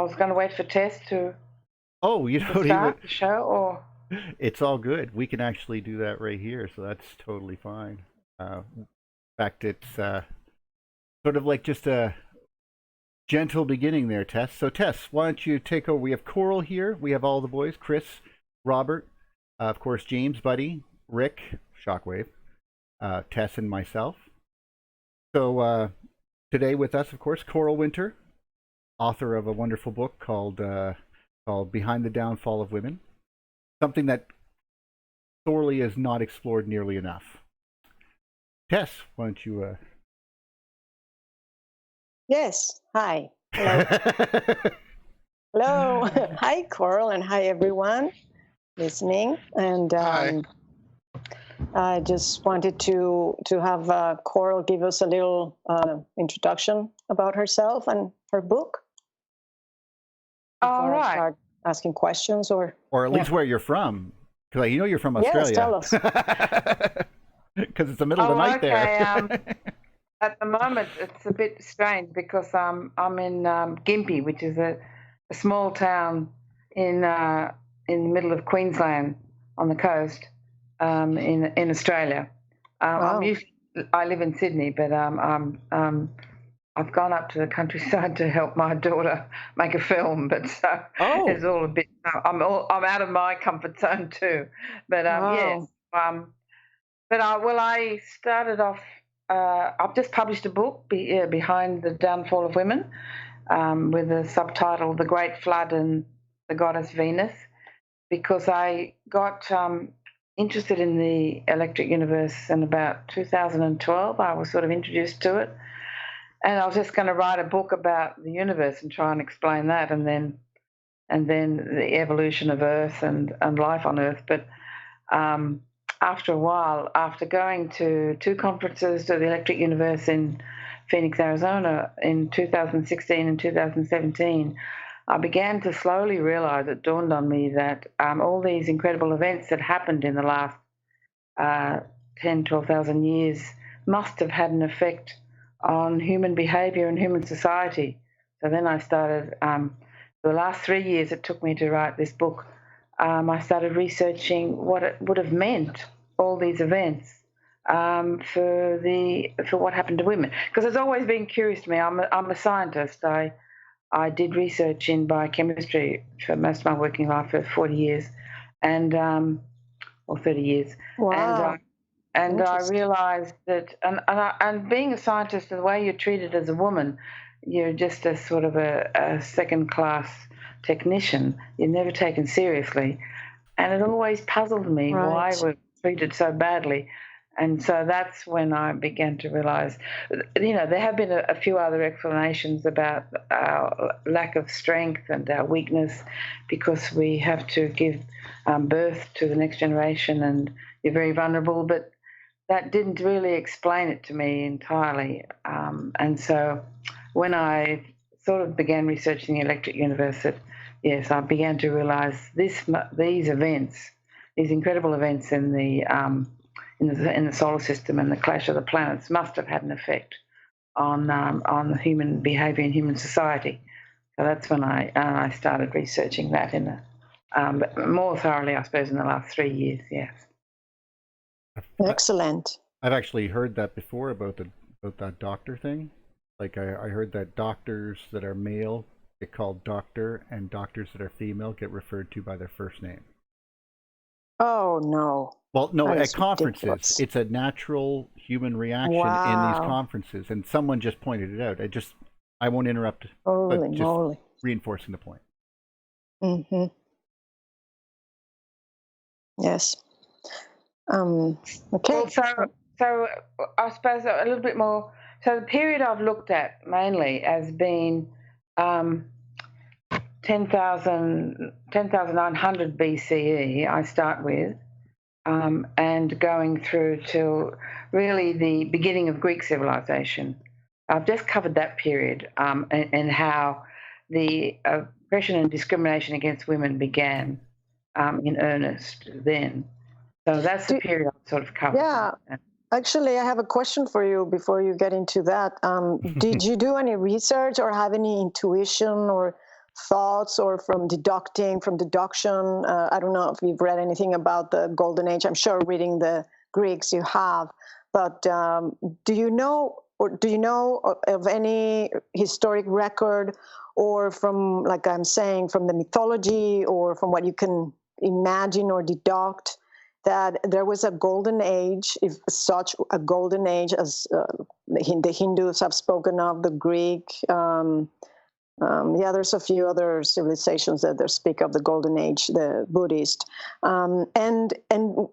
was going to wait for Tess to Oh, you don't even. start the show, or It's all good. We can actually do that right here, so that's totally fine. In fact, it's sort of like just a gentle beginning there, Tess. So, Tess, why don't you take over? We have Coral here. We have all the boys: Chris, Robert, of course, James, Buddy, Rick, Shockwave, Tess, and myself. So today with us, of course, Coral Wynter, author of a wonderful book called "Behind the Downfall of Women," something that sorely is not explored nearly enough. Tess, why don't you? Yes. Hi. Hello. Hello. Hi, Coral, and hi, everyone listening. And Hi. I just wanted to have Coral give us a little introduction about herself and her book. all Before I right. start asking questions, or at least where you're from, because you know you're from Australia. Yes, tell us. Because it's the middle of the night there. At the moment, it's a bit strange because I'm in Gympie, which is a small town in the middle of Queensland on the coast in Australia. Wow. I live in Sydney, but I've gone up to the countryside to help my daughter make a film, but so it's all a bit. I'm out of my comfort zone too, but yes. But I started off. I've just published a book, Behind the Downfall of Women, with the subtitle "The Great Flood and the Goddess Venus," because I got interested in the electric universe in about 2012. I was sort of introduced to it. And I was just going to write a book about the universe and try and explain that, and then the evolution of Earth and life on Earth. But after a while, after going to 2 conferences to the Electric Universe in Phoenix, Arizona in 2016 and 2017, I began to slowly realize, it dawned on me that all these incredible events that happened in the last 10, 12,000 years must have had an effect on human behavior and human society. So then I started, for the last 3 years it took me to write this book, I started researching what it would have meant, all these events, for what happened to women. Because it's always been curious to me. I'm a scientist. I did research in biochemistry for most of my working life for 40 years, or 30 years. Wow. And I realized that, and being a scientist, the way you're treated as a woman, you're just a sort of a second-class technician. You're never taken seriously. And it always puzzled me why we're treated so badly. And so that's when I began to realize, there have been a few other explanations about our lack of strength and our weakness, because we have to give birth to the next generation and you're very vulnerable. But that didn't really explain it to me entirely. And so when I sort of began researching the electric universe, yes, I began to realize these events, these incredible events in the solar system and the clash of the planets must have had an effect on human behavior and human society. So that's when I started researching that but more thoroughly, I suppose, in the last 3 years. Yes. Excellent. I've actually heard that before about that doctor thing. Like I heard that doctors that are male get called doctor, and doctors that are female get referred to by their first name. Oh no. Well, no, That at is conferences, ridiculous. it's a natural human reaction in these conferences, and someone just pointed it out. I won't interrupt, Holy but just moly. reinforcing the point. Mm-hmm. Yes. Okay. Well, so I suppose a little bit more. So the period I've looked at mainly has been 10,900 BCE. I start with, and going through to really the beginning of Greek civilization. I've just covered that period, and how the oppression and discrimination against women began in earnest then. So that's the period I've sort of covered. Yeah. Actually, I have a question for you before you get into that. Did you do any research or have any intuition or thoughts or from deduction. I don't know if you've read anything about the Golden Age. I'm sure reading the Greeks you have, but do you know of any historic record, or from, like I'm saying, from the mythology or from what you can imagine or deduct, that there was a golden age, if such a golden age as the Hindus have spoken of, the Greek, there's a few other civilizations that speak of the golden age, the Buddhist, and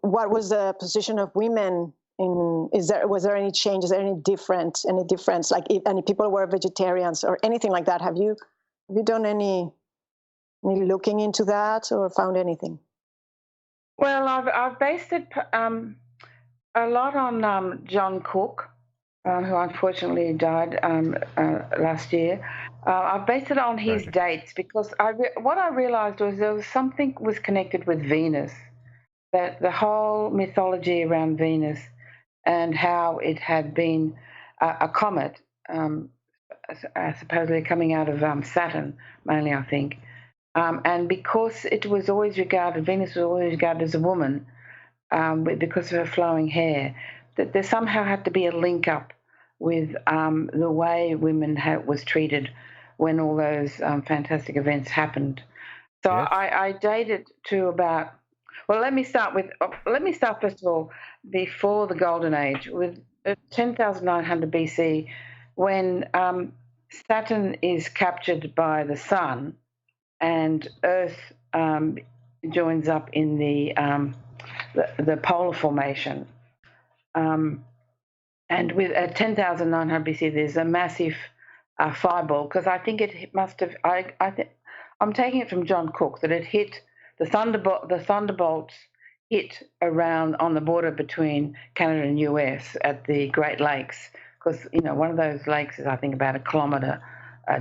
what was the position of women in? Was there any change? Is there any difference? Like if any people were vegetarians or anything like that? Have you done any looking into that or found anything? Well, I've based it a lot on John Cook, who unfortunately died last year. I've based it on his dates because what I realized was there was something was connected with Venus, that the whole mythology around Venus and how it had been a comet, supposedly coming out of Saturn, mainly, I think. And because it was always regarded, Venus was always regarded as a woman because of her flowing hair, that there somehow had to be a link up with the way women was treated when all those fantastic events happened. So yes. I date it to about, well, let me start first of all, before the Golden Age, with 10,900 BC, when Saturn is captured by the Sun, and Earth joins up in the polar formation. And with at 10,900 BC, there's a massive fireball, because I think it must have. I'm taking it from John Cook that it hit the thunderbolts hit around on the border between Canada and US at the Great Lakes, because one of those lakes is, I think, about 1 kilometre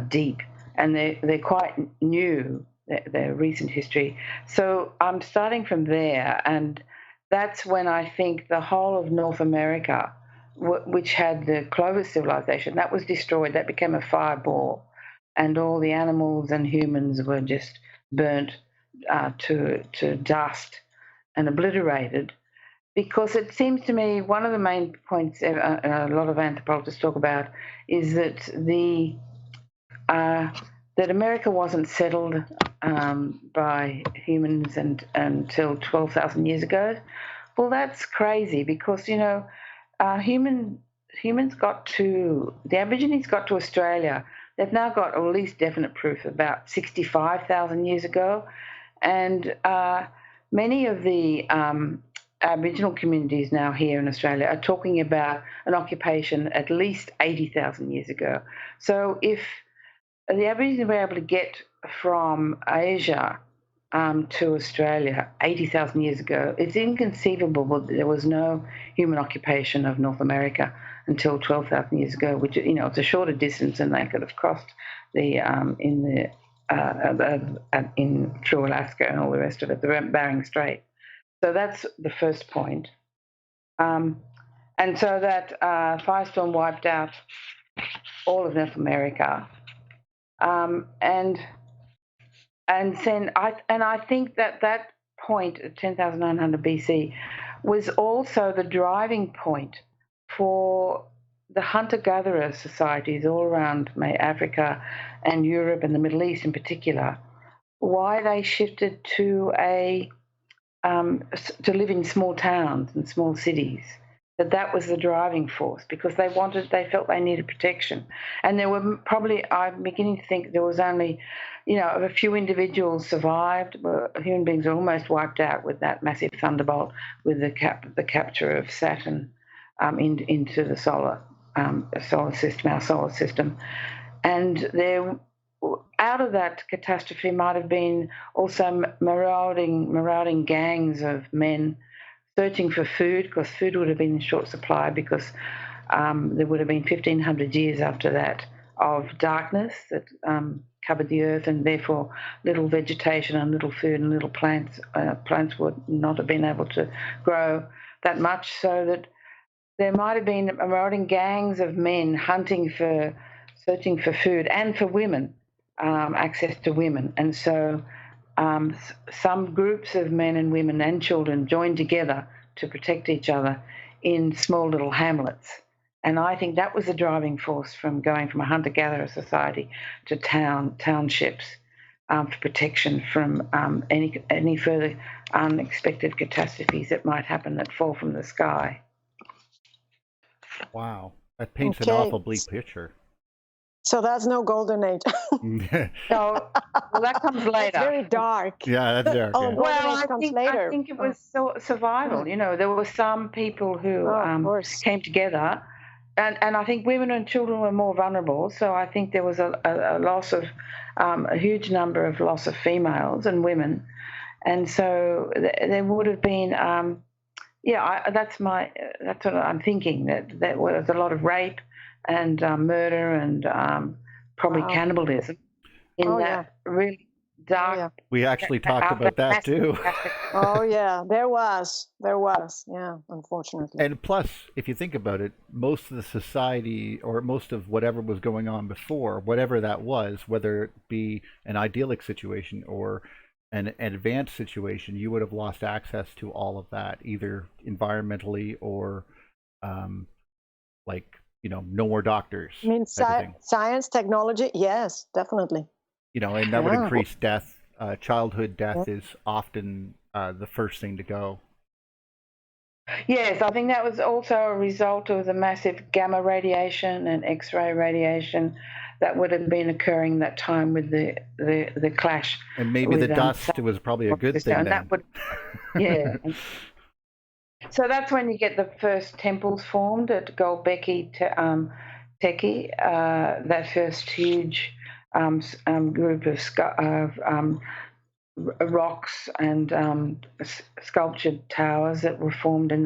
deep. And they're quite new, their recent history. So I'm starting from there, and that's when I think the whole of North America, which had the Clovis civilization, that was destroyed. That became a fireball, and all the animals and humans were just burnt to dust and obliterated. Because it seems to me one of the main points a lot of anthropologists talk about is that that America wasn't settled by humans until 12,000 years ago. Well, that's crazy, because the Aborigines got to Australia. They've now got at least definite proof about 65,000 years ago, and many of the Aboriginal communities now here in Australia are talking about an occupation at least 80,000 years ago. So if the Aborigines were able to get from Asia to Australia 80,000 years ago, it's inconceivable that there was no human occupation of North America until 12,000 years ago, which, it's a shorter distance than they could have crossed through Alaska and all the rest of it, the Bering Strait. So that's the first point. And so that firestorm wiped out all of North America. And then I think that point at 10,900 BC was also the driving point for the hunter-gatherer societies all around Africa and Europe and the Middle East in particular, why they shifted to live in small towns and small cities. That was the driving force, because they felt they needed protection. And there were probably, I'm beginning to think there was only, a few individuals survived. Human beings were almost wiped out with that massive thunderbolt, with the capture of Saturn into the solar system, our solar system. And out of that catastrophe might have been also marauding gangs of men searching for food, because food would have been in short supply, because there would have been 1,500 years after that of darkness that covered the earth, and therefore little vegetation and little food and little plants. Plants would not have been able to grow that much, so that there might have been marauding gangs of men searching for food, and for women. access to women. And so some groups of men and women and children joined together to protect each other in small little hamlets. And I think that was the driving force from going from a hunter-gatherer society to townships for protection from any further unexpected catastrophes that might happen that fall from the sky. Wow, that paints an awful bleak picture. So that's no golden age. So, well, that comes later. It's very dark. Yeah, that's dark. Oh, Yeah. well, I think it was survival. You know, there were some people who came together, and I think women and children were more vulnerable. So I think there was a loss of a huge number of loss of females and women, and so there would have been. That's what I'm thinking. That was a lot of rape and murder and probably cannibalism in really dark. We actually talked about that too. Oh yeah, there was, yeah, unfortunately. And plus, if you think about it, most of the society or most of whatever was going on before, whatever that was, whether it be an idyllic situation or an advanced situation, you would have lost access to all of that, either environmentally or no more doctors. I mean, science, technology, yes, definitely. And that would increase death. Childhood death is often the first thing to go. Yes, I think that was also a result of the massive gamma radiation and X-ray radiation that would have been occurring that time with the clash. And maybe the dust was probably a good thing then. Yeah. So that's when you get the first temples formed at Göbekli Tepe, that first huge group of rocks and sculptured towers that were formed in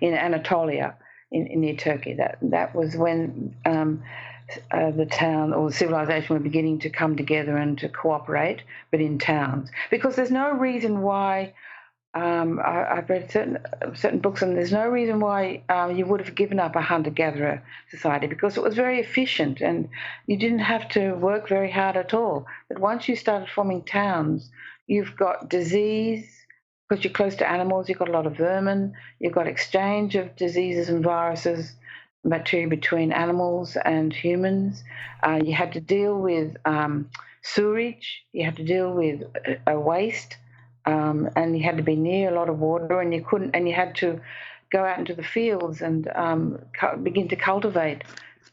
Anatolia, near Turkey. That was when the town or the civilization were beginning to come together and to cooperate, but in towns, because there's no reason why. I've read certain books, and there's no reason why you would have given up a hunter-gatherer society, because it was very efficient and you didn't have to work very hard at all. But once you started forming towns, you've got disease, because you're close to animals, you've got a lot of vermin, you've got exchange of diseases and viruses, bacteria between animals and humans. You had to deal with sewage, you had to deal with waste. And you had to be near a lot of water, and you had to go out into the fields and begin to cultivate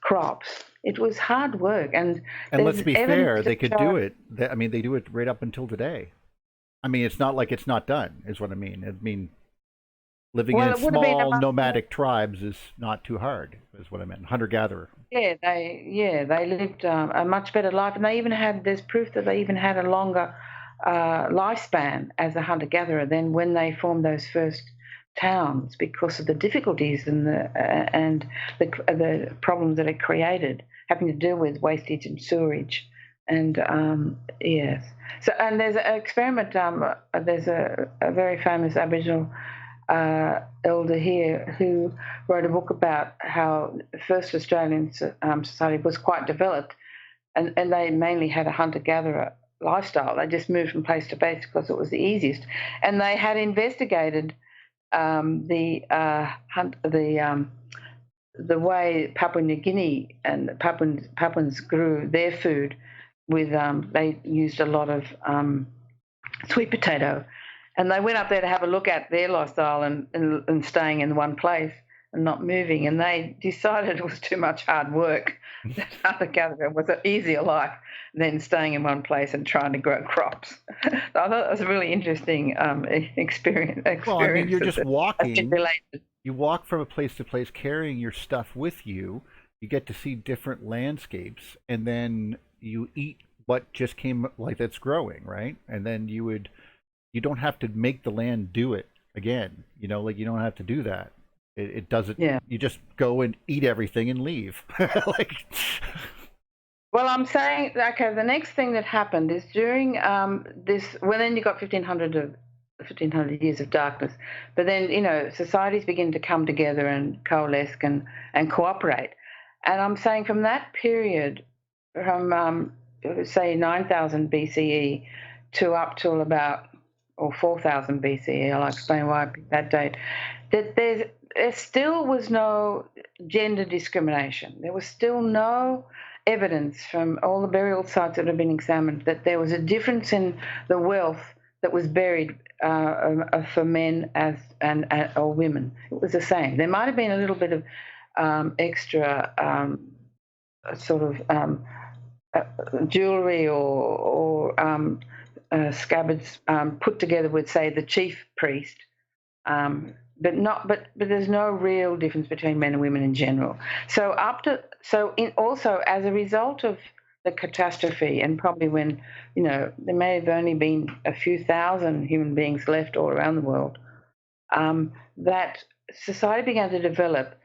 crops. It was hard work, and let's be fair, they could do it. They do it right up until today. It's not like it's not done, is what I mean. Living in small nomadic tribes is not too hard, is what I meant. Hunter-gatherer. Yeah, they lived a much better life, and there's proof that they even had a longer lifespan as a hunter-gatherer than when they formed those first towns, because of the difficulties and the problems that it created, having to deal with wastage and sewerage. And yes, so and there's an experiment. There's a very famous Aboriginal elder here who wrote a book about how the first Australian society was quite developed, and they mainly had a hunter-gatherer lifestyle. They just moved from place to place because it was the easiest, and they had investigated the way Papua New Guinea and Papuans grew their food with they used a lot of sweet potato, and they went up there to have a look at their lifestyle and staying in one place and not moving, and they decided it was too much hard work. That hunter-gatherer was an easier life than staying in one place and trying to grow crops. So I thought that was a really interesting experience. Well, you're just walking. You walk from a place to place carrying your stuff with you. You get to see different landscapes, and then you eat what just came, like that's growing, right? And then you don't have to make the land do it again. You don't have to do that. It doesn't. Yeah. You just go and eat everything and leave. Well, I'm saying, okay, the next thing that happened is during this. Well, then you got 1500 years of darkness, but then societies begin to come together and coalesce and cooperate. And I'm saying from that period, from say 9,000 BCE to up till about, or 4,000 BCE, I'll explain why I picked that date, that there still was no gender discrimination. There was still no evidence from all the burial sites that have been examined that there was a difference in the wealth that was buried for men or women. It was the same. There might have been a little bit of extra jewelry or scabbards put together with, say, the chief priest, but there's no real difference between men and women in general. So also as a result of the catastrophe, and probably when there may have only been a few thousand human beings left all around the world, that society began to develop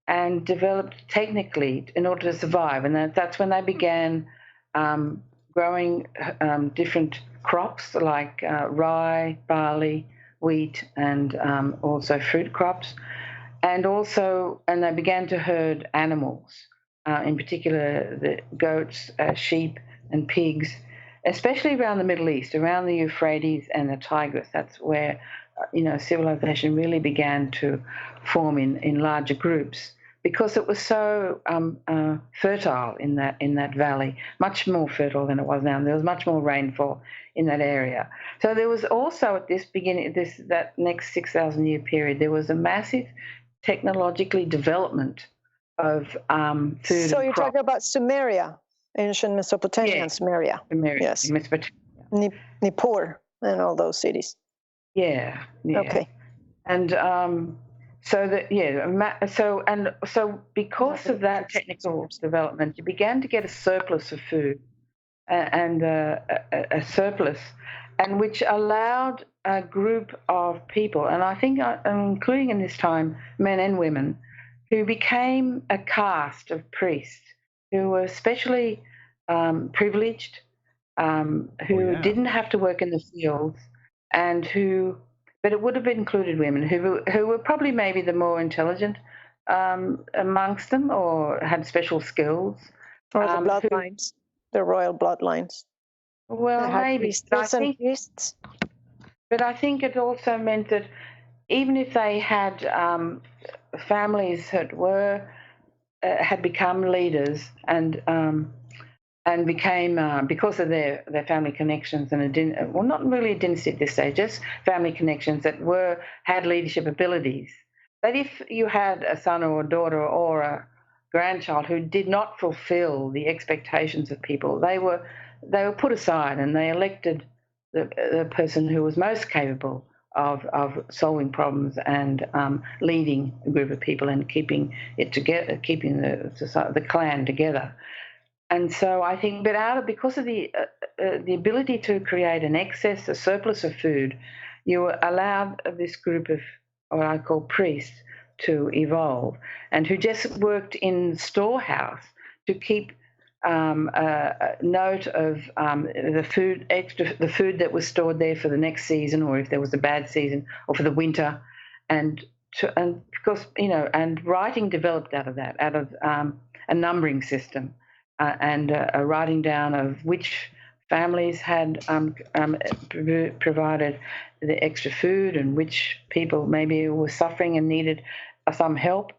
and developed technically in order to survive. And that's when they began growing different crops like rye, barley, wheat, and also fruit crops. And they began to herd animals, in particular the goats, sheep, and pigs, especially around the Middle East, around the Euphrates and the Tigris. That's where civilization really began to form in larger groups, because it was so fertile in that valley, much more fertile than it was now. There was much more rainfall in that area. So there was also at this beginning, that next 6,000 year period, there was a massive technologically development of food. So you're talking about Sumeria, ancient Mesopotamia, and Sumeria. Sumeria, yes, Mesopotamia, Nippur, and all those cities. Yeah. Okay. And so because of that technical development, you began to get a surplus of food, and a surplus, and which allowed a group of people, and I think, including in this time, men and women, who became a caste of priests who were especially privileged, who didn't have to work in the fields, and but it would have included women who were probably maybe the more intelligent amongst them, or had special skills. Or the bloodlines, the royal bloodlines. Well, maybe. But I think it also meant that even if they had families that had become leaders and became, because of their family connections, and not really a dynasty at this stage, just family connections that had leadership abilities, that if you had a son or a daughter or a grandchild who did not fulfill the expectations of people, they were put aside, and they elected the person who was most capable of solving problems and leading a group of people and keeping it together, keeping the clan together. And so I think, but because of the ability to create a surplus of food, you allowed this group of what I call priests to evolve, and who just worked in storehouse to keep a note of the food that was stored there for the next season, or if there was a bad season, or for the winter, and because and writing developed out of a numbering system, and a writing down of which families had provided the extra food, and which people maybe were suffering and needed some help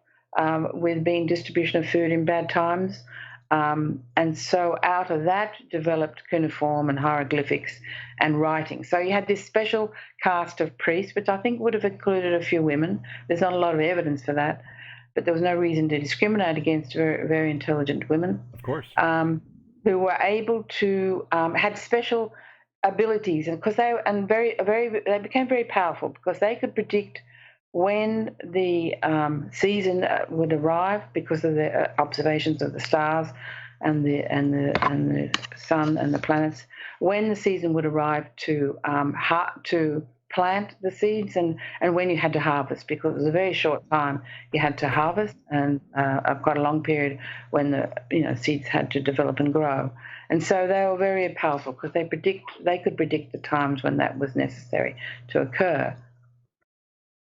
with being distribution of food in bad times. And so out of that developed cuneiform and hieroglyphics and writing. So you had this special caste of priests, which I think would have included a few women. There's not a lot of evidence for that, but there was no reason to discriminate against very, very intelligent women. Of course. Who were able to, had special abilities, and because they became very powerful, because they could predict when the season would arrive, because of the observations of the stars and the sun and the planets, when the season would arrive to plant the seeds, and when you had to harvest, because it was a very short time you had to harvest, and quite a long period when the seeds had to develop and grow. And so they were very powerful, because they could predict the times when that was necessary to occur.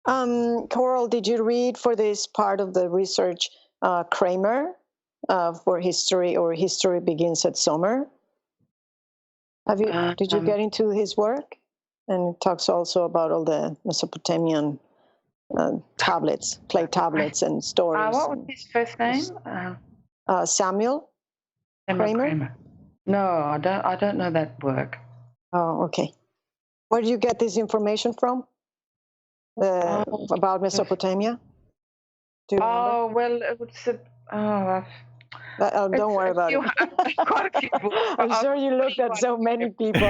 Coral, did you read for this part of the research Kramer for history, or History Begins at Summer? Did you get into his work? And it talks also about all the Mesopotamian tablets, clay tablets, and stories. What was his first name? Samuel Kramer? No, I don't know that work. Oh, okay. Where did you get this information from? About Mesopotamia? Do you remember? Oh, well, it was. Don't worry about it. Quite a few books. I'm sure you looked at so many people.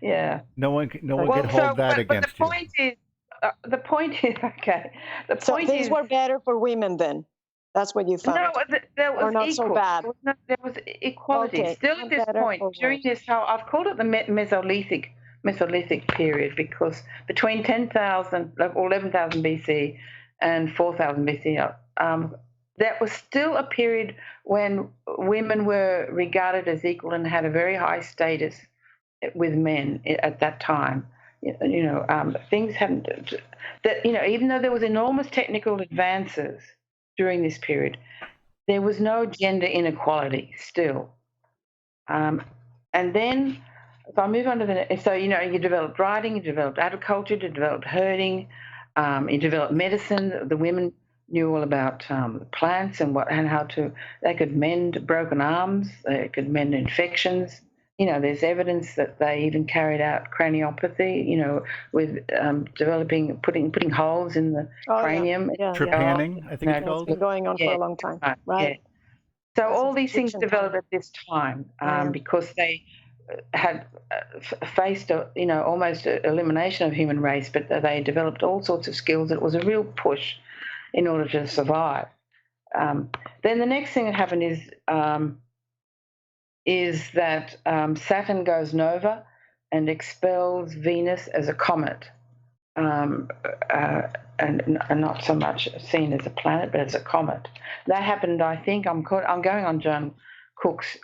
Yeah. No one can hold that against you. The point is, okay. So things were better for women then. That's what you found. No, there was not equal. so bad. There was equality. Okay. Still at this point, during this, I've called it the Mesolithic period, because between 10,000 or 11,000 BC and 4,000 BC, that was still a period when women were regarded as equal and had a very high status with men at that time. Things hadn't. Even though there was enormous technical advances during this period, there was no gender inequality still. And then, if I move on to you developed writing, you developed agriculture, you developed herding, you developed medicine. The women knew all about plants and how they could mend broken arms, they could mend infections. There's evidence that they even carried out craniopathy, with putting holes in the cranium. Yeah. Trepanning, I think it's called. It's been going on for a long time, right? Yeah. So all these things developed at this time because they had faced almost elimination of human race, but they developed all sorts of skills. It was a real push in order to survive. Then the next thing that happened is that Saturn goes nova and expels Venus as a comet, and not so much seen as a planet, but as a comet. That happened, I think, I'm going on John Cook's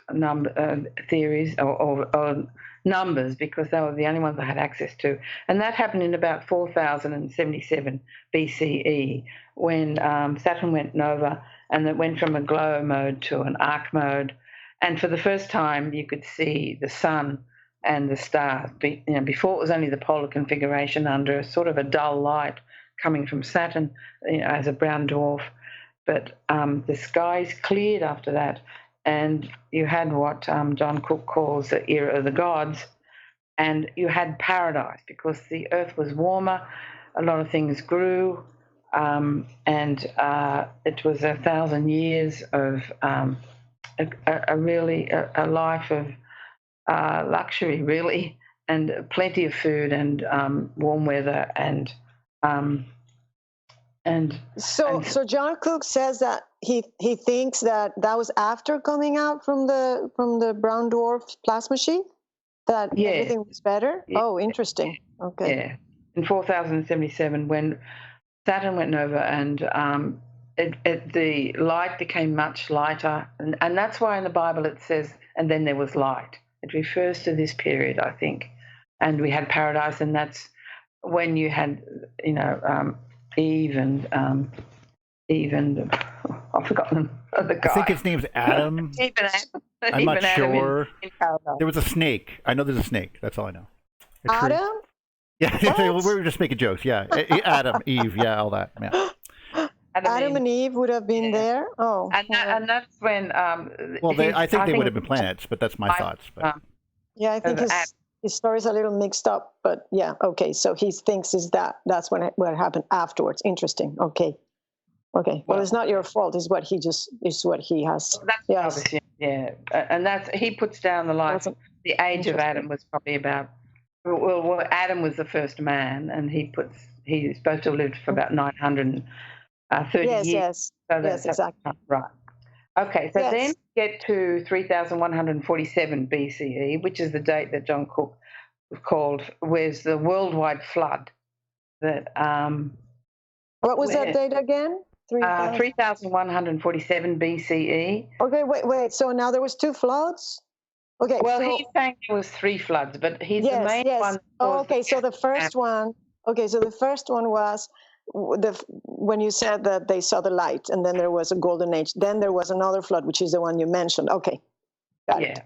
theories or numbers, because they were the only ones I had access to. And that happened in about 4077 BCE, when Saturn went nova, and it went from a glow mode to an arc mode. And for the first time, you could see the sun and the stars. Before it was only the polar configuration under sort of a dull light coming from Saturn, as a brown dwarf. But the skies cleared after that, and you had what John Cook calls the era of the gods, and you had paradise because the earth was warmer, a lot of things grew, and it was 1,000 years of a life of luxury, really, and plenty of food and warm weather So John Cook says that he thinks that was after coming out from the brown dwarf plasma sheet, that everything was better. Yeah. Oh, interesting. Okay. Yeah, in 4077, when Saturn went nova, and the light became much lighter, and that's why in the Bible it says, "And then there was light." It refers to this period, I think, and we had paradise, and that's when you had, Eve and I've forgotten the guy. I think his name's Adam. I'm not sure. In there was a snake. I know there's a snake. That's all I know. Adam? Yeah, we were just making jokes. Yeah, Adam, Eve, yeah, all that. Yeah. Adam and Eve would have been there. Oh, and that's when. I think they would have been planets, but that's my thoughts. But. I think his story's a little mixed up, but yeah, okay. So he thinks that's what happened afterwards. Interesting. Okay. Well, it's not your fault. It's what he has. That's obvious, yeah. And he puts down the life. The age of Adam was probably about. Well, Adam was the first man, and he's supposed to have lived for about 930 years. Yes. So yes, exactly. Right. Okay, so then we get to 3147 BCE, which is the date that John Cook was the worldwide flood. That what was that date again? 3147 BCE. Okay, wait. So now there was 2 floods? Okay. Well, he's saying there was 3 floods, but he's the main one. Oh, okay, so the first one. Okay, so the first one was when you said that they saw the light, and then there was a golden age. Then there was another flood, which is the one you mentioned. Okay, got it.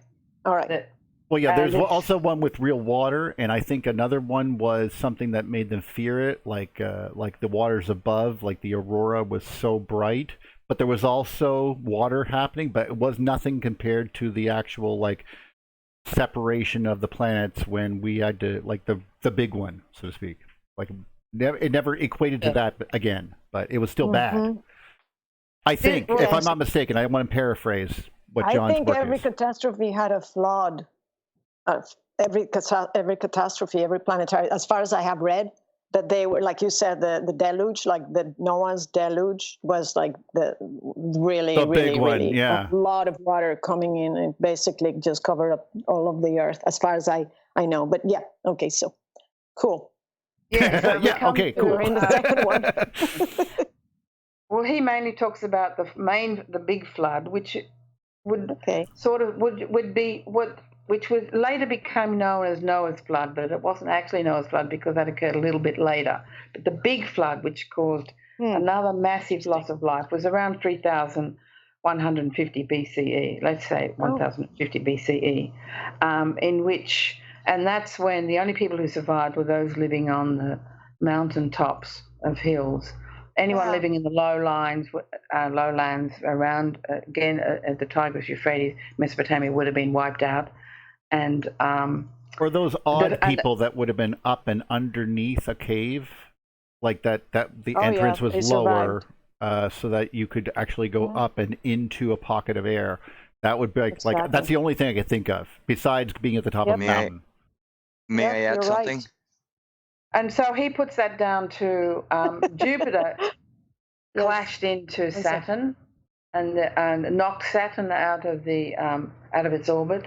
All right. Well, yeah, there's also one with real water, and I think another one was something that made them fear it, like the waters above, like the aurora was so bright, but there was also water happening, but it was nothing compared to the actual like separation of the planets when we had to like the big one, so to speak. Like it never equated to that again, but it was still bad. I think, if I'm not mistaken, I want to paraphrase what John's I think work every is. catastrophe had a flood. Every catastrophe, every planetary, as far as I have read, that they were, like you said, the deluge, like the Noah's deluge was like the really a lot of water coming in and basically just covered up all of the earth, as far as I know. But yeah, okay, so cool. Yeah, so okay, cool. We're in the second one. Well, he mainly talks about the big flood, which would be which was later became known as Noah's flood, but it wasn't actually Noah's flood because that occurred a little bit later. But the big flood, which caused another massive loss of life, was around 3,150 BCE. Let's say 1,050 BCE, in which, and that's when the only people who survived were those living on the mountain tops of hills. Anyone living in the lowlands around, the Tigris, Euphrates, Mesopotamia would have been wiped out. And or those odd people that would have been up and underneath a cave, like that the entrance was lower, so that you could actually go up and into a pocket of air. That would be like that's the only thing I could think of besides being at the top of a mountain. May I add something? Right. And so he puts that down to Jupiter clashed into Saturn and knocked Saturn out of its orbit,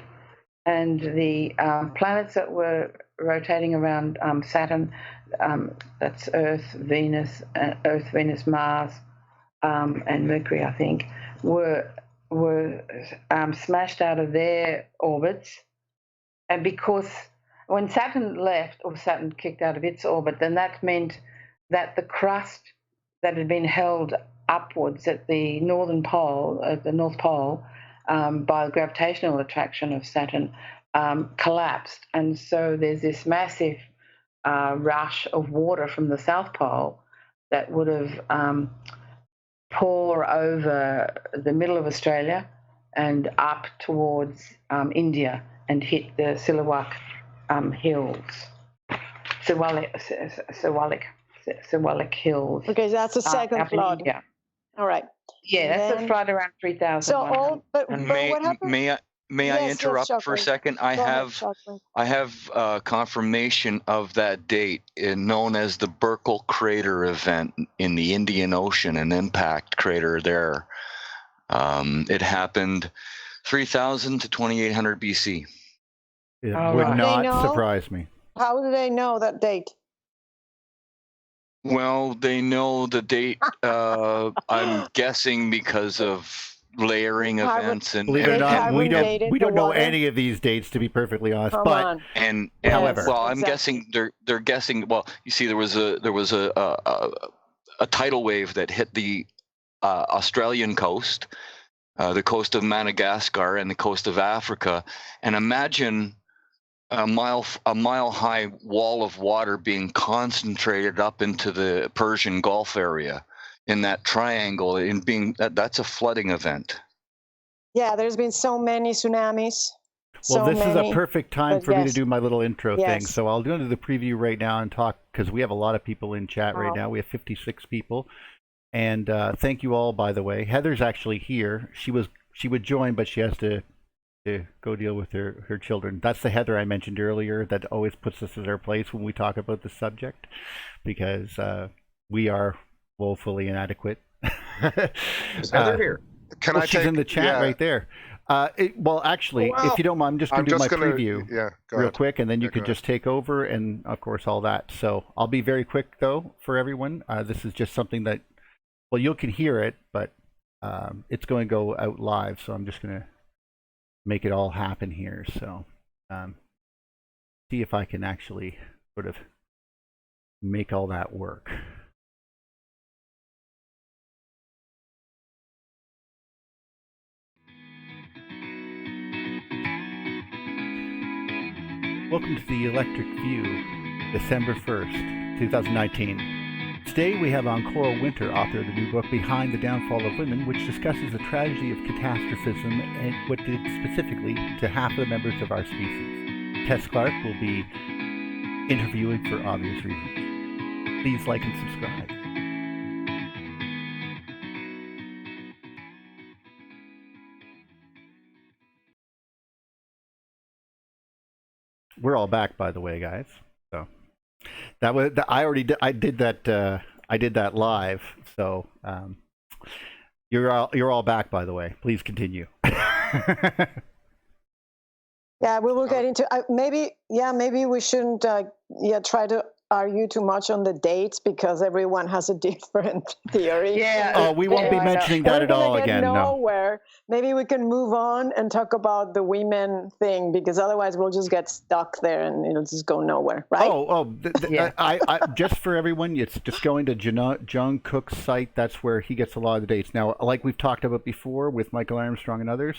and the planets that were rotating around Saturn, that's Earth, Venus, Mars, and Mercury, I think, were smashed out of their orbits, and because when Saturn left, or Saturn kicked out of its orbit, then that meant that the crust that had been held upwards at the North Pole, by the gravitational attraction of Saturn, collapsed. And so there's this massive rush of water from the South Pole that would have poured over the middle of Australia and up towards India and hit the Silawak hills, Silawak hills. Okay, that's the second flood. All right. Yeah, that's a flood around 3,000. So but what happened? May I interrupt for a second? I have confirmation of that date, known as the Burkle Crater event in the Indian Ocean, an impact crater there. It happened 3,000 to 2,800 BC. It would not surprise me. How do they know that date? Well, they know the date, I'm guessing because of layering events. And believe it or not, we don't know any of these dates, to be perfectly honest. However, well, I'm guessing they're guessing. Well, you see, there was a tidal wave that hit the Australian coast, the coast of Madagascar, and the coast of Africa, and imagine a mile high wall of water being concentrated up into the Persian Gulf area in that triangle, and that's a flooding event. Yeah, there's been so many tsunamis. Well, this is a perfect time for me to do my little intro thing. So I'll go to the preview right now and talk, because we have a lot of people in chat right now. We have 56 people. And thank you all, by the way. Heather's actually here. She would join, but she has to go deal with her children. That's the Heather I mentioned earlier that always puts us in our place when we talk about the subject, because we are woefully inadequate. Is Heather here? She's in the chat right there. Actually, if you don't mind, I'm just going to do my preview real quick, and then you can just take over, and of course all that. So I'll be very quick, though, for everyone. This is just something that, well, you can hear it, but it's going to go out live, so I'm just going to make it all happen here. So see if I can actually sort of make all that work. Welcome to the Electric View, December 1st, 2019. Today we have on Coral Wynter, author of the new book Behind the Downfall of Women, which discusses the tragedy of catastrophism and what did specifically to half of the members of our species. Tess Clark will be interviewing for obvious reasons. Please like and subscribe. We're all back, by the way, guys. So that was I did that live. So you're all back, by the way. Please continue. Yeah, we will get into maybe we shouldn't try to argue too much on the dates because everyone has a different theory. Yeah. Oh, we won't be mentioning that at all again. Nowhere. No. Maybe we can move on and talk about the women thing because otherwise we'll just get stuck there and it'll just go nowhere, right? Yeah. I just for everyone, it's just going to John Cook's site. That's where he gets a lot of the dates. Now, like we've talked about before with Michael Armstrong and others,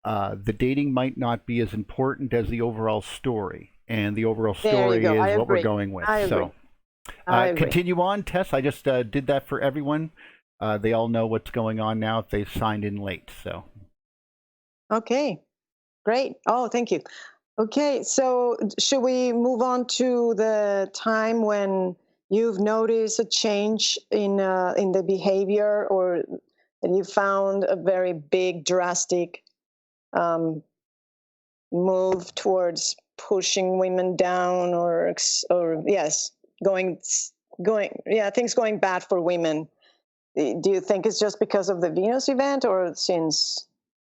the dating might not be as important as the overall story. And the overall story is what we're going with. So continue on, Tess. I just did that for everyone. They all know what's going on now if they signed in late. So. Okay, great. Oh, thank you. Okay, so should we move on to the time when you've noticed a change in the behavior or that you found a very big, drastic move towards pushing women down or things going bad for women? Do you think it's just because of the Venus event or since?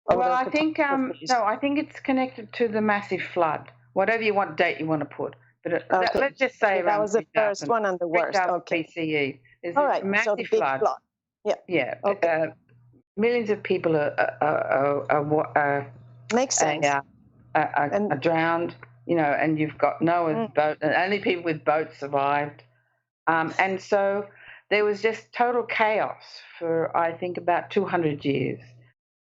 Well, I think I think it's connected to the massive flood. Whatever date you want to put, but let's just say that was the first one and the worst. Okay. BCE. There's all right. Massive so the big flood. Yeah. Yeah. Okay. Millions of people are makes sense. Are drowned. And you've got Noah's boat, and only people with boats survived. And so there was just total chaos for, I think, about 200 years.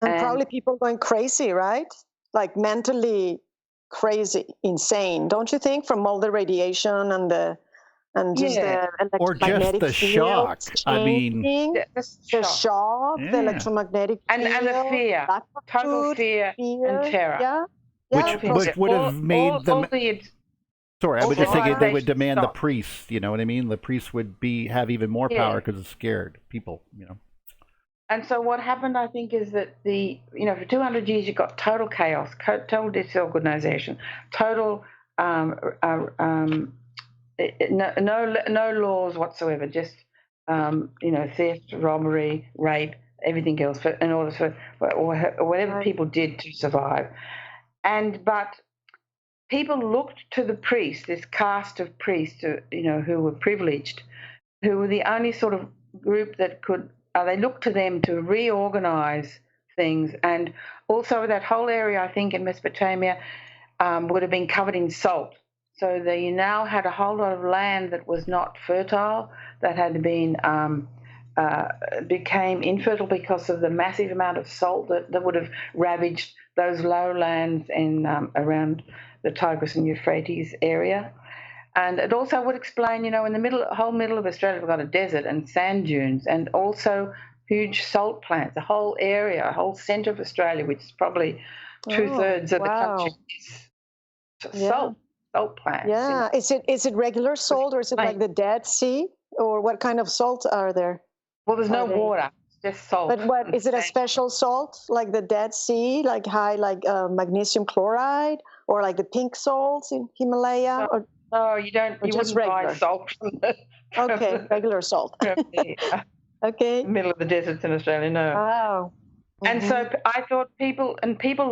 And probably people going crazy, right? Like mentally crazy, insane, don't you think, from all the radiation and the electromagnetic the shock. I mean, the shock, the electromagnetic field, and the fear, total fear and terror. Yeah. Which would have made them. Sorry, I was just thinking they would demand the priests. You know what I mean? The priests would have even more power because it's scared people. And so what happened, I think, is that for 200 years you got total chaos, total disorganization, total no laws whatsoever, just theft, robbery, rape, everything else in order for or whatever people did to survive. But people looked to the priests, this caste of priests, who were privileged, who were the only sort of group that could. They looked to them to reorganize things, and also that whole area, I think, in Mesopotamia would have been covered in salt. So they now had a whole lot of land that was not fertile, that had been became infertile because of the massive amount of salt that would have ravaged those lowlands in around the Tigris and Euphrates area. And it also would explain, in the whole middle of Australia, we've got a desert and sand dunes and also huge salt plants, a whole area, a whole centre of Australia, which is probably 2/3 of the country is salt plants. Yeah. Is it regular salt or is it like the Dead Sea? Or what kind of salt are there? Well, there's no water, it's just salt. But what is it, a special salt like the Dead Sea, like high, like magnesium chloride, or like the pink salts in Himalaya? No, you don't. You wouldn't buy salt from the regular salt. Okay. Middle of the deserts in Australia, no. Wow. And so I thought people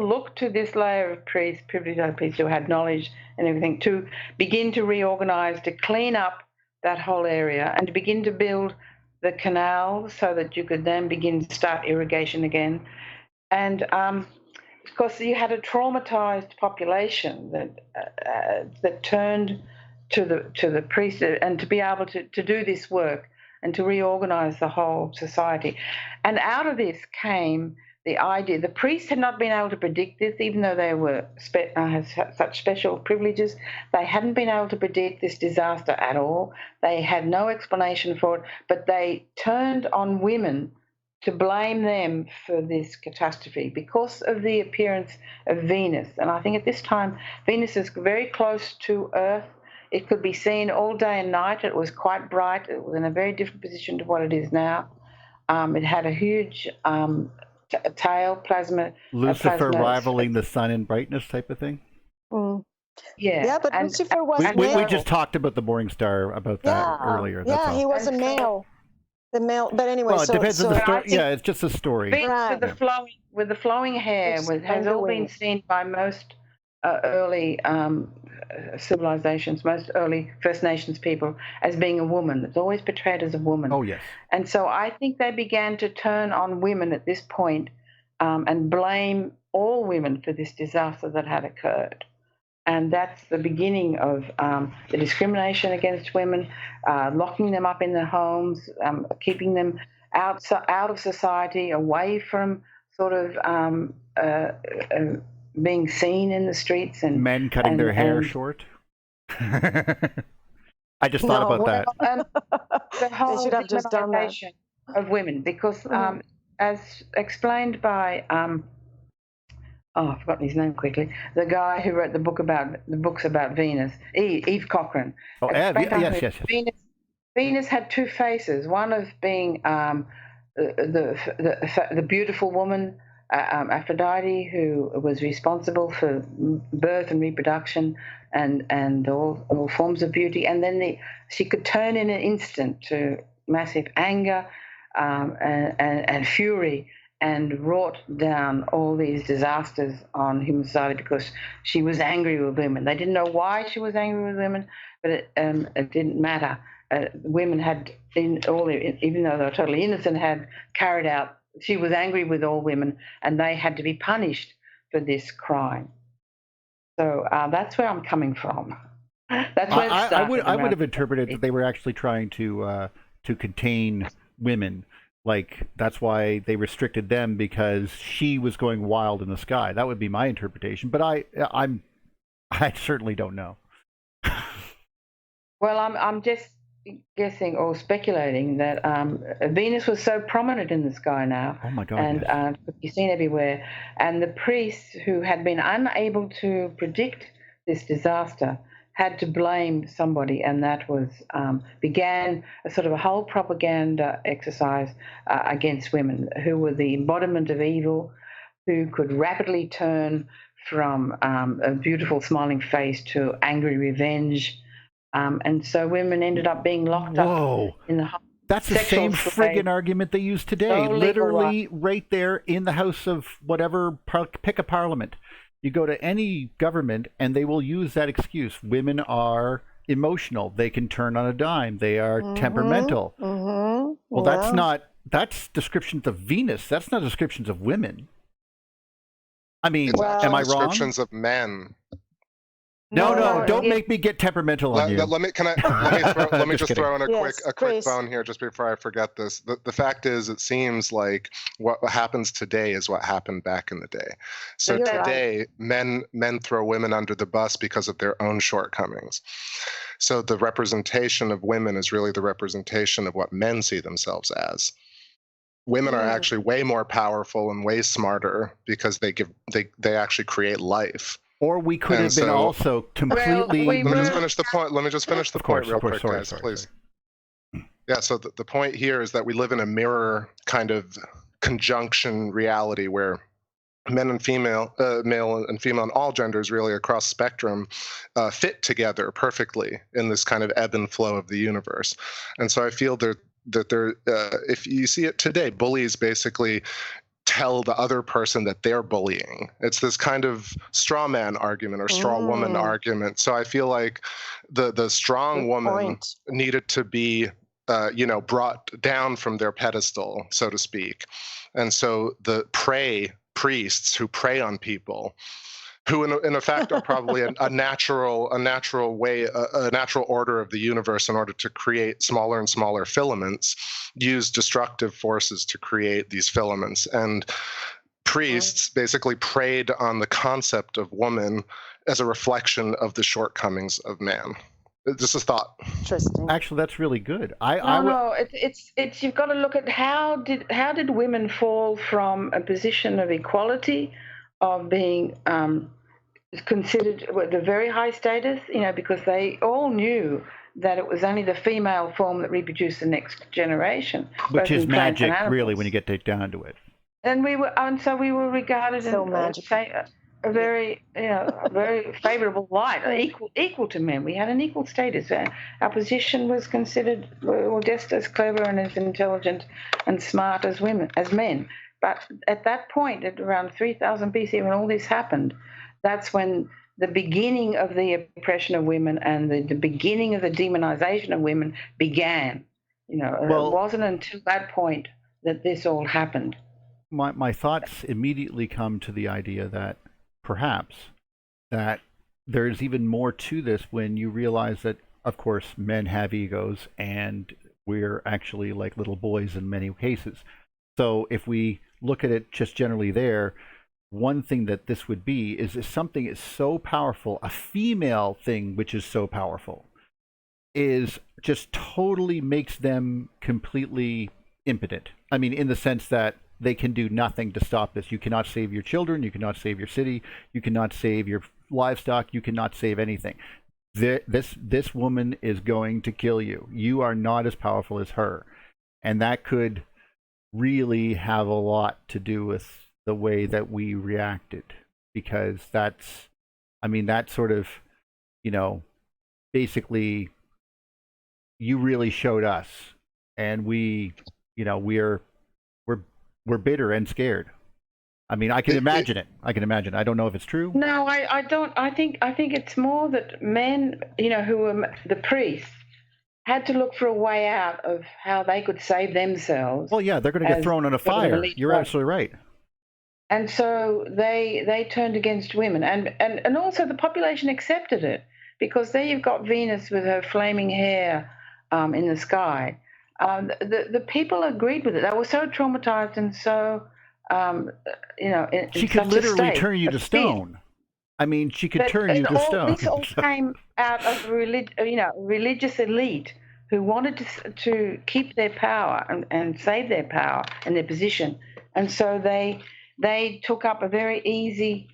looked to this layer of priests, privileged priests who had knowledge and everything, to begin to reorganize, to clean up that whole area, and to begin to build the canals so that you could then begin to start irrigation again. And of course, you had a traumatized population that turned to the priests and to be able to do this work and to reorganize the whole society. And out of this came idea, the priests had not been able to predict this, even though they were had such special privileges. They hadn't been able to predict this disaster at all. They had no explanation for it, but they turned on women to blame them for this catastrophe because of the appearance of Venus. And I think at this time, Venus is very close to Earth. It could be seen all day and night. It was quite bright. It was in a very different position to what it is now. It had a huge tail, plasma. Lucifer rivaling the sun in brightness type of thing? Mm. Yeah, but Lucifer was we just talked about the Morning Star about that earlier. That's all. He was a male. The male, but anyway. Well, it depends on the story. Yeah, it's just a story. Right. With the flowing hair has all been seen by most early civilizations, most early First Nations people as being a woman. It's always portrayed as a woman. Oh, yes. And so I think they began to turn on women at this point and blame all women for this disaster that had occurred. And that's the beginning of the discrimination against women, locking them up in their homes, keeping them out of society, away from sort of being seen in the streets. And men cutting their hair short. I just thought about that. The whole demonization of women, because as explained by I've forgotten his name quickly. The guy who wrote the books about Venus, Eve Cochrane. Oh, yes. Venus had two faces. One of being the beautiful woman, Aphrodite, who was responsible for birth and reproduction and all forms of beauty. And then she could turn in an instant to massive anger and fury, and wrought down all these disasters on human society because she was angry with women. They didn't know why she was angry with women, but it didn't matter. Women had, even though they were totally innocent, had carried out. She was angry with all women, and they had to be punished for this crime. So that's where I'm coming from. That's where I would have interpreted that they were actually trying to contain women. Like, that's why they restricted them, because she was going wild in the sky. That would be my interpretation. But I certainly don't know. Well, I'm just guessing or speculating that Venus was so prominent in the sky now. Oh my God! And could be seen everywhere. And the priests who had been unable to predict this disaster had to blame somebody, and that was began a sort of a whole propaganda exercise against women, who were the embodiment of evil, who could rapidly turn from a beautiful smiling face to angry revenge, and so women ended up being locked up in the home. That's the same friggin' argument they use today, literally right there in the House of whatever, pick a parliament. You go to any government and they will use that excuse. Women are emotional. They can turn on a dime. They are temperamental. Well, that's descriptions of Venus. That's not descriptions of women. I mean, am I wrong? Descriptions of men. No, don't make me get temperamental on you. Let me just throw in a quick bone here just before I forget this. The fact is, it seems like what happens today is what happened back in the day. So today, men throw women under the bus because of their own shortcomings. So the representation of women is really the representation of what men see themselves as. Women are actually way more powerful and way smarter because they actually create life. Or we could have been also completely... Let me just finish the point. Let me just finish the point real quick, guys, please. Yeah, so the point here is that we live in a mirror kind of conjunction reality where men and female, male and female, and all genders really across spectrum fit together perfectly in this kind of ebb and flow of the universe. And so I feel that if you see it today, bullies basically tell the other person that they're bullying. It's this kind of straw man argument or straw woman argument. So I feel like the strong woman needed to be brought down from their pedestal, so to speak. And so the prey priests who prey on people, who in effect are probably a natural order of the universe in order to create smaller and smaller filaments, use destructive forces to create these filaments. And priests basically preyed on the concept of woman as a reflection of the shortcomings of man. Just a thought. Interesting. Actually, that's really good. It's you've got to look at how did women fall from a position of equality, of being considered with a very high status, because they all knew that it was only the female form that reproduced the next generation, which is magic, really, when you get down to it. And so we were regarded as a very, a very favorable light, equal to men. We had an equal status. Our position was considered just as clever and as intelligent and smart as men. But at that point, at around 3000 BC, when all this happened, that's when the beginning of the oppression of women and the beginning of the demonization of women began. It wasn't until that point that this all happened. My thoughts immediately come to the idea that perhaps that there's even more to this when you realize that, of course, men have egos and we're actually like little boys in many cases. So if we look at it just generally there, one thing that this would be is if something is so powerful, a female thing which is so powerful, is just totally makes them completely impotent. I mean, in the sense that they can do nothing to stop this. You cannot save your children. You cannot save your city. You cannot save your livestock. You cannot save anything. This woman is going to kill you. You are not as powerful as her. And that could really have a lot to do with the way that we reacted, because that sort of, basically you really showed us, and we're bitter and scared. I mean, I can imagine it. I don't know if it's true. No, I don't. I think it's more that men, who were the priests, had to look for a way out of how they could save themselves. Well, yeah, they're going to get thrown on a fire. You're absolutely right. And so they turned against women, and also the population accepted it, because there you've got Venus with her flaming hair in the sky. The people agreed with it. They were so traumatized and so, she could literally turn you to stone. I mean, she could turn you to stone. This all came out of religious elite who wanted to keep their power and save their power and their position. And so they took up a very easy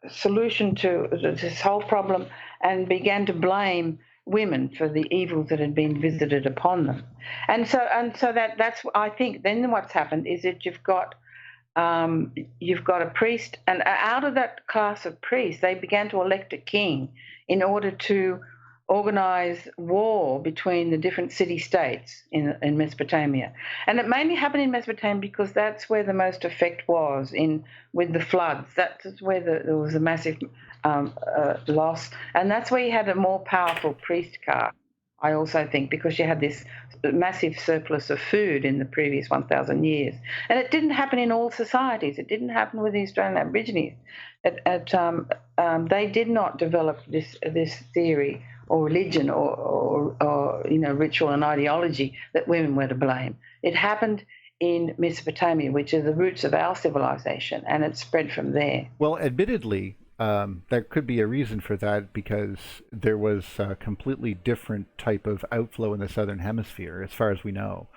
solution to this whole problem and began to blame women for the evils that had been visited upon them. And so that's, I think, then what's happened is that you've got a priest, and out of that class of priests, they began to elect a king in order to organize war between the different city-states in Mesopotamia. And it mainly happened in Mesopotamia because that's where the most effect was with the floods. That's where there was a massive loss. And that's where you had a more powerful priest caste, I also think, because you had this massive surplus of food in the previous 1,000 years. And it didn't happen in all societies. It didn't happen with the Australian Aborigines. They did not develop this theory or religion or ritual and ideology that women were to blame. It happened in Mesopotamia, which are the roots of our civilization, and it spread from there. Well, admittedly, there could be a reason for that, because there was a completely different type of outflow in the southern hemisphere, as far as we know.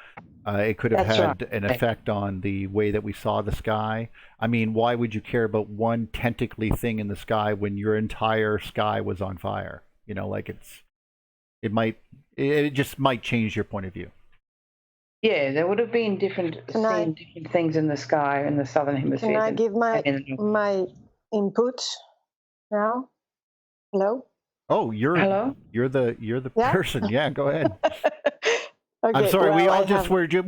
It could have had an effect on the way that we saw the sky. I mean, why would you care about one tentacly thing in the sky when your entire sky was on fire? It just might change your point of view. Yeah, there would have been different things in the sky in the southern hemisphere. Can I give my input now? Hello? Oh, Hello? You're the person. Yeah, go ahead. Okay, I'm sorry. We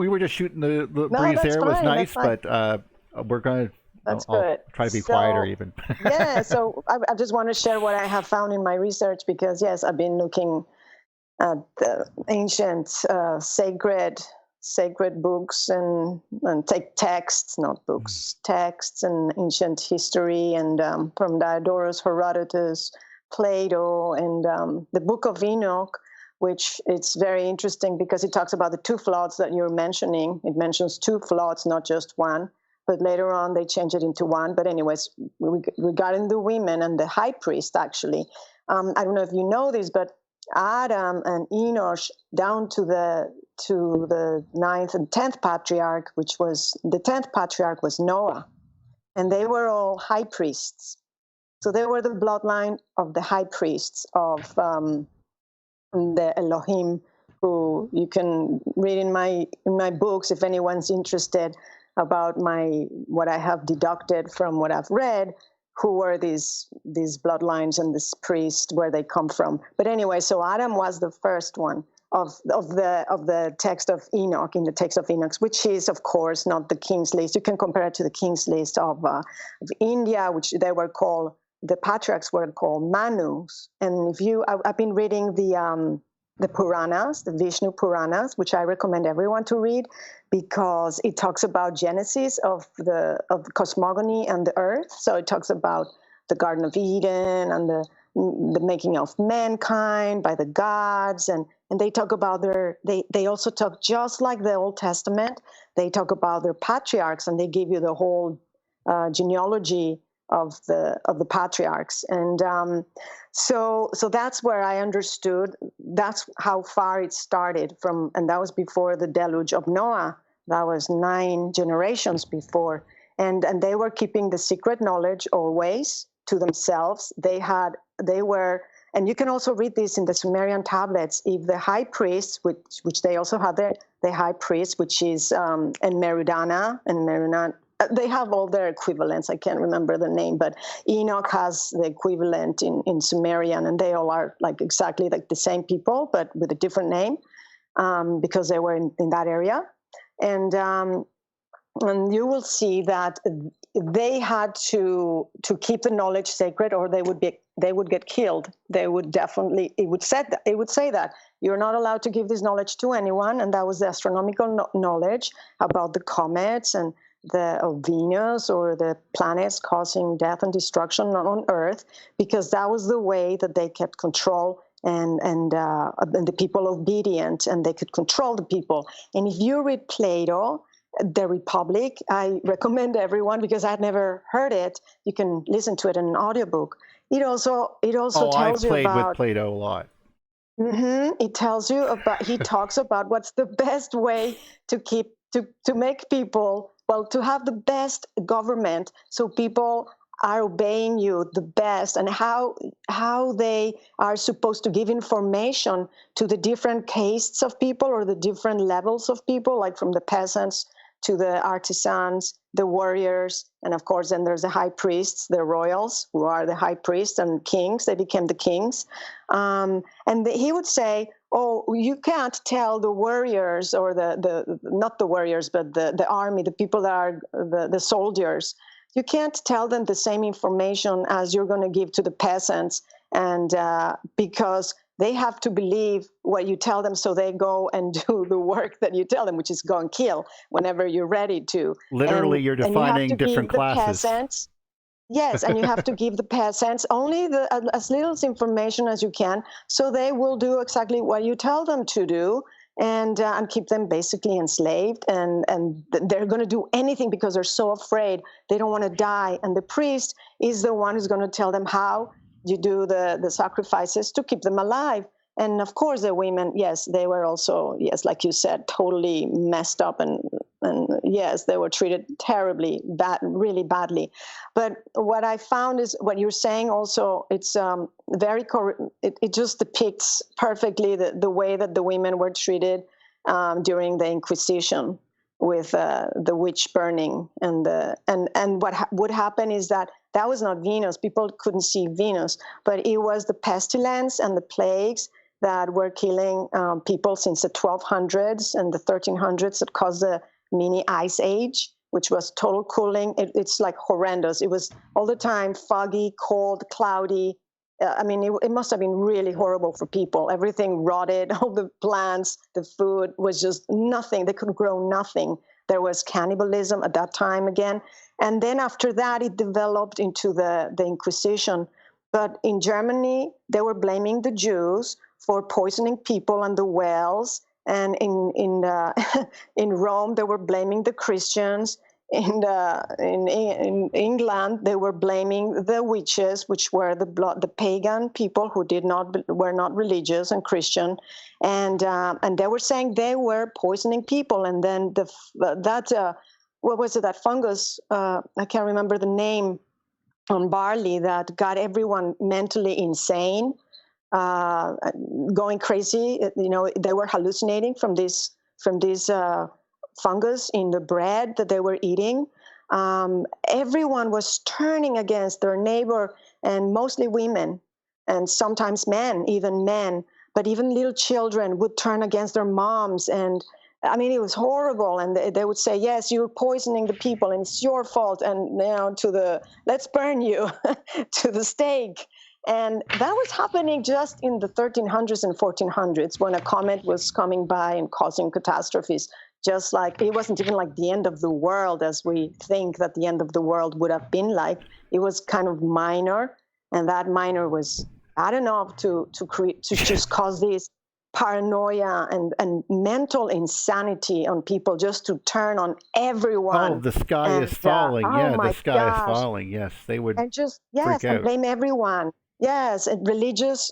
were just shooting the breeze there. It was nice, but we're gonna. I'll try to be quieter even. Yeah. So I just want to share what I have found in my research, because yes, I've been looking at the ancient sacred books and take texts, not books, texts and ancient history, and from Diodorus, Herodotus, Plato, and the Book of Enoch, which it's very interesting because it talks about the two floods that you're mentioning. It mentions two floods, not just one. but later on they changed it into one. But anyways, regarding the women and the high priest, actually, I don't know if you know this, but Adam and Enosh down to the 9th and 10th patriarch, which was the 10th patriarch was Noah, and they were all high priests. So they were the bloodline of the high priests of the Elohim, who you can read in my books if anyone's interested about what I have deducted from what I've read, who were these bloodlines and this priest, where they come from. But anyway, so Adam was the first one of the text of Enoch, in the text of Enoch, which is, of course, not the King's List. You can compare it to the King's List of India, which the patriarchs were called Manus. And I've been reading the Puranas, the Vishnu Puranas, which I recommend everyone to read, because it talks about Genesis of cosmogony and the earth. So it talks about the Garden of Eden and the making of mankind by the gods, and they talk about they also talk, just like the Old Testament, they talk about their patriarchs, and they give you the whole genealogy of the patriarchs. And so that's where I understood, that's how far it started from, and that was before the deluge of Noah. That was 9 generations before. And they were keeping the secret knowledge always to themselves. They were, and you can also read this in the Sumerian tablets, if the high priest, which they also had the high priest, which is Enmerudana, they have all their equivalents. I can't remember the name, but Enoch has the equivalent in Sumerian, and they all are like exactly like the same people, but with a different name, because they were in that area. And you will see that they had to keep the knowledge sacred, or they would get killed. They would definitely, it would say that you're not allowed to give this knowledge to anyone, and that was the astronomical knowledge about the comets and of Venus or the planets causing death and destruction on Earth, because that was the way that they kept control and the people obedient, and they could control the people. And if you read Plato, The Republic, I recommend everyone, because I'd never heard it. You can listen to it in an audiobook. It also tells you about. I've played with Plato a lot. Mm-hmm, it tells you about. He talks about what's the best way to make people. Well, to have the best government, so people are obeying you the best, and how they are supposed to give information to the different castes of people, or the different levels of people, like from the peasants to the artisans, the warriors, and of course then there's the high priests, the royals, who are the high priests, and kings. They became the kings. He would say, oh, you can't tell the warriors, or the not the warriors, but the army, the people that are the soldiers, you can't tell them the same information as you're going to give to the peasants, and because they have to believe what you tell them, so they go and do the work that you tell them, which is go and kill whenever you're ready to. Literally, you're defining different classes. Peasants, yes, and you have to give the peasants only as little information as you can, so they will do exactly what you tell them to do, and keep them basically enslaved. And they're going to do anything because they're so afraid. They don't want to die. And the priest is the one who's going to tell them how you do the sacrifices to keep them alive. And of course, the women, yes, they were also, yes, like you said, totally messed up, and yes, they were treated terribly, really badly. But what I found is what you're saying also, it's it just depicts perfectly the way that the women were treated during the Inquisition, with the witch burning, and what would happen is that was not Venus. People couldn't see Venus, but it was the pestilence and the plagues that were killing people since the 1200s and the 1300s that caused the mini ice age, which was total cooling. It's like horrendous. It was all the time foggy, cold, cloudy. It must have been really horrible for people. Everything rotted, all the plants, the food was just nothing. They could grow nothing. There was cannibalism at that time again. And then after that, it developed into the Inquisition. But in Germany, they were blaming the Jews for poisoning people on the wells. And in Rome, they were blaming the Christians. in England, they were blaming the witches, which were the pagan people who were not religious and Christian, and they were saying they were poisoning people. And then what was it, that fungus? I can't remember the name, on barley that got everyone mentally insane, going crazy. They were hallucinating from this fungus in the bread that they were eating. Everyone was turning against their neighbor, and mostly women, and sometimes men, but even little children would turn against their moms. And I mean, it was horrible. And they would say, yes, you're poisoning the people and it's your fault. And let's burn you to the stake. And that was happening just in the 1300s and 1400s, when a comet was coming by and causing catastrophes. Just like, it wasn't even like the end of the world as we think that the end of the world would have been like. It was kind of minor, and that minor was bad enough to just cause this paranoia and mental insanity on people, just to turn on everyone. Oh, the sky is falling. The sky is falling. Yes, they would. And just and blame everyone. Yes, and religious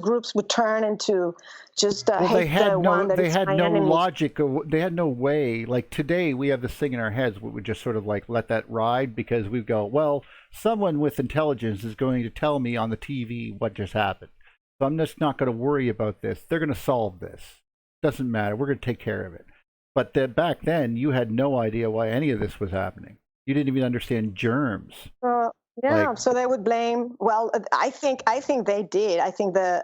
groups would turn into just they had no logic. They had no way. Like today, we have this thing in our heads. We would just sort of like let that ride because we go, well, someone with intelligence is going to tell me on the TV what just happened. So I'm just not going to worry about this. They're going to solve this. Doesn't matter. We're going to take care of it. But back then, you had no idea why any of this was happening. You didn't even understand germs. So they would blame. Well, I think they did. I think the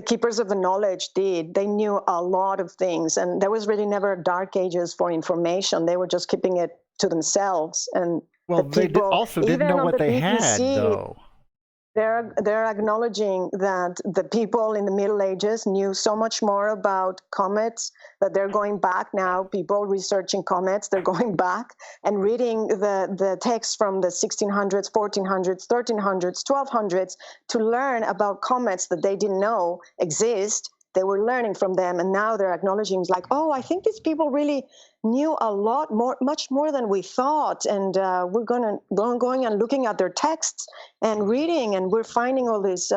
keepers of the knowledge did. They knew a lot of things, and there was really never dark ages for information. They were just keeping it to themselves. And they also didn't know what they had, though. They're acknowledging that the people in the Middle Ages knew so much more about comets that they're going back now. People researching comets, they're going back and reading the texts from the 1600s, 1400s, 1300s, 1200s to learn about comets that they didn't know exist. They were learning from them, and now they're acknowledging, like, oh, I think these people really knew a lot more, much more than we thought. And we're going and looking at their texts and reading, and we're finding all these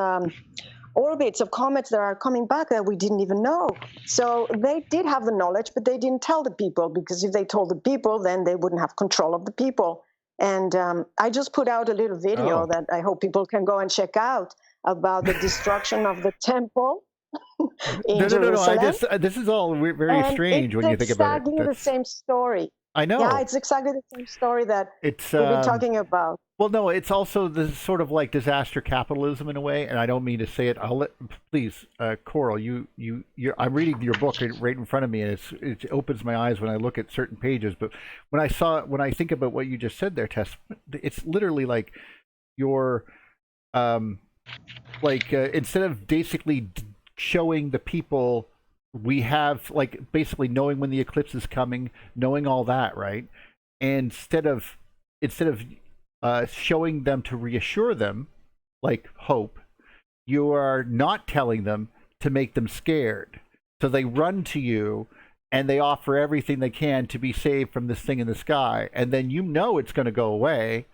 orbits of comets that are coming back that we didn't even know. So they did have the knowledge, but they didn't tell the people, because if they told the people, then they wouldn't have control of the people. And I just put out a little video that I hope people can go and check out about the destruction of the temple. No. This is all very strange when you think about it. It's exactly the same story. I know. Yeah, it's exactly the same story that we've been talking about. Well, no, it's also the sort of like disaster capitalism in a way, and I don't mean to say it. Please, Coral, I'm reading your book right in front of me, and it opens my eyes when I look at certain pages. But when I think about what you just said there, Tess, it's literally like you're, instead of basically showing the people, we have like basically knowing when the eclipse is coming, knowing all that, right? And instead of showing them to reassure them, like hope, you are not telling them to make them scared. So they run to you and they offer everything they can to be saved from this thing in the sky, and then it's going to go away.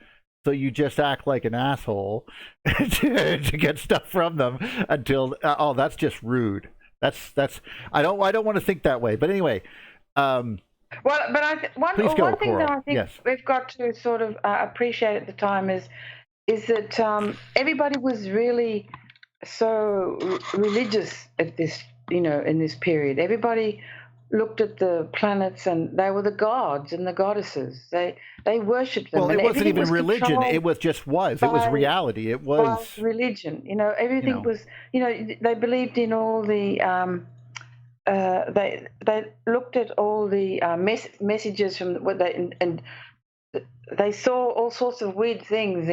So you just act like an asshole to get stuff from them until that's just rude. That's I don't want to think that way. But anyway, one thing that I think we've got to sort of appreciate at the time is that everybody was really so religious at this, in this period. Everybody looked at the planets, and they were the gods and the goddesses. They worshipped them. Well, it wasn't even religion. It was reality. It was religion. Everything was. They believed in all the. They looked at all the messages from what and they saw all sorts of weird things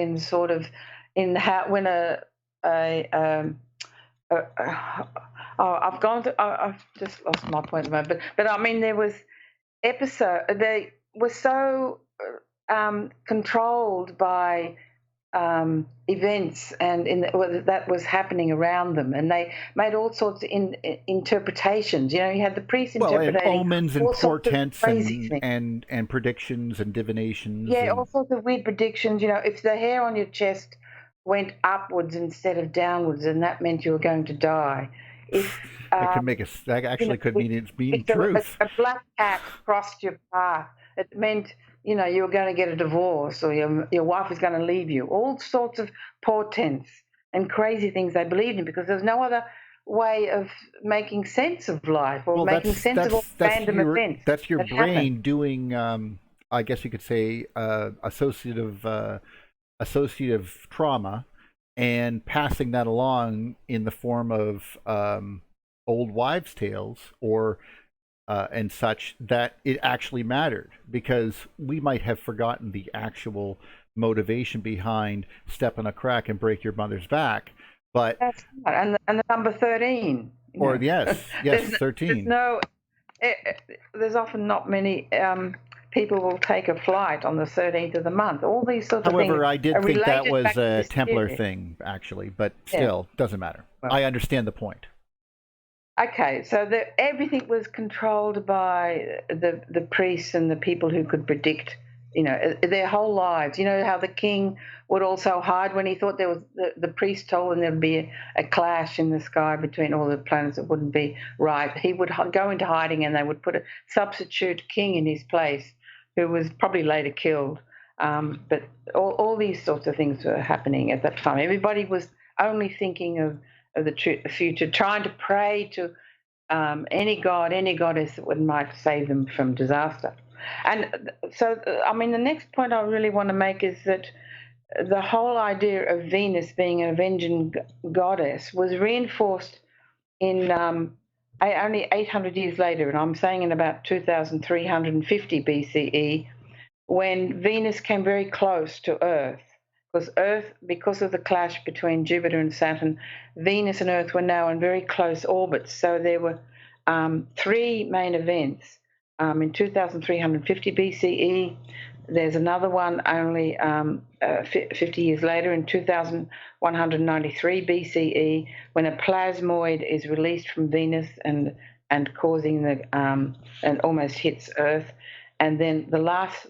I've just lost my point at the moment. But I mean, there was they were so controlled by events and that was happening around them, and they made all sorts of interpretations. You had the priests interpreting and omens and portents and predictions and divinations. Yeah, all sorts of weird predictions. If the hair on your chest went upwards instead of downwards, and that meant you were going to die. If that actually could mean it's mean truth. A black cat crossed your path, it meant you were going to get a divorce, or your wife was going to leave you. All sorts of portents and crazy things they believed in, because there's no other way of making sense of life or making sense of all random events. That's your brain doing, I guess you could say, associative trauma, and passing that along in the form of old wives' tales or and such, that it actually mattered, because we might have forgotten the actual motivation behind step on a crack and break your mother's back. But that's right. And the number 13. Or yes, 13. There's often not many people will take a flight on the 13th of the month. All these sorts of things. However, I did think that was a Templar thing, actually, but still, doesn't matter. Well, I understand the point. Okay, so everything was controlled by the priests and the people who could predict, their whole lives. You know how the king would also hide when he thought there was the priest told him there'd be a clash in the sky between all the planets that wouldn't be right. He would go into hiding, and they would put a substitute king in his place, who was probably later killed. But all these sorts of things were happening at that time. Everybody was only thinking of the future, trying to pray to any god, any goddess that might save them from disaster. And so, the next point I really want to make is that the whole idea of Venus being an avenging goddess was reinforced in only 800 years later, and I'm saying in about 2350 BCE, when Venus came very close to Earth. Because of the clash between Jupiter and Saturn, Venus and Earth were now in very close orbits. So there were three main events. In 2350 BCE, there's another one only 50 years later, in 2193 BCE, when a plasmoid is released from Venus and causing and almost hits Earth. And then the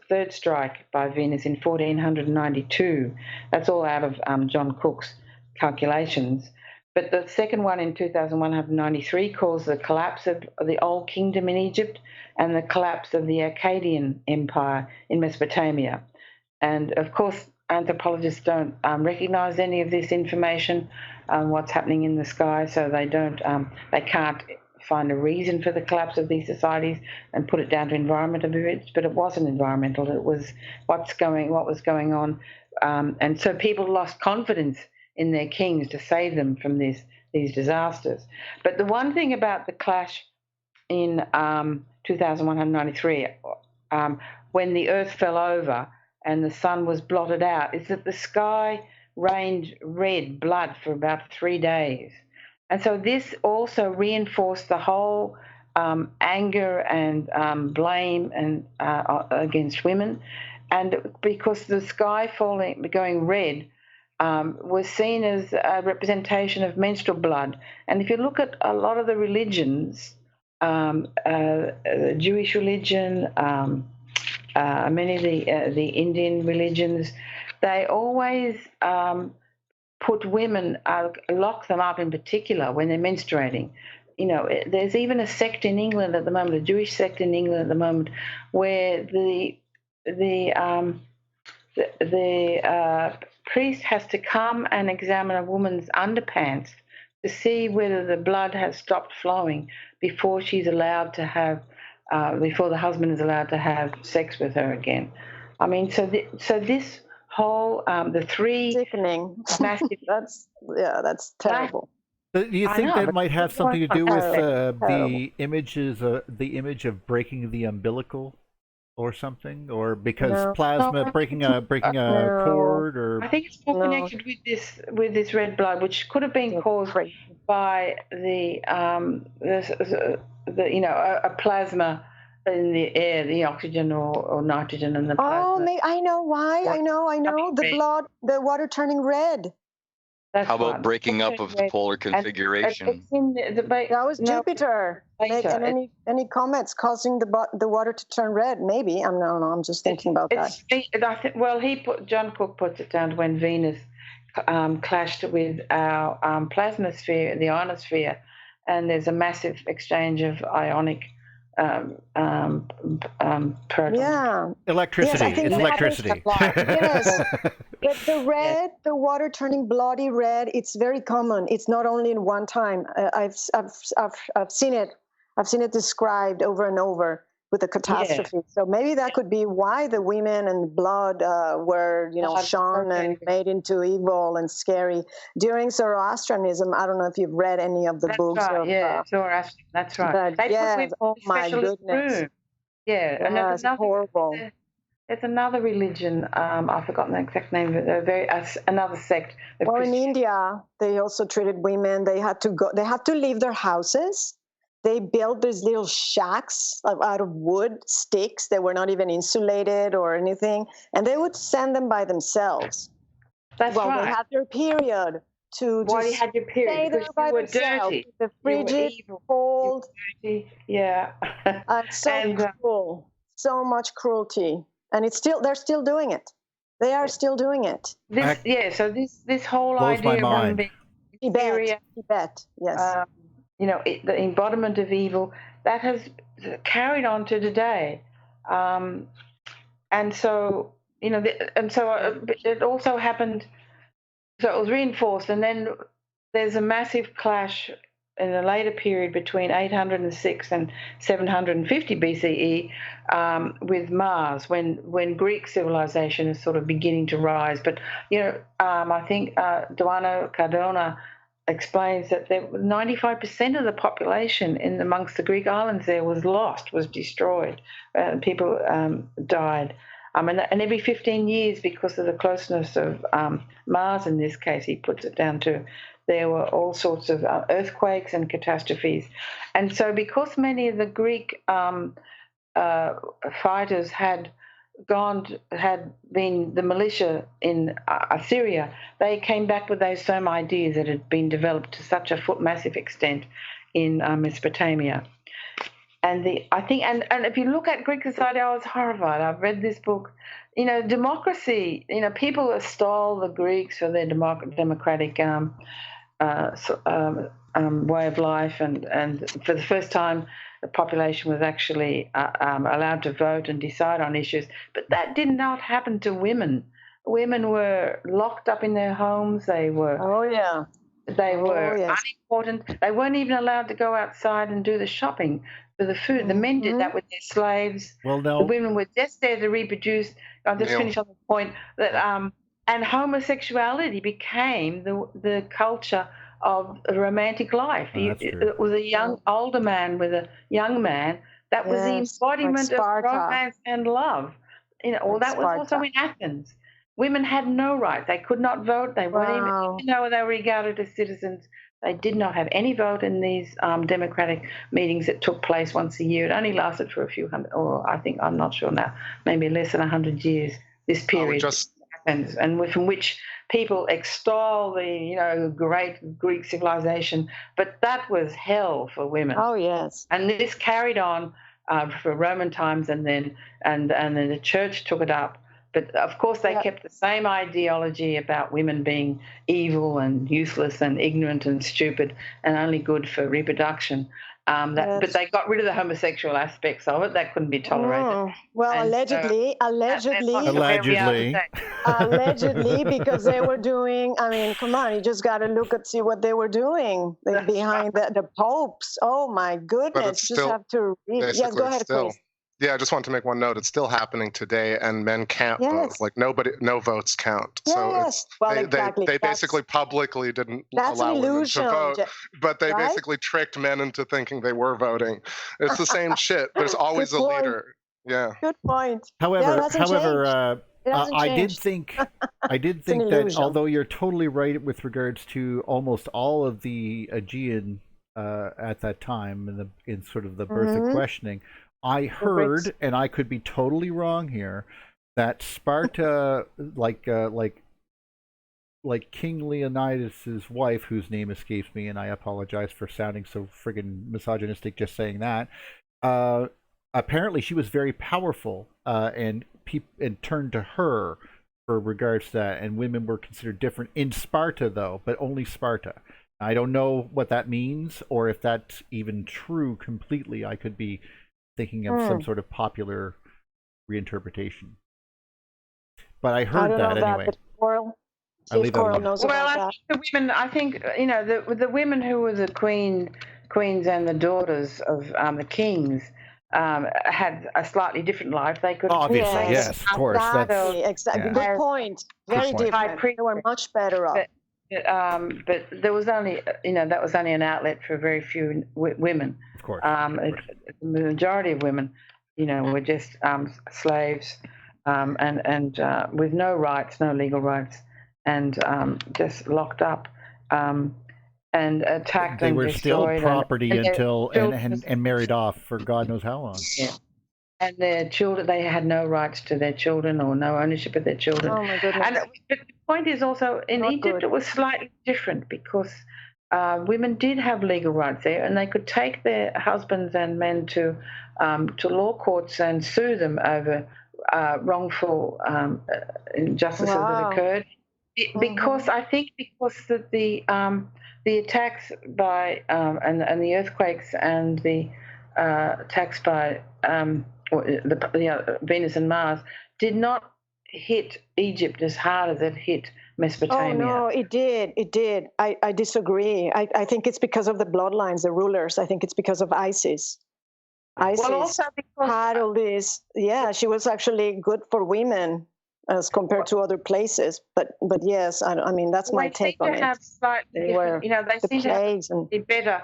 third strike by Venus in 1492. That's all out of John Cook's calculations. But the second one in 2193 caused the collapse of the Old Kingdom in Egypt and the collapse of the Akkadian Empire in Mesopotamia. And of course, anthropologists don't recognize any of this information, what's happening in the sky, so they can't find a reason for the collapse of these societies and put it down to environmental events, but it wasn't environmental. It was what was going on, and so people lost confidence in their kings to save them from these disasters. But the one thing about the clash in 2193, when the Earth fell over and the sun was blotted out, is that the sky rained red blood for about 3 days. And so this also reinforced the whole anger and blame and against women, and because the sky going red was seen as a representation of menstrual blood. And if you look at a lot of the religions, the Jewish religion, many of the Indian religions, they always put women, lock them up in particular when they're menstruating. There's even a sect in England at the moment, a Jewish sect in England at the moment, where the priest has to come and examine a woman's underpants to see whether the blood has stopped flowing before she's allowed to have, before the husband is allowed to have sex with her again. So this whole the three sickening massive that's terrible. Do you think that might have something to do with the image of breaking the umbilical or something, or because plasma breaking a cord, or I think it's more connected with this red blood, which could have been caused by a plasma in the air, the oxygen or nitrogen and the plasma. Oh, I know why. I know. The water turning red. How about breaking up of the polar configuration? That was Jupiter. And any comets causing the water to turn red? Maybe. I'm just thinking about that. John Cook puts it down to when Venus clashed with our plasma sphere, the ionosphere, and there's a massive exchange of ionic protons. Yeah. Electricity. Yes, it's electricity. Yes. But the red, the water turning bloody red, it's very common. It's not only in one time. I've seen it. I've seen it described over and over with the catastrophe. So maybe that could be why the women and blood were, shone and made into evil and scary. During Zoroastrianism, I don't know if you've read any of the books. Right, Zoroastrian, that's right. Oh my goodness. Room. Yeah, and it's horrible. There's another religion. I've forgotten the exact name of it. Another sect. Well, in India, they also treated women. They had to leave their houses. They built these little shacks out of wood, sticks. They were not even insulated or anything. And they would send them by themselves. That's right. They had their period to Why you had your period? Because you were dirty. The frigid, cold. Yeah. Cruel. So much cruelty. And they're still doing it. They are still doing it. So this whole idea of women being Tibet, yes. The embodiment of evil, that has carried on to today. And so, it also happened, so it was reinforced, and then there's a massive clash in a later period between 806 and 750 BCE with Mars, when Greek civilization is sort of beginning to rise. But, I think Duano Cardona explains that 95% of the population amongst the Greek islands there was destroyed. People died. And every 15 years, because of the closeness of Mars in this case, he puts it down to, there were all sorts of earthquakes and catastrophes. And so because many of the Greek fighters had been the militia in Assyria, they came back with those same ideas that had been developed to such a massive extent in Mesopotamia. And if you look at Greek society, I was horrified. I've read this book. Democracy. People stole the Greeks for their democratic way of life, and for the first time, the population was actually allowed to vote and decide on issues. But that did not happen to women. Women were locked up in their homes. They were unimportant. They weren't even allowed to go outside and do the shopping for the food. The men did that with their slaves. Well, no. The women were just there to reproduce. I'll just finish on the point that and homosexuality became the culture of a romantic life. It was a older man with a young man. That was the embodiment of romance and love. That was also in Athens. Women had no right. They could not vote. They weren't even though they were regarded as citizens. They did not have any vote in these democratic meetings that took place once a year. It only lasted for a few hundred, or I think, I'm not sure now, maybe less than 100 years, this period. And from which people extol the great Greek civilization, but that was hell for women. Oh yes. And this carried on for Roman times, and then the church took it up. But of course, they kept the same ideology about women being evil and useless and ignorant and stupid and only good for reproduction. But they got rid of the homosexual aspects of it. That couldn't be tolerated. Well, allegedly, because they were doing. I mean, come on, you just got to see what they were doing behind the popes. Oh my goodness! You just have to read. Yes, go ahead, please. Yeah, I just want to make one note. It's still happening today, and men can't vote. Like no votes count. Yes. So they basically publicly didn't allow women to vote, but they basically tricked men into thinking they were voting. It's the same shit. There's always a leader. Yeah. Good point. However, I did think that although you're totally right with regards to almost all of the Aegean at that time in sort of the birth of questioning. I heard, and I could be totally wrong here, that Sparta, like King Leonidas's wife, whose name escapes me, and I apologize for sounding so friggin' misogynistic just saying that. Apparently, she was very powerful, and turned to her for regards to that, and women were considered different in Sparta, though, but only Sparta. I don't know what that means, or if that's even true completely. I could be thinking of some sort of popular reinterpretation. But I heard that anyway. Coral knows about that. The women, I think, the women who were the queens and the daughters of the kings had a slightly different life. They could obviously, yes, of course. Exactly. Good point. Very different. They were much better off. But there was only, that was only an outlet for very few women. Of course. The majority of women, were just slaves, and with no rights, no legal rights, and just locked up, and attacked. They were still property until and married off for God knows how long. Yeah. And their children, they had no rights to their children or no ownership of their children. Oh, my goodness. But the point is also, in Egypt, it was slightly different because women did have legal rights there, and they could take their husbands and men to law courts and sue them over wrongful injustices that occurred. Because I think the attacks by and the earthquakes and the attacks by Venus and Mars did not hit Egypt as hard as it hit Mesopotamia. Oh, no, it did. I disagree. I think it's because of the bloodlines, the rulers. I think it's because of Isis. Isis also because had all this. Yeah, she was actually good for women as compared to other places. But yes, I mean, that's my take on it. They seem to have a better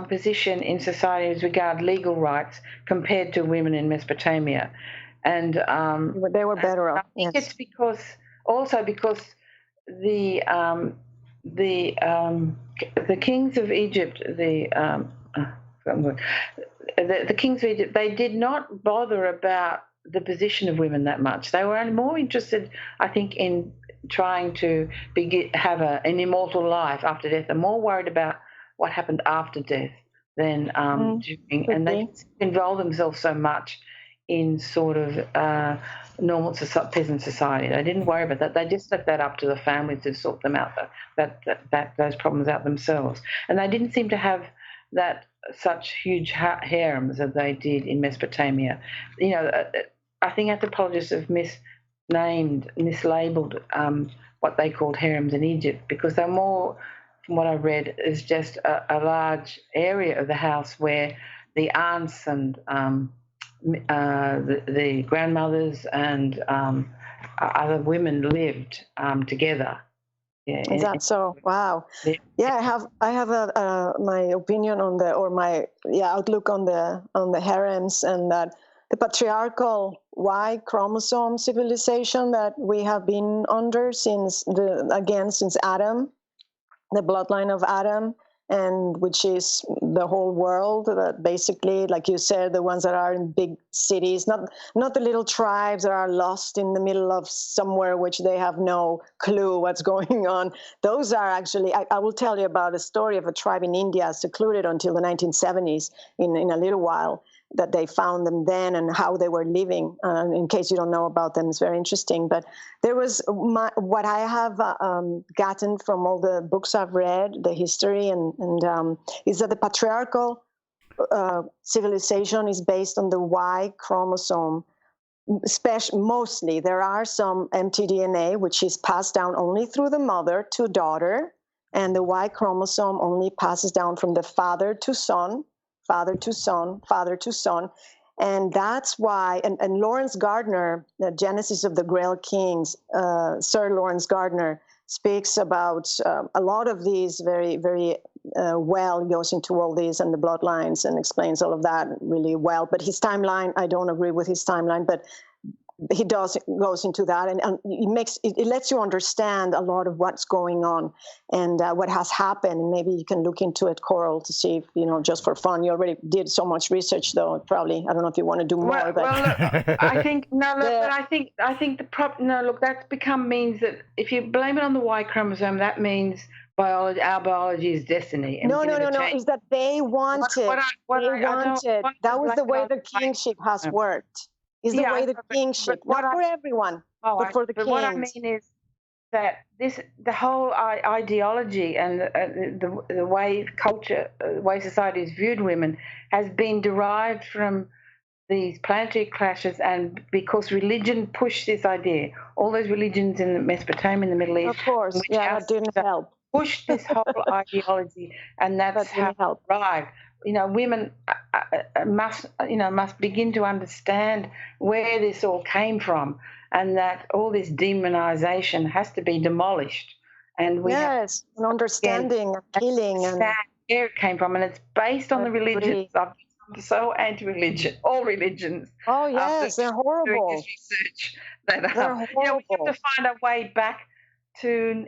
position in society as regard legal rights compared to women in Mesopotamia, and they were better off. I think it's because the kings of Egypt, the kings of Egypt, they did not bother about the position of women that much. They were only more interested, I think, in trying to have an immortal life after death. They're more worried about what happened after death than during, and they involve themselves so much in sort of normal peasant society. They didn't worry about that. They just left that up to the families to sort them out, those problems out themselves. And they didn't seem to have such huge harems as they did in Mesopotamia. I think anthropologists have mislabeled what they called harems in Egypt because they're more, from what I read, is just a large area of the house where the aunts and the grandmothers and other women lived together. Yeah, is that so? Wow. Yeah, I have my opinion on my outlook on the harems, and that the patriarchal Y chromosome civilization that we have been under since Adam, the bloodline of Adam, and which is the whole world, that basically, like you said, the ones that are in big cities, not the little tribes that are lost in the middle of somewhere which they have no clue what's going on. Those are actually, I will tell you about a story of a tribe in India secluded until the 1970s in a little while, that they found them then and how they were living. In case you don't know about them, it's very interesting. But there was what I have gotten from all the books I've read, the history, and is that the patriarchal civilization is based on the Y chromosome. Mostly, there are some mtDNA, which is passed down only through the mother to daughter, and the Y chromosome only passes down from the father to son, father to son, father to son. And that's why, and Lawrence Gardner, the Genesis of the Grail Kings, Sir Lawrence Gardner, speaks about a lot of these very, very well. He goes into all these and the bloodlines and explains all of that really well. But his timeline, I don't agree with his timeline, but he goes into that, and it lets you understand a lot of what's going on and what has happened. And maybe you can look into it, Coral, to see if, just for fun. You already did so much research, though. Probably, I don't know if you want to do more. Well, look, I think that's become means that if you blame it on the Y chromosome, that means biology. Our biology is destiny. No. Is that they wanted? That was the way the kingship has worked. Is the way the kingship, not for everyone, but for the kings. But what I mean is that the whole ideology and the way culture, the way society has viewed women has been derived from these planetary clashes, and because religion pushed this idea, all those religions in Mesopotamia, in the Middle East, of course, that didn't help. Pushed this whole ideology, and that's how it arrived. Women must begin to understand where this all came from, and that all this demonization has to be demolished. And an understanding, healing, and where it came from, and it's based on the religions. I'm so anti-religion, all religions. Oh yes, they're horrible. Research that we have to find our way back to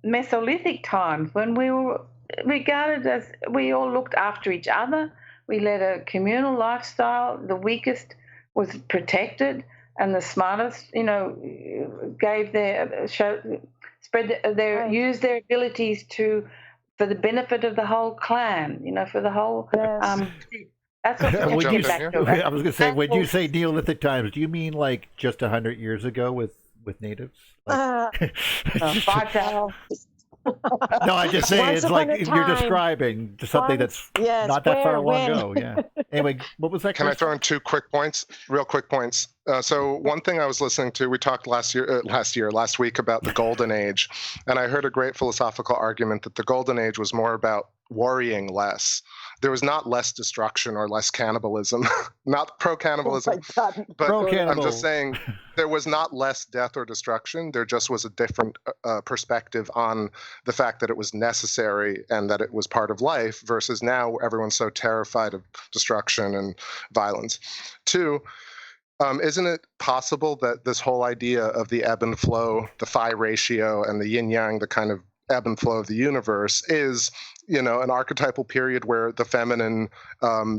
Mesolithic times, when we were regarded as, we all looked after each other. We led a communal lifestyle. The weakest was protected, and the smartest, used their abilities for the benefit of the whole clan. For the whole. Yes. That's what I was going to say, when you say Neolithic times, do you mean like just 100 years ago with natives? 5,000. No, I just say it's like you're describing something that's not that far long ago. Yeah. Anyway, what was that? Can I throw in two real quick points? So one thing I was listening to, we talked last week about the Golden Age, and I heard a great philosophical argument that the Golden Age was more about worrying less. There was not less destruction or less cannibalism, not pro-cannibalism, but I'm just saying there was not less death or destruction. There just was a different perspective on the fact that it was necessary and that it was part of life, versus now everyone's so terrified of destruction and violence. Two, isn't it possible that this whole idea of the ebb and flow, the phi ratio, and the yin-yang, the kind of ebb and flow of the universe, is an archetypal period where the feminine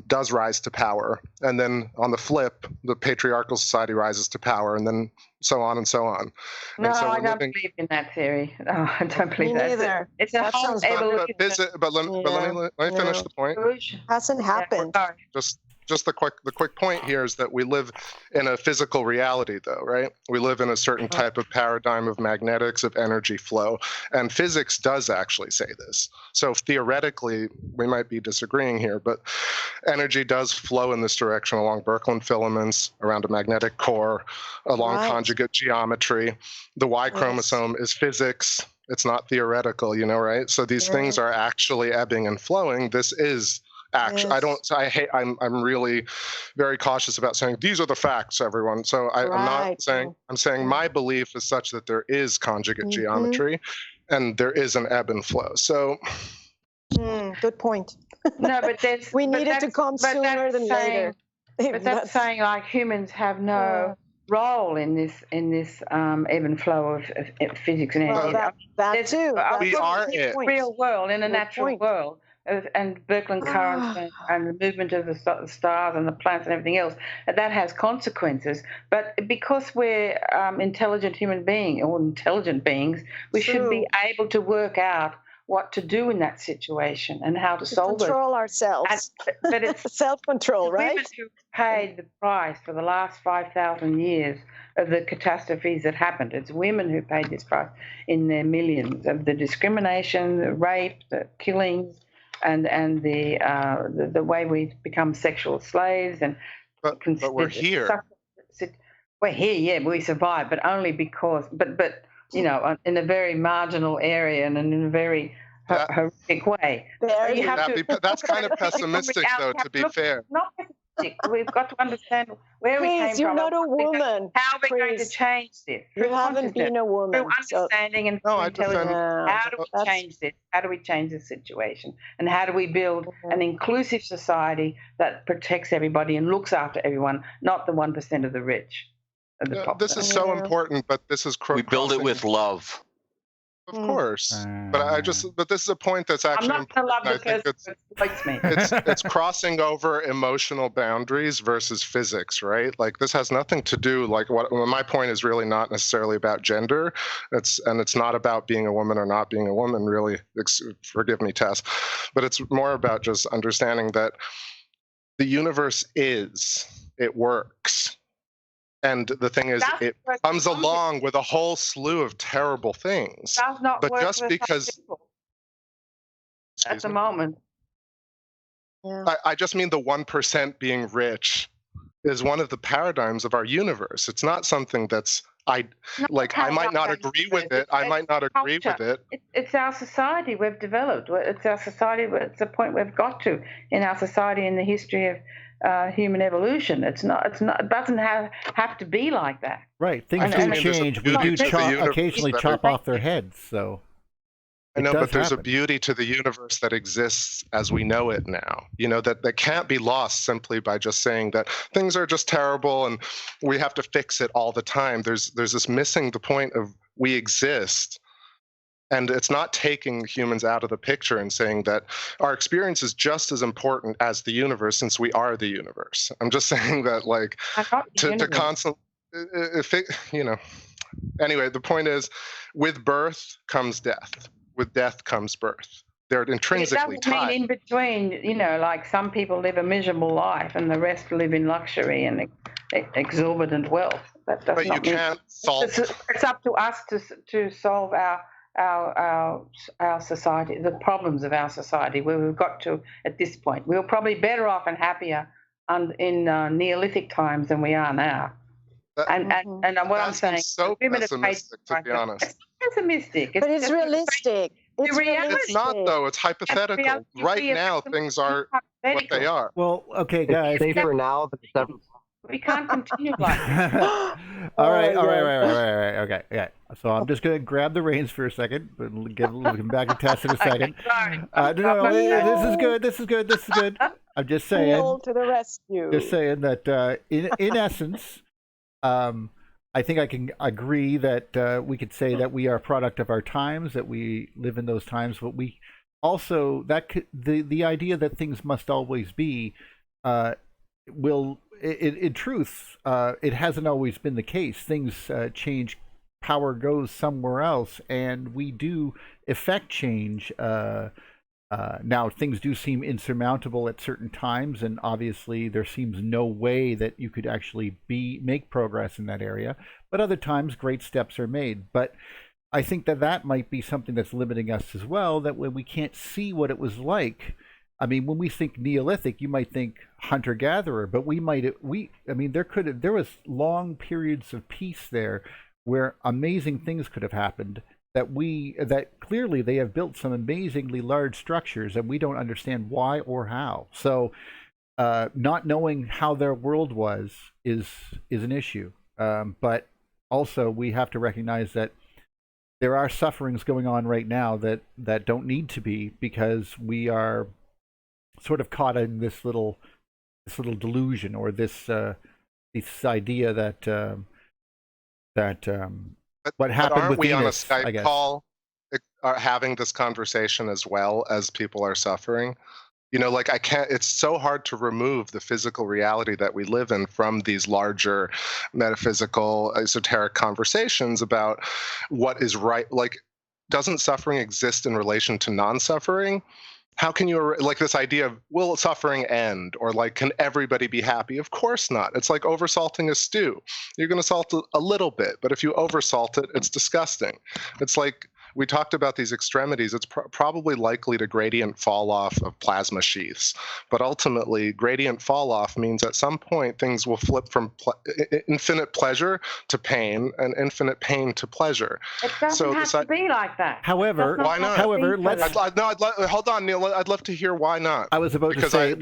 does rise to power, and then on the flip, the patriarchal society rises to power, and then so on and so on. No, I don't believe in that theory. No, I don't believe that. Neither. It's a whole evolution. But let me finish the point. Hasn't happened. Just the quick point here is that we live in a physical reality, though, right? We live in a certain type of paradigm of magnetics, of energy flow, and physics does actually say this. So theoretically, we might be disagreeing here, but energy does flow in this direction along Birkeland filaments, around a magnetic core, along conjugate geometry. The Y chromosome is physics. It's not theoretical, right? So these things are actually ebbing and flowing. This is actually, I'm really very cautious about saying these are the facts, everyone. So I'm not saying, I'm saying my belief is such that there is conjugate geometry and there is an ebb and flow. So good point. No, but we need it to come sooner than later. But that's saying like humans have no role in this ebb and flow of physics and energy. That too. We are it. Real world, in a natural world. And Birkeland currents and the movement of the stars and the planets and everything else, that has consequences. But because we're intelligent beings, we should be able to work out what to do in that situation and how to solve it. Control ourselves. But it's self-control, right? Women who paid the price for the last 5,000 years of the catastrophes that happened. It's women who paid this price in their millions of the discrimination, the rape, the killings, and the way we've become sexual slaves. But we're here. We're here, yeah. We survived, but only because. But in a very marginal area and in a very horrific way. That's kind of pessimistic, though. To be fair, not pessimistic. We've got to understand where we came from. You're not a woman. How we're going to change this? You haven't been a woman. Through understanding and intelligence. How do we change this? How do we change this situation? And how do we build an inclusive society that protects everybody and looks after everyone, not the 1% of the rich? This is so important, but this is we build it with love. Of course, but this is a point that's actually I'm not going to love the person who exploits me. It's crossing over emotional boundaries versus physics, right? Like this has nothing to do. Like my point is really not necessarily about gender. It's not about being a woman or not being a woman. Really, forgive me, Tess, but it's more about just understanding that the universe it works. And the thing is, it comes along with a whole slew of terrible things. Does not but work just because at the moment. Yeah. I just mean the 1% being rich is one of the paradigms of our universe. It's not something that's I might not agree with it. I might not agree with it. It's our society we've developed. It's our society. It's the point we've got to in our society in the history of human evolution. It doesn't have to be like that. Right. Things do change. We do occasionally chop off their heads. So I know, but there's a beauty to the universe that exists as we know it now. That can't be lost simply by just saying that things are just terrible and we have to fix it all the time. There's this missing the point of we exist. And it's not taking humans out of the picture and saying that our experience is just as important as the universe, since we are the universe. I'm just saying that, to constantly, Anyway, the point is, with birth comes death. With death comes birth. They're intrinsically tied. It doesn't mean in between, like some people live a miserable life and the rest live in luxury and exorbitant wealth. That does not mean. Can't solve. It's up to us to solve our society, the problems of our society, where we've got to at this point. We're probably better off and happier in Neolithic times than we are now. And what I'm saying, so pessimistic, to be honest. It's pessimistic, but it's realistic. It's not, though. It's hypothetical. Right now, things are what they are. Well, okay, guys. Safer now than ever. We can't continue like that. All right. Okay, yeah. So I'm just going to grab the reins for a second, but get back to Tess in a second. No, this is good. I'm just saying. To the rescue. Just saying that in essence, I think I can agree that we could say that we are a product of our times, that we live in those times, but we also the idea that things must always be in truth, it hasn't always been the case. Things change, power goes somewhere else, and we do effect change. Now, things do seem insurmountable at certain times, and obviously there seems no way that you could actually make progress in that area. But other times, great steps are made. But I think that might be something that's limiting us as well, that when we can't see what it was like. I mean, when we think Neolithic, you might think hunter-gatherer, but there was long periods of peace there where amazing things could have happened, that clearly they have built some amazingly large structures and we don't understand why or how. So not knowing how their world was is an issue. But also we have to recognize that there are sufferings going on right now that don't need to be, because we are sort of caught in this little delusion, or this idea that what happened with Venus, we on a Skype call are having this conversation as well as people are suffering? I can't, it's so hard to remove the physical reality that we live in from these larger metaphysical, esoteric conversations about what is right. Doesn't suffering exist in relation to non-suffering? How can you, this idea of, will suffering end? Or can everybody be happy? Of course not. It's like oversalting a stew. You're going to salt it a little bit, but if you oversalt it, it's disgusting. It's like, we talked about these extremities. It's probably likely to gradient fall off of plasma sheaths. But ultimately, gradient fall off means at some point things will flip from infinite pleasure to pain, and infinite pain to pleasure. It doesn't have to be like that. However, why not? However, hold on, Neil. I'd love to hear why not. I was about to say,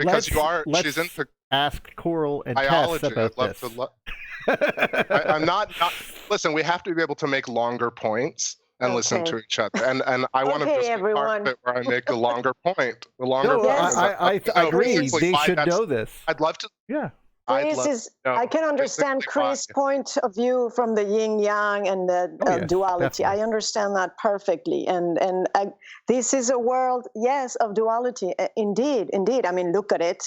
she's into ask Coral and Tess about this. I'm not. Listen, we have to be able to make longer points and listen to each other. And I want to just be part of it where I make the longer point. I agree. They should know this. I'd love to. Yeah. I can understand Chris' point of view from the yin yang and the duality. Definitely. I understand that perfectly. And this is a world, yes, of duality. Indeed. I mean, look at it.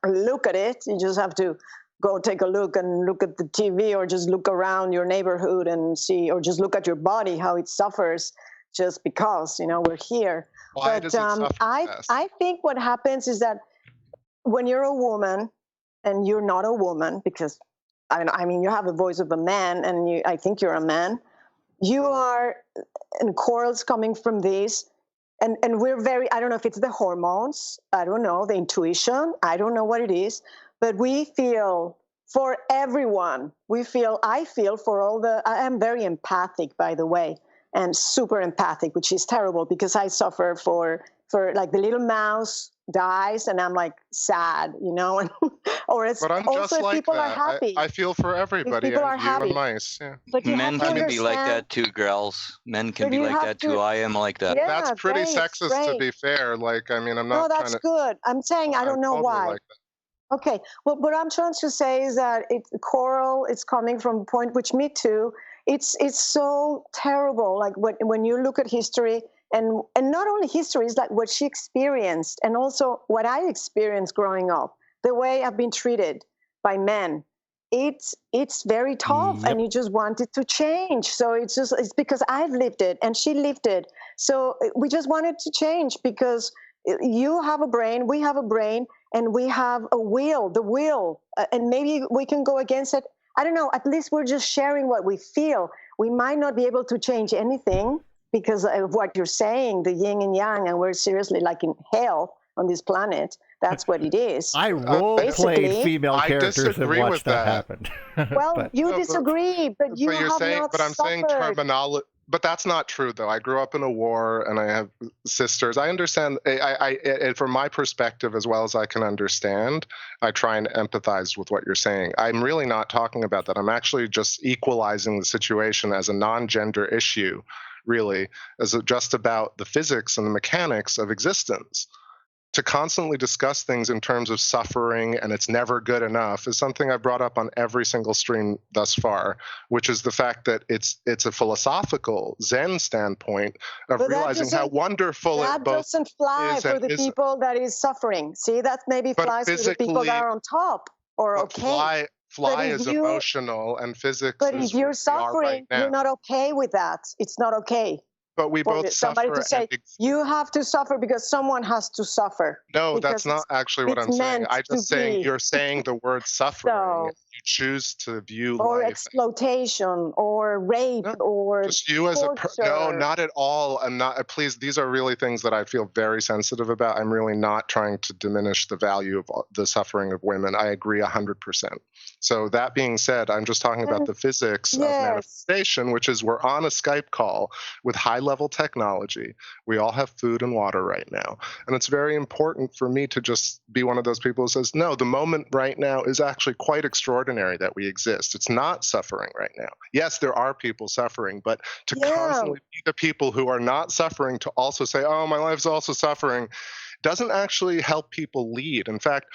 Look at it. You just have to go take a look and look at the TV, or just look around your neighborhood and see, or just look at your body, how it suffers just because, we're here. Why does it suffer? I think what happens is that when you're a woman, and you're not a woman, because I mean you have a voice of a man, and I think you're a man. You are, and Coral's coming from this, and we're very, I don't know if it's the hormones, I don't know, the intuition, I don't know what it is, but we feel for everyone. I feel for all I am very empathic, by the way, and super empathic, which is terrible because I suffer for like the little mouse dies and I'm like sad, and or it's but I'm also just if like people that. are happy. I feel for everybody. People are happy. And mice. Yeah. But men can be like that too, girls. Men can be like that too. I am like that. Yeah, that's pretty sexist, to be fair. Like, I mean, I'm not. No, that's good. I'm saying I don't know why. Like okay, well, what I'm trying to say is that Coral is coming from a point, which me too. It's so terrible. Like when you look at history. And not only history, is like what she experienced, and also what I experienced growing up, the way I've been treated by men. It's very tough, and you just want it to change. So it's because I've lived it and she lived it. So we just wanted to change because you have a brain, we have a brain, and we have a will, the will, and maybe we can go against it. I don't know. At least we're just sharing what we feel. We might not be able to change anything, because of what you're saying, the yin and yang, and we're seriously like in hell on this planet. That's what it is. I role-played female characters and watched that happen. Well, you disagree, but you have not But I'm saying terminology. But that's not true, though. I grew up in a war, and I have sisters. I understand. From my perspective, as well as I can understand, I try and empathize with what you're saying. I'm really not talking about that. I'm actually just equalizing the situation as a non-gender issue. Really, as just about the physics and the mechanics of existence. To constantly discuss things in terms of suffering and it's never good enough is something I've brought up on every single stream thus far, which is the fact that it's a philosophical Zen standpoint of realizing how wonderful it both is. That doesn't fly for the people that is suffering. See, that maybe flies for the people that are on top or okay. Fly is emotional, and physics but if you're suffering, you're not okay with that. It's not okay. But we both somebody suffer. To say, you have to suffer because someone has to suffer. No, that's not actually what I'm saying. I'm just saying you're saying the word suffering. So, you choose to view or life. Exploitation or rape or just you as no, not at all. I'm not. Please, these are really things that I feel very sensitive about. I'm really not trying to diminish the value of the suffering of women. I agree 100%. So that being said, I'm just talking about the physics of manifestation, which is we're on a Skype call with high-level technology. We all have food and water right now. And it's very important for me to just be one of those people who says, no, the moment right now is actually quite extraordinary that we exist. It's not suffering right now. Yes, there are people suffering, but to constantly be the people who are not suffering to also say, oh, my life's also suffering, doesn't actually help people lead. In fact,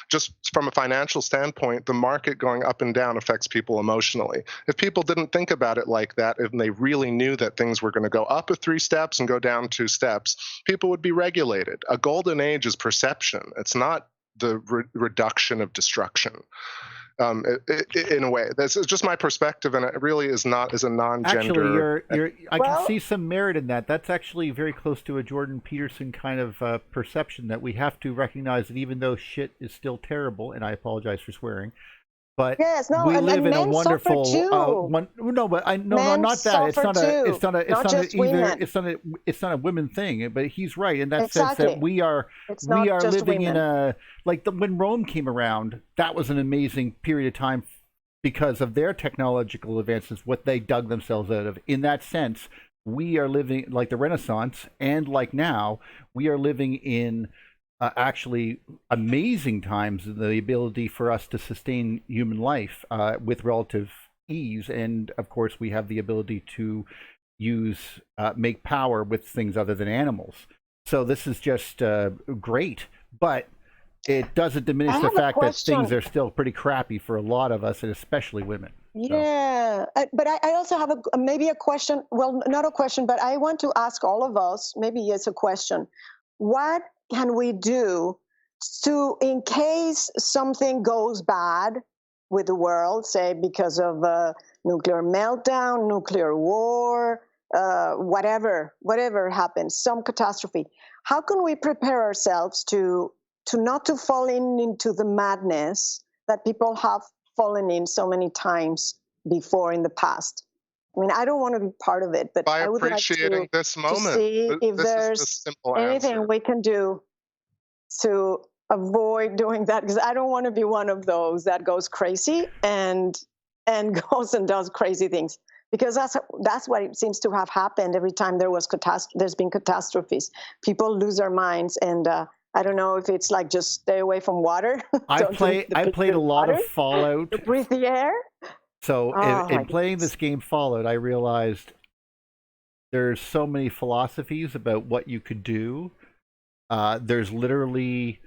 just from a financial standpoint, the market going up and down affects people emotionally. If people didn't think about it like that, if they really knew that things were going to go up 3 steps and go down 2 steps, people would be regulated. A golden age is perception. It's not the reduction of destruction. In a way, this is just my perspective, and it really is not as a non-gender. Actually, I can see some merit in that. That's actually very close to a Jordan Peterson kind of perception that we have to recognize that even though shit is still terrible, and I apologize for swearing, but we live in a wonderful. Not that. It's not a women thing. But he's right in that sense that we are living in a when Rome came around. That was an amazing period of time because of their technological advances. What they dug themselves out of. In that sense, we are living like the Renaissance, and like now we are living in. Actually amazing times, the ability for us to sustain human life with relative ease. And of course, we have the ability to make power with things other than animals. So this is just great. But it doesn't diminish the fact that things are still pretty crappy for a lot of us, and especially women. Yeah, but I also have maybe a question. Well, not a question, but I want to ask all of us, maybe it's a question. What can we do to, in case something goes bad with the world, say because of nuclear meltdown, nuclear war, whatever happens, some catastrophe, how can we prepare ourselves to not to fall into the madness that people have fallen in so many times before in the past? I mean, I don't want to be part of it, but by I would appreciating like this moment, to see if there's anything we can do to avoid doing that, because I don't want to be one of those that goes crazy and goes and does crazy things, because that's what it seems to have happened every time there's been catastrophes. People lose their minds, and I don't know if it's like just stay away from water. I played a lot of Fallout. Breathe the air. So in playing this game Fallout, I realized there's so many philosophies about what you could do. There's literally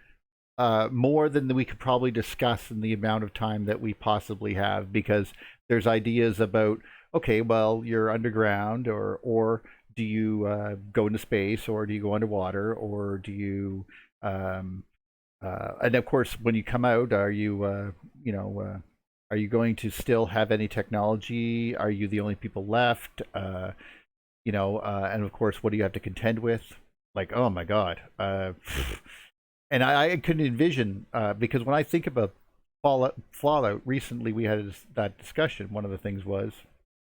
more than we could probably discuss in the amount of time that we possibly have, because there's ideas about, okay, well, you're underground, or do you go into space, or do you go underwater, or do you and of course when you come out, are you are you going to still have any technology? Are you the only people left? And of course, what do you have to contend with? Like, oh my God. And I couldn't envision, because when I think about Fallout, recently we had that discussion. One of the things was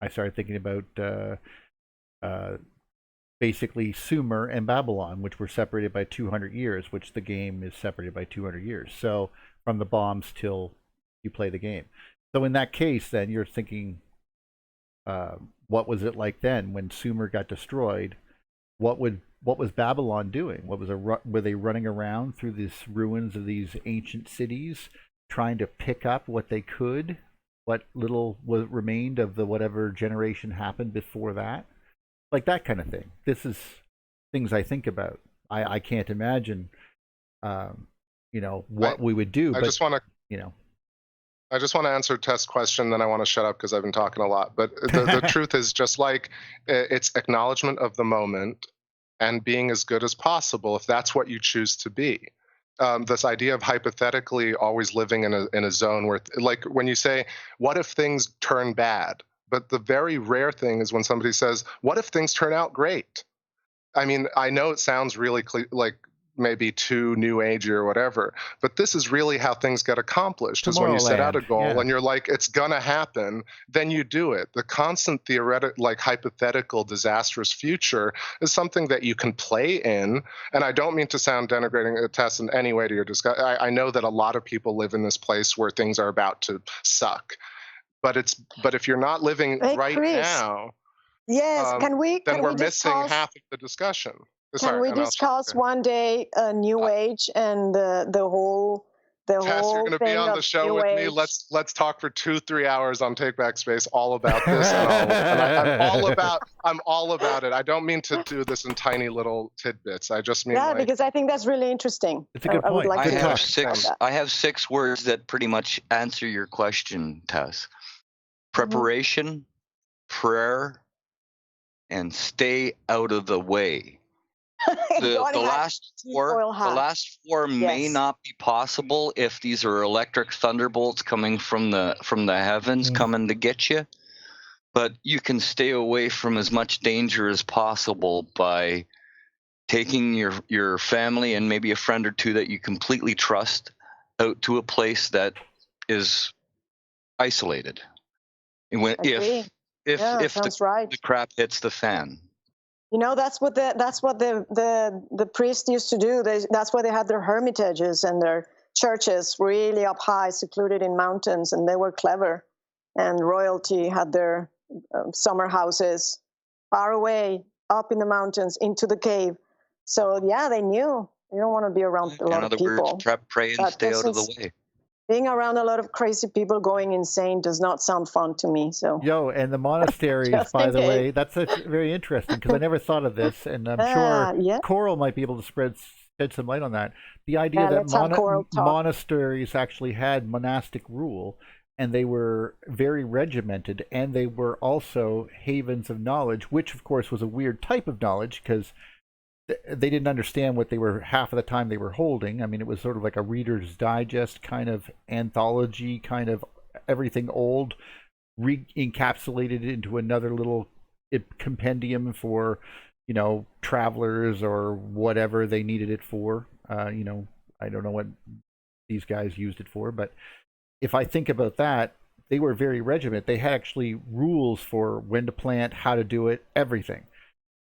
I started thinking about basically Sumer and Babylon, which were separated by 200 years, which the game is separated by 200 years. So from the bombs till you play the game. So in that case, then you're thinking, what was it like then when Sumer got destroyed? What was Babylon doing? Were they running around through these ruins of these ancient cities, trying to pick up what they could, what little remained of the whatever generation happened before that? Like that kind of thing. This is things I think about. I can't imagine, what we would do. But, I just want to answer Tess' question, then I want to shut up because I've been talking a lot. But the truth is, just like it's acknowledgement of the moment and being as good as possible, if that's what you choose to be. This idea of hypothetically always living in a zone where, like when you say, what if things turn bad? But the very rare thing is when somebody says, what if things turn out great? I mean, I know it sounds really like maybe too new agey or whatever, but this is really how things get accomplished, is when you set out a goal and you're like, it's gonna happen, then you do it. The constant theoretical, like hypothetical disastrous future is something that you can play in. And I don't mean to sound denigrating, Tess, in any way to your discussion. I know that a lot of people live in this place where things are about to suck, but if you're not living right now, yes, then we're missing half of the discussion. Can we discuss one day a new age and the whole Tess, you're going to be on the show with me. Let's talk for 2-3 hours on Take Back Space, all about this, and I'm all about it. I don't mean to do this in tiny little tidbits. I just mean because I think that's really interesting. It's a good point. I have 6 words that pretty much answer your question, Tess. Preparation, prayer, and stay out of the way. The last four may not be possible if these are electric thunderbolts coming from the heavens coming to get you, but you can stay away from as much danger as possible by taking your family and maybe a friend or two that you completely trust out to a place that is isolated. If the crap hits the fan. That's what the priests used to do. That's why they had their hermitages and their churches really up high, secluded in mountains, and they were clever. And royalty had their summer houses far away, up in the mountains, into the cave. So they knew. You don't want to be around a lot of people. In other words, pray and stay out of the way. Being around a lot of crazy people going insane does not sound fun to me. So and the monasteries, by the way, that's very interesting, because I never thought of this, and I'm sure Coral might be able to shed some light on that. The idea that monasteries actually had monastic rule, and they were very regimented, and they were also havens of knowledge, which of course was a weird type of knowledge because they didn't understand what they were half of the time they were holding. I mean, it was sort of like a Reader's Digest kind of anthology, kind of everything old, encapsulated into another little compendium for, you know, travelers or whatever they needed it for. You know, I don't know what these guys used it for, but if I think about that, they were very regimented. They had actually rules for when to plant, how to do it, everything.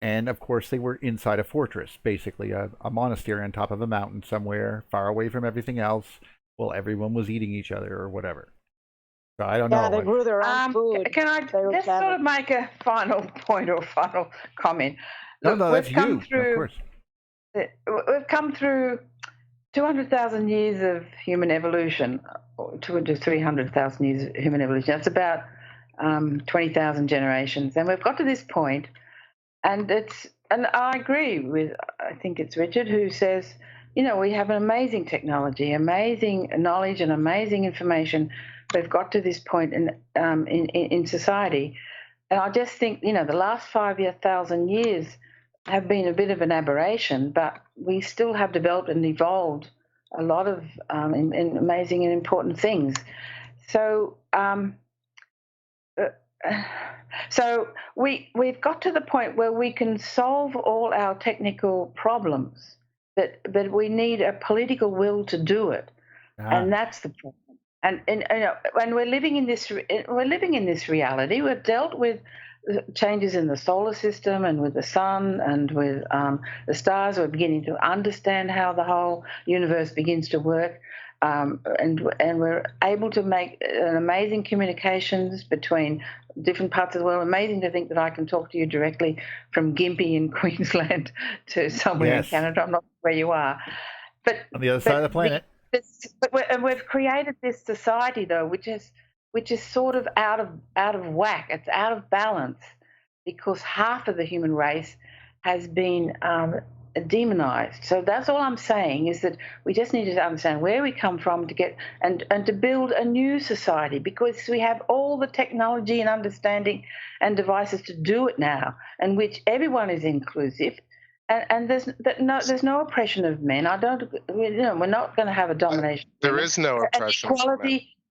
And of course, they were inside a fortress, basically a monastery on top of a mountain somewhere, far away from everything else. Well, everyone was eating each other or whatever. So I don't know. Yeah, they grew their own food. Can I just sort of make a final point or final comment? Look, no, that's you, of course. We've come through 200,000 years of human evolution, or 200 to 300,000 years of human evolution. That's about 20,000 generations. And we've got to this point. And I agree with, I think it's Richard who says, you know, we have an amazing technology, amazing knowledge and amazing information. We've got to this point in society. And I just think, you know, the last 5,000 years have been a bit of an aberration, but we still have developed and evolved a lot of amazing and important things. So, So we've got to the point where we can solve all our technical problems, but we need a political will to do it, and that's the problem. And you know, when we're living in this reality, we've dealt with changes in the solar system and with the sun and with the stars. We're beginning to understand how the whole universe begins to work. And we're able to make amazing communications between different parts of the world. Amazing to think that I can talk to you directly from Gympie in Queensland to somewhere in Canada. I'm not sure where you are, but on the other side of the planet. And we've created this society though, which is sort of out of whack. It's out of balance because half of the human race has been demonized. So that's all I'm saying, is that we just need to understand where we come from to get and to build a new society, because we have all the technology and understanding and devices to do it now, in which everyone is inclusive, and there's no oppression of men. We're not going to have a domination. There is no oppression.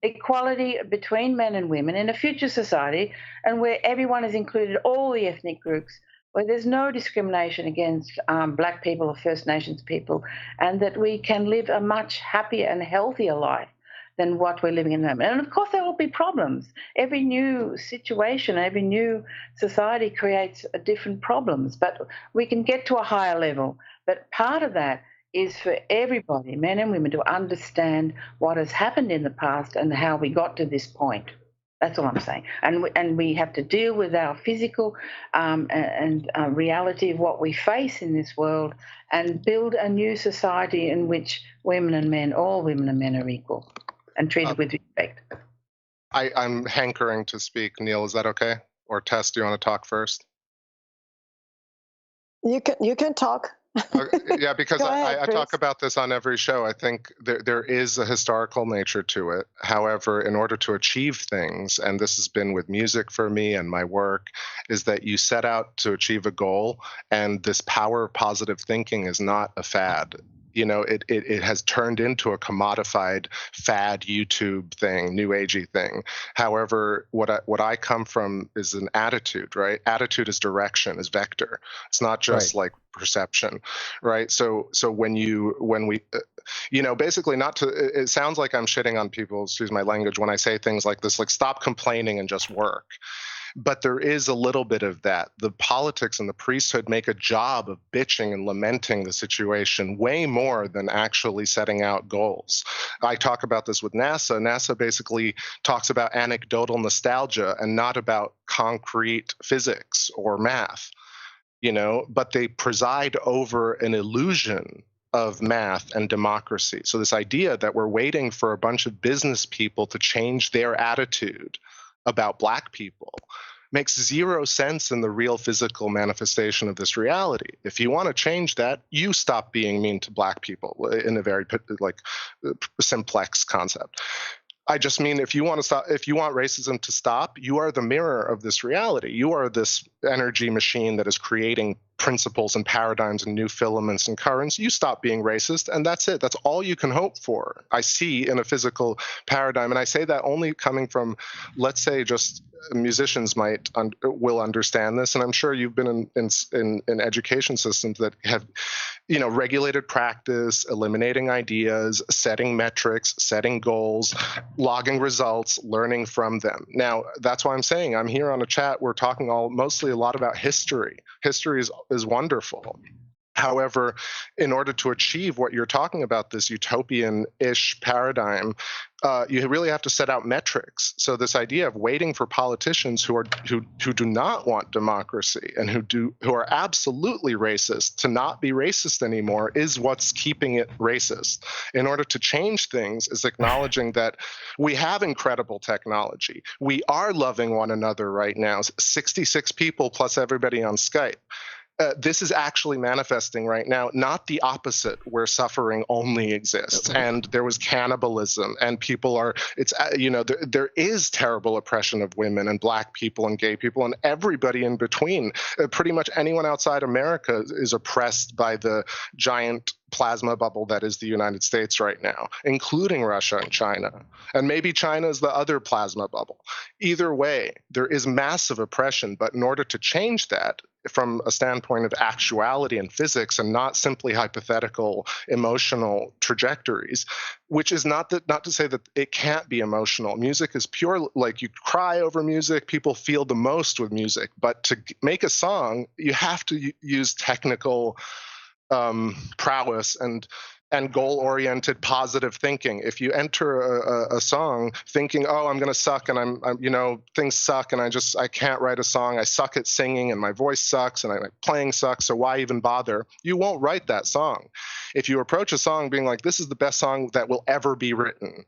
Equality between men and women in a future society, and where everyone is included, all the ethnic groups, where there's no discrimination against Black people or First Nations people, and that we can live a much happier and healthier life than what we're living in the moment. And of course, there will be problems. Every new situation, every new society creates different problems, but we can get to a higher level. But part of that is for everybody, men and women, to understand what has happened in the past and how we got to this point. That's all I'm saying. And we have to deal with our physical and reality of what we face in this world, and build a new society in which women and men, all women and men, are equal and treated with respect. I'm hankering to speak. Neil, is that okay? Or Tess, do you want to talk first? You can talk. Yeah, because I talk about this on every show. I think there is a historical nature to it. However, in order to achieve things, and this has been with music for me and my work, is that you set out to achieve a goal, and this power of positive thinking is not a fad. You know, it has turned into a commodified fad YouTube thing, new agey thing. However, what I come from is an attitude, right? Attitude is direction, is vector. It's not just like perception, right? So when we basically, not to, it sounds like I'm shitting on people, excuse my language, when I say things like this, like stop complaining and just work. But there is a little bit of that. The politics and the priesthood make a job of bitching and lamenting the situation way more than actually setting out goals. I talk about this with NASA. NASA basically talks about anecdotal nostalgia and not about concrete physics or math, but they preside over an illusion of math and democracy. So this idea that we're waiting for a bunch of business people to change their attitude about Black people, makes zero sense in the real physical manifestation of this reality. If you want to change that, you stop being mean to black people in a very simplex concept. I just mean, if you want racism to stop, you are the mirror of this reality. You are this energy machine that is creating principles and paradigms and new filaments and currents. You stop being racist, and that's it. That's all you can hope for, I see, in a physical paradigm. And I say that only coming from, let's say, just musicians will understand this, and I'm sure you've been in education systems that have, regulated practice, eliminating ideas, setting metrics, setting goals, logging results, learning from them. Now, that's why I'm saying I'm here on a chat. We're talking mostly a lot about history. History is wonderful. However, in order to achieve what you're talking about, this utopian-ish paradigm, you really have to set out metrics. So this idea of waiting for politicians who do not want democracy and who are absolutely racist to not be racist anymore is what's keeping it racist. In order to change things is acknowledging that we have incredible technology. We are loving one another right now, 66 people plus everybody on Skype. This is actually manifesting right now, not the opposite, where suffering only exists. Okay. And there was cannibalism, and there is terrible oppression of women and black people and gay people and everybody in between. Pretty much anyone outside America is oppressed by the giant plasma bubble that is the United States right now, including Russia and China. And maybe China is the other plasma bubble. Either way, there is massive oppression, but in order to change that, from a standpoint of actuality and physics and not simply hypothetical emotional trajectories, which is not to say that it can't be emotional. Music is pure, like you cry over music, people feel the most with music, but to make a song, you have to use technical prowess and goal-oriented positive thinking. If you enter a song thinking, oh, I'm going to suck and I'm things suck and I can't write a song, I suck at singing and my voice sucks and playing sucks, so why even bother? You won't write that song. If you approach a song being like, this is the best song that will ever be written,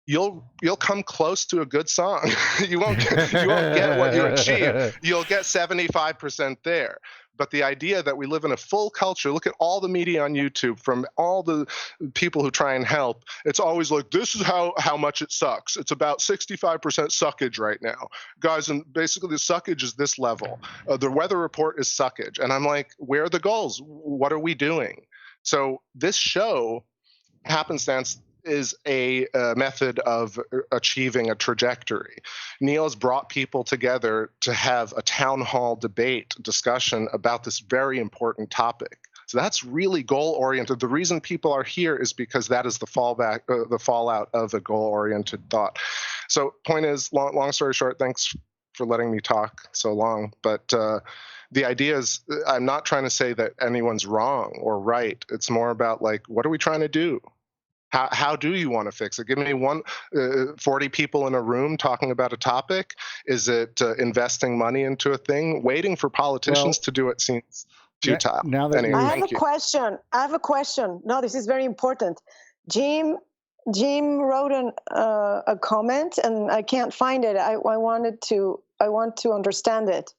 you'll come close to a good song. you won't get what you achieve. You'll get 75% there. But the idea that we live in a full culture, look at all the media on YouTube from all the people who try and help. It's always like, this is how much it sucks. It's about 65% suckage right now. Guys, and basically the suckage is this level. The weather report is suckage. And I'm like, where are the goals? What are we doing? So this show, happenstance, is a method of achieving a trajectory. Neil has brought people together to have a town hall debate, discussion about this very important topic. So that's really goal-oriented. The reason people are here is because that is the fallout of a goal-oriented thought. So point is, long story short, thanks for letting me talk so long, but the idea is, I'm not trying to say that anyone's wrong or right. It's more about, like, what are we trying to do? How do you want to fix it? Give me 40 people in a room talking about a topic. Is it investing money into a thing? Waiting for politicians to do it seems futile. Now that anyway, I have a question. No, this is very important. Jim wrote a comment, and I can't find it. I want to understand it.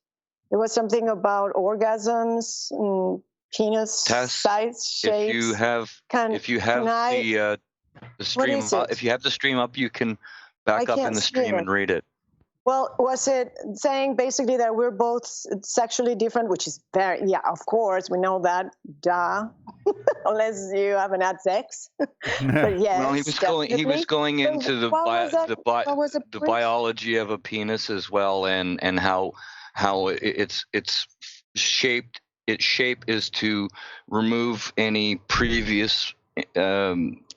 There was something about orgasms and penis size, shapes. If you have the stream, if you have the stream up, you can back up in the stream and read it. Well, was it saying basically that we're both sexually different, which is of course, we know that, duh, unless you haven't had sex. But yes, well, he was going into the biology of a penis as well, and how it's shaped. Its shape is to remove any previous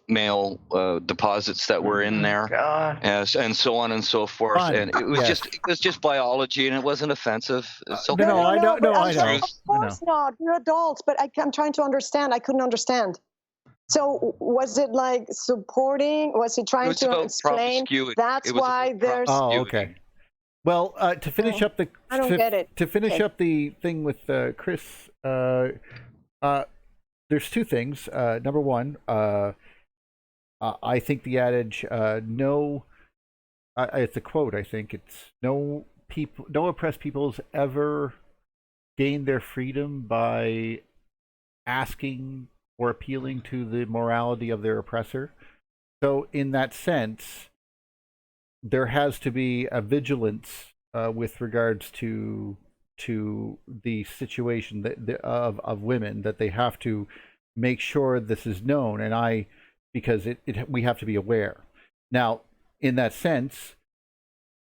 male deposits that were in there, and so on and so forth. Fine. And it was just biology, and it wasn't offensive. It's okay. No, I know. Of course not. You're adults, but I'm trying to understand. I couldn't understand. So was it like supporting? Was he trying to explain? That's why there's. Oh, okay. Well, to finish up the I don't get it. To finish up the thing with Chris, there's two things. Number one, I think the adage "no," it's a quote. I think it's no oppressed peoples ever gained their freedom by asking or appealing to the morality of their oppressor. So in that sense, there has to be a vigilance with regards to the situation of women, that they have to make sure this is known, and because we have to be aware. Now, in that sense,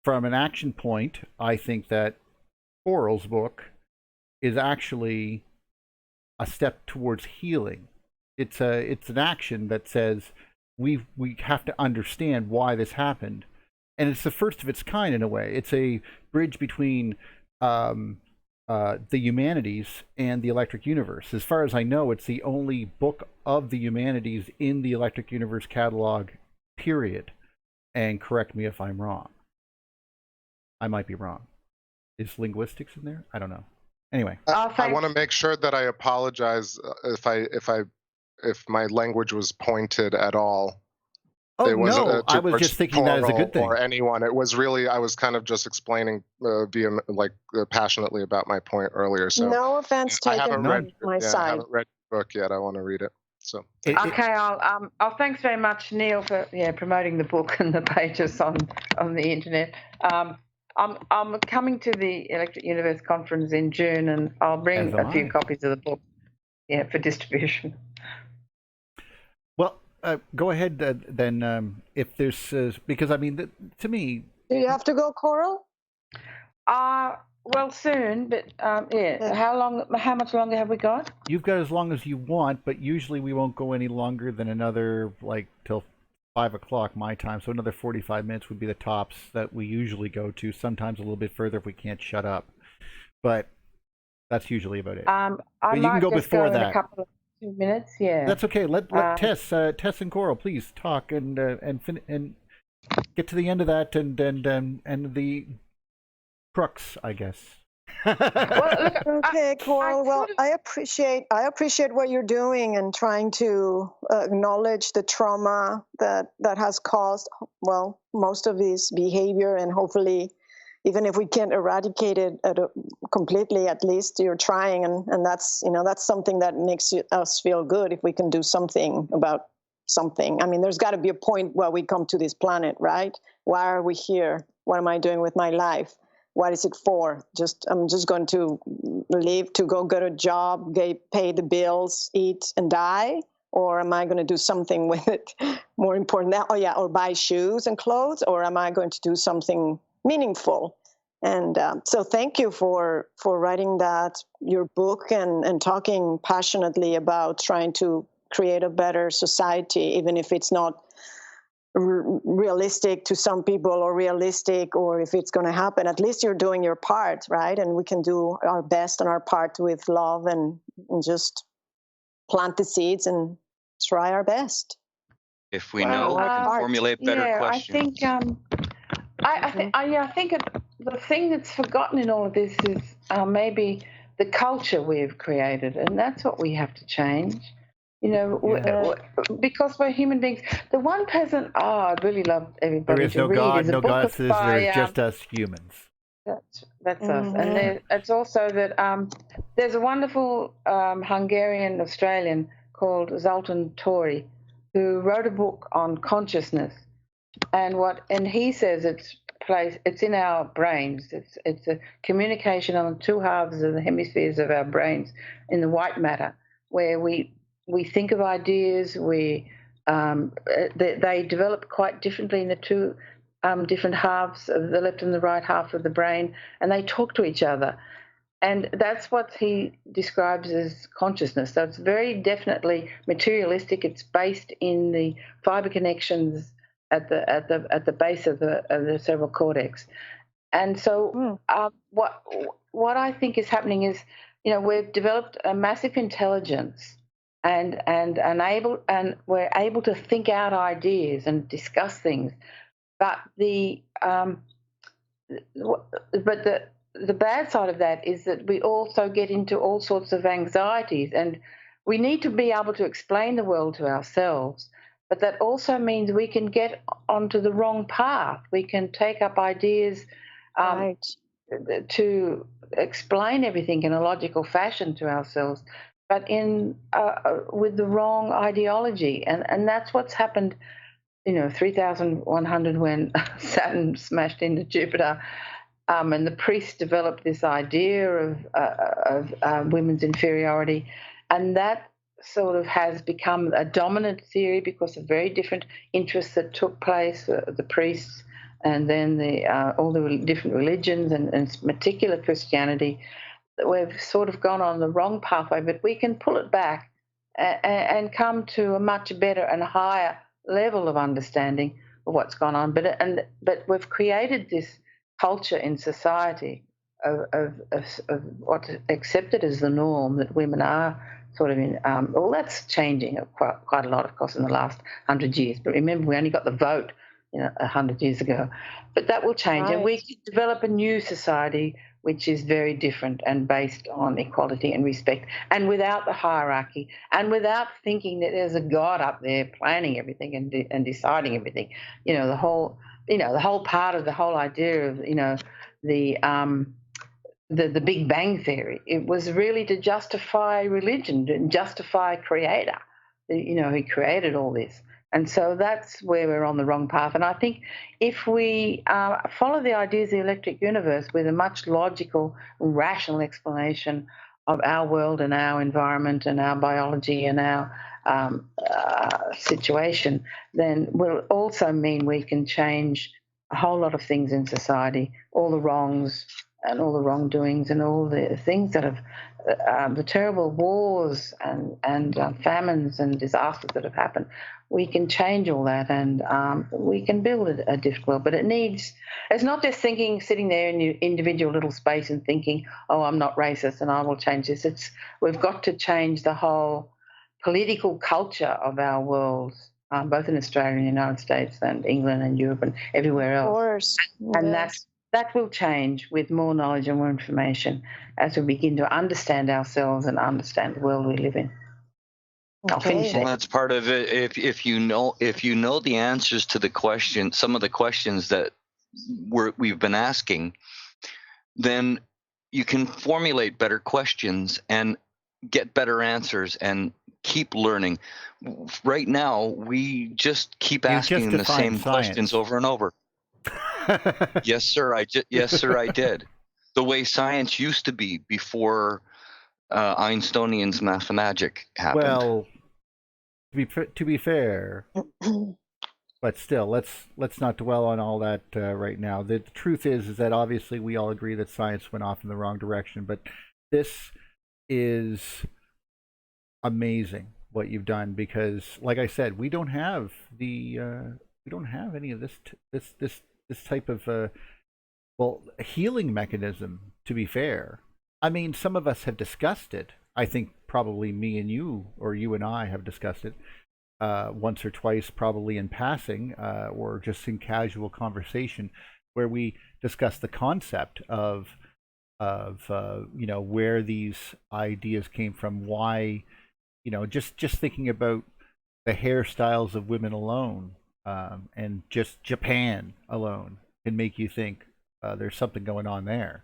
from an action point, I think that Coral's book is actually a step towards healing. It's an action that says we have to understand why this happened, and it's the first of its kind in a way. It's a bridge between the humanities and the electric universe. As far as I know, it's the only book of the humanities in the electric universe catalog, period. And correct me if I'm wrong. I might be wrong. Is linguistics in there? I don't know. Anyway, I want to make sure that I apologize if my language was pointed at all. Oh, no, I was just thinking that as a good thing. Or anyone. It was really, I was kind of just explaining passionately about my point earlier. So no offense taken from my side. I haven't read the book yet. I want to read it. So okay, I'll thanks very much, Neil, for promoting the book and the pages on the internet. I'm coming to the Electric Universe conference in June, and I'll bring a few copies of the book, for distribution. Well, go ahead then. If there's because I mean, to me, do you have to go, Coral? Well, soon, but How much longer have we got? You've got as long as you want, but usually we won't go any longer than another till 5 o'clock my time. So another 45 minutes would be the tops that we usually go to. Sometimes a little bit further if we can't shut up, but that's usually about it. But you can go before that. In a couple of 2 minutes, yeah. That's okay. Let Tess and Coral please talk and get to the end of that and the crux, I guess. Okay, Coral. I appreciate what you're doing and trying to acknowledge the trauma that has caused most of this behavior, and hopefully, even if we can't eradicate it completely, at least you're trying, and that's something that makes us feel good if we can do something about something. I mean, there's got to be a point where we come to this planet, right? Why are we here? What am I doing with my life? What is it for? I'm just going to leave to go get a job, pay the bills, eat, and die? Or am I going to do something with it more important? Or buy shoes and clothes? Or am I going to do something meaningful? And so thank you for writing your book and talking passionately about trying to create a better society, even if it's not realistic to some people or if it's going to happen. At least you're doing your part, right? And we can do our best on our part with love and just plant the seeds and try our best. If we know, we can formulate better questions. I think the thing that's forgotten in all of this is maybe the culture we've created, and that's what we have to change. Because we're human beings. The one peasant, I'd really love everybody to read. There is no God, no goddesses, they're just us humans. That's us. And it's also that there's a wonderful Hungarian-Australian called Zoltan Tori who wrote a book on consciousness, and he says it's in our brains. It's a communication on the two halves of the hemispheres of our brains in the white matter, where we think of ideas. They develop quite differently in the two different halves of the left and the right half of the brain, and they talk to each other. And that's what he describes as consciousness. So it's very definitely materialistic. It's based in the fiber connections at the base of the cerebral cortex. And so what I think is happening is, we've developed a massive intelligence. And we're able to think out ideas and discuss things, but the bad side of that is that we also get into all sorts of anxieties, and we need to be able to explain the world to ourselves. But that also means we can get onto the wrong path. We can take up ideas right. to explain everything in a logical fashion to ourselves, but with the wrong ideology, and that's what's happened. 3,100 when Saturn smashed into Jupiter, and the priests developed this idea of women's inferiority, and that sort of has become a dominant theory because of very different interests that took place, the priests, and then all the different religions, and in particular Christianity. We've sort of gone on the wrong pathway, but we can pull it back and come to a much better and higher level of understanding of what's gone on. But we've created this culture in society of what's accepted as the norm, that women are sort of in. Well, that's changing quite a lot, of course, in the last 100 years. But remember, we only got the vote 100 years ago. But that will change, and we can develop a new society which is very different and based on equality and respect, and without the hierarchy, and without thinking that there's a God up there planning everything and deciding everything. The whole part of the whole idea of the Big Bang Theory. It was really to justify religion, to justify Creator. He created all this. And so that's where we're on the wrong path. And I think if we follow the ideas of the electric universe with a much logical, rational explanation of our world and our environment and our biology and our situation, then will also mean we can change a whole lot of things in society, all the wrongs and all the wrongdoings and all the things that have the terrible wars and famines and disasters that have happened. We can change all that, and we can build a different world. But it's not just sitting there in your individual little space and thinking, oh, I'm not racist and I will change this. We've got to change the whole political culture of our worlds, both in Australia and the United States and England and Europe and everywhere else. Of course. And yes. that will change with more knowledge and more information as we begin to understand ourselves and understand the world we live in. I'll finish Well, that's part of it. If you know the answers to the question, some of the questions that we've been asking, then you can formulate better questions and get better answers and keep learning. Right now, we just keep asking the same questions over and over. Yes, sir. I did. The way science used to be before Einsteinian's mathemagic happened. Well, to be fair, but still, let's not dwell on all that right now. The truth is that obviously we all agree that science went off in the wrong direction, but this is amazing what you've done, because, like I said, we don't have any of this type of healing mechanism, to be fair. I mean, some of us have discussed it. I think probably me and you, or you and I, have discussed it once or twice, probably in passing, or just in casual conversation, where we discuss the concept of where these ideas came from, why, just thinking about the hairstyles of women alone, and just Japan alone can make you think there's something going on there,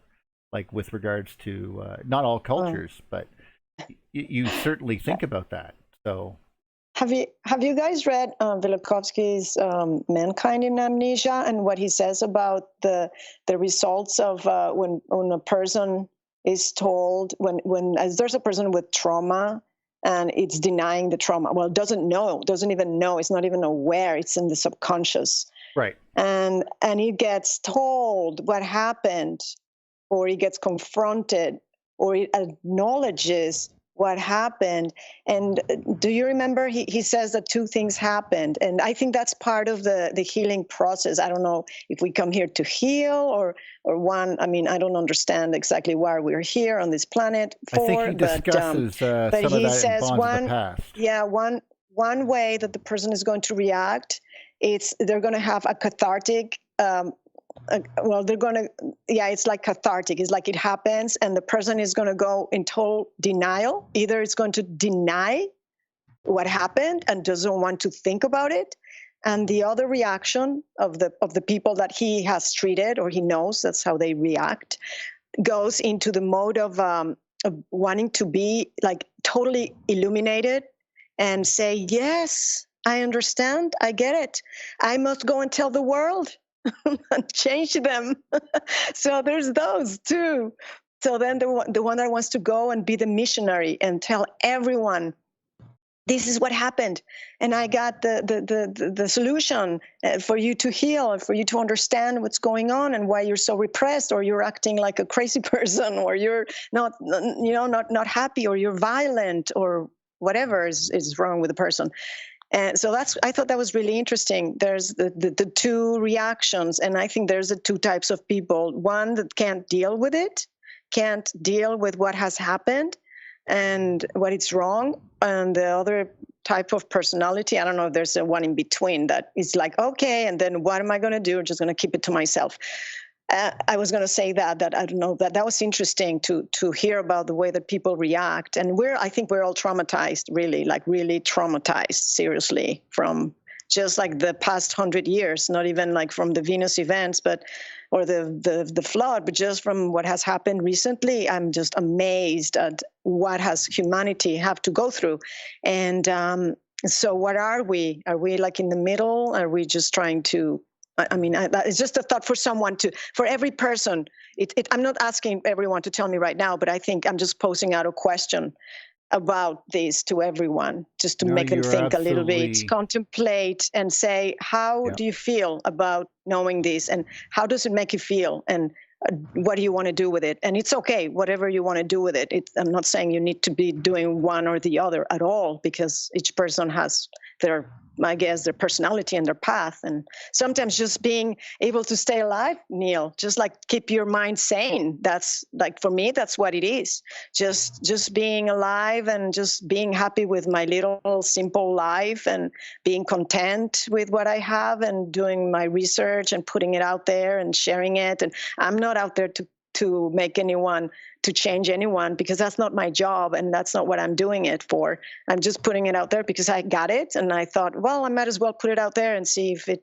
like with regards to not all cultures, but you certainly think about that. So have you guys read Velikovsky's Mankind in Amnesia, and what he says about the results of when a person is told, when there's a person with trauma and it's denying the trauma, well, doesn't even know, it's not even aware, it's in the subconscious, right? And he gets told what happened, or he gets confronted, or he acknowledges what happened. And do you remember he says that two things happened, and I think that's part of the healing process. I don't know if we come here to heal or one. I mean, I don't understand exactly why we're here on this planet for. I think he discusses but some he of that says in Bonds of the Past. Yeah, one way that the person is going to react, they're going to have a cathartic. It's like cathartic. It's like it happens, and the person is going to go in total denial. Either it's going to deny what happened and doesn't want to think about it, and the other reaction of the people that he has treated or he knows that's how they react goes into the mode of wanting to be like totally illuminated and say, yes, I understand, I get it, I must go and tell the world and change them. So there's those too. So then the one that wants to go and be the missionary and tell everyone, this is what happened, and I got the solution for you to heal, for you to understand what's going on and why you're so repressed, or you're acting like a crazy person, or you're not happy, or you're violent, or whatever is wrong with the person. And so I thought that was really interesting. There's the two reactions, and I think there's the two types of people. One that can't deal with it, can't deal with what has happened and what it's wrong, and the other type of personality, I don't know if there's a one in between that is like, okay, and then what am I going to do? I'm just going to keep it to myself. I was going to say that I don't know, that was interesting to hear about the way that people react. And I think we're all traumatized, really traumatized, seriously, from just like the past 100 years, not even like from the Venus events, or the flood, but just from what has happened recently. I'm just amazed at what has humanity have to go through. And so what are we? Are we like in the middle? Are we just trying to, it's just a thought for every person. I'm not asking everyone to tell me right now, but I think I'm just posing out a question about this to everyone, just to make them think a little bit, contemplate, and say, how do you feel about knowing this, and how does it make you feel, and what do you want to do with it? And it's okay, whatever you want to do with it. I'm not saying you need to be doing one or the other at all, because each person has their personality and their path. And sometimes just being able to stay alive, Neil, just like keep your mind sane. That's like, for me, that's what it is. Just being alive and just being happy with my little simple life and being content with what I have and doing my research and putting it out there and sharing it. And I'm not out there to make anyone, to change anyone, because that's not my job and that's not what I'm doing it for. I'm just putting it out there because I got it, and I thought, well, I might as well put it out there and see if it,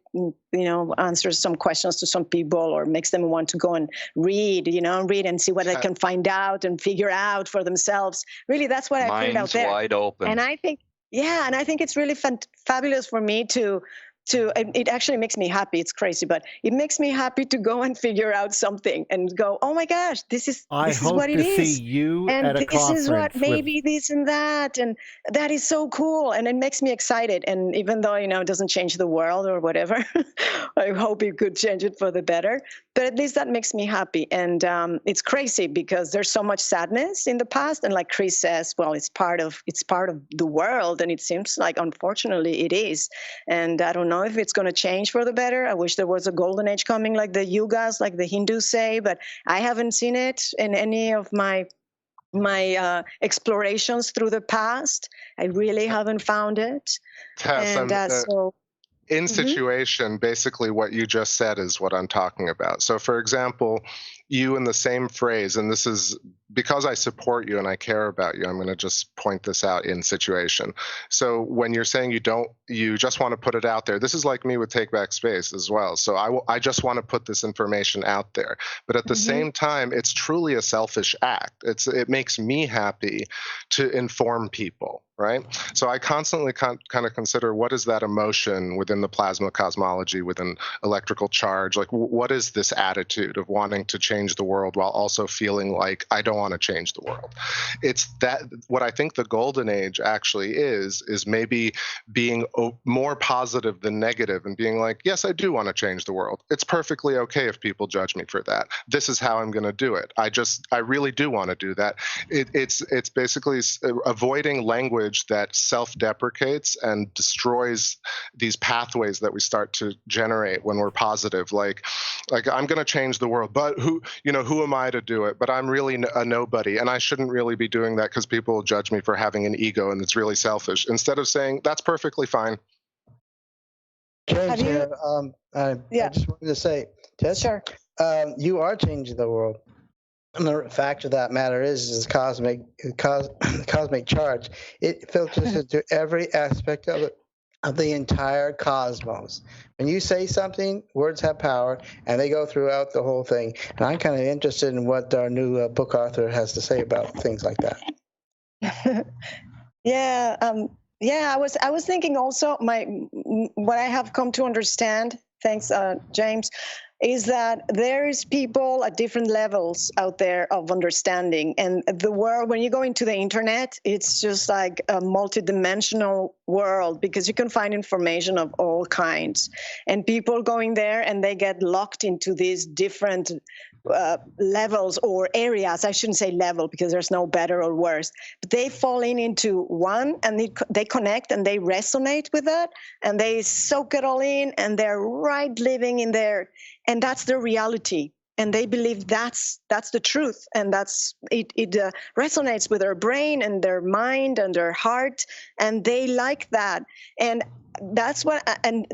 answers some questions to some people or makes them want to go and read and see what they can find out and figure out for themselves. Really, that's why I put it out there. Minds wide open. And I think, it's really fabulous for me to it actually makes me happy. It's crazy, but it makes me happy to go and figure out something and go, oh my gosh, this is what it is. I hope to see you and at a conference. And this is what, maybe this and that. And that is so cool. And it makes me excited. And even though, it doesn't change the world or whatever, I hope it could change it for the better. But at least that makes me happy. And it's crazy because there's so much sadness in the past. And like Chris says, well, it's part of the world. And it seems like, unfortunately, it is. And I don't know if it's going to change for the better. I wish there was a golden age coming like the Yugas, like the Hindus say, but I haven't seen it in any of my explorations through the past. I really haven't found it. Tess, and in situation, basically what you just said is what I'm talking about. So, for example, you in the same phrase, and this is because I support you and I care about you, I'm going to just point this out in situation. So when you're saying you just want to put it out there, this is like me with Take Back Space as well. So I just want to put this information out there. But at the same time, it's truly a selfish act. It makes me happy to inform people, right? So I constantly kind of consider, what is that emotion within the plasma cosmology, within electrical charge? Like, what is this attitude of wanting to change the world while also feeling like I don't want to change the world? It's that what I think the golden age actually is maybe being more positive than negative and being like, yes, I do want to change the world. It's perfectly okay if people judge me for that. This is how I'm going to do it. I really do want to do that. It's basically avoiding language that self-deprecates and destroys these pathways that we start to generate when we're positive. Like I'm going to change the world, but who am I to do it? But I'm really a nobody, and I shouldn't really be doing that because people will judge me for having an ego, and it's really selfish. Instead of saying that's perfectly fine. James here. I just wanted to say, Tess, sure. You are changing the world. And the fact of that matter is cosmic charge. It filters into every aspect of it. of the entire cosmos. When you say something, words have power, and they go throughout the whole thing. And I'm kind of interested in what our new book author has to say about things like that. Yeah, I was thinking also what I have come to understand, thanks, James, is that there is people at different levels out there of understanding. And the world, when you go into the internet, it's just like a multidimensional world because you can find information of all kinds. And people going there and they get locked into these different levels or areas. I shouldn't say level because there's no better or worse, but they fall into one and they connect and they resonate with that and they soak it all in and they're right living in there. And that's their reality. And they believe that's the truth. And it resonates with their brain and their mind and their heart. And they like that. And that's what I'm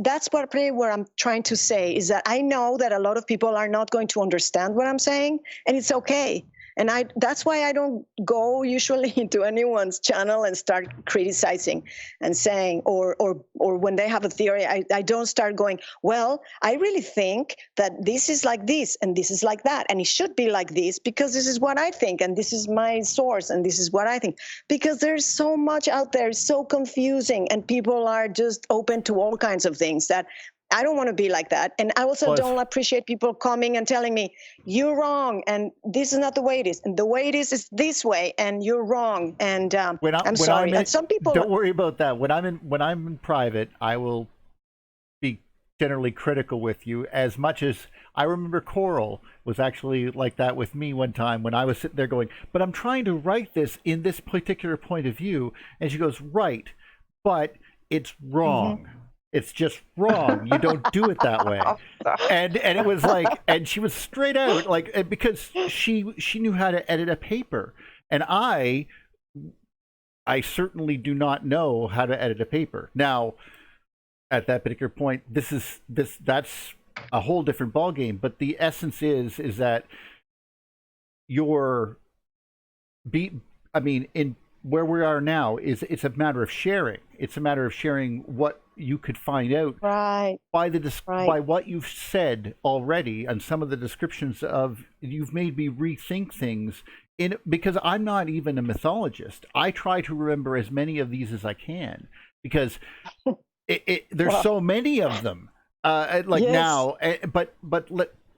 trying to say is that I know that a lot of people are not going to understand what I'm saying, and it's okay. And that's why I don't go usually into anyone's channel and start criticizing and saying, or when they have a theory, I don't start going, well, I really think that this is like this and this is like that. And it should be like this because this is what I think. And this is my source. And this is what I think, because there's so much out there. It's so confusing. And people are just open to all kinds of things that I don't want to be like that. And I also don't appreciate people coming and telling me, you're wrong, and this is not the way it is. And the way it is this way, and you're wrong. And I'm sorry. And some people... Don't worry about that. When I'm in private, I will be generally critical with you as much as... I remember Coral was actually like that with me one time when I was sitting there going, but I'm trying to write this in this particular point of view. And she goes, right, but it's wrong. Mm-hmm. It's just wrong. You don't do it that way. And it was like, and she was straight out, like, because she knew how to edit a paper. And I certainly do not know how to edit a paper. Now, at that particular point, that's a whole different ballgame. But the essence is that in where we are now it's a matter of sharing. It's a matter of sharing what you could find out by what you've said already, and some of the descriptions you've made me rethink things because I'm not even a mythologist. I try to remember as many of these as I can because there's so many of them. Now,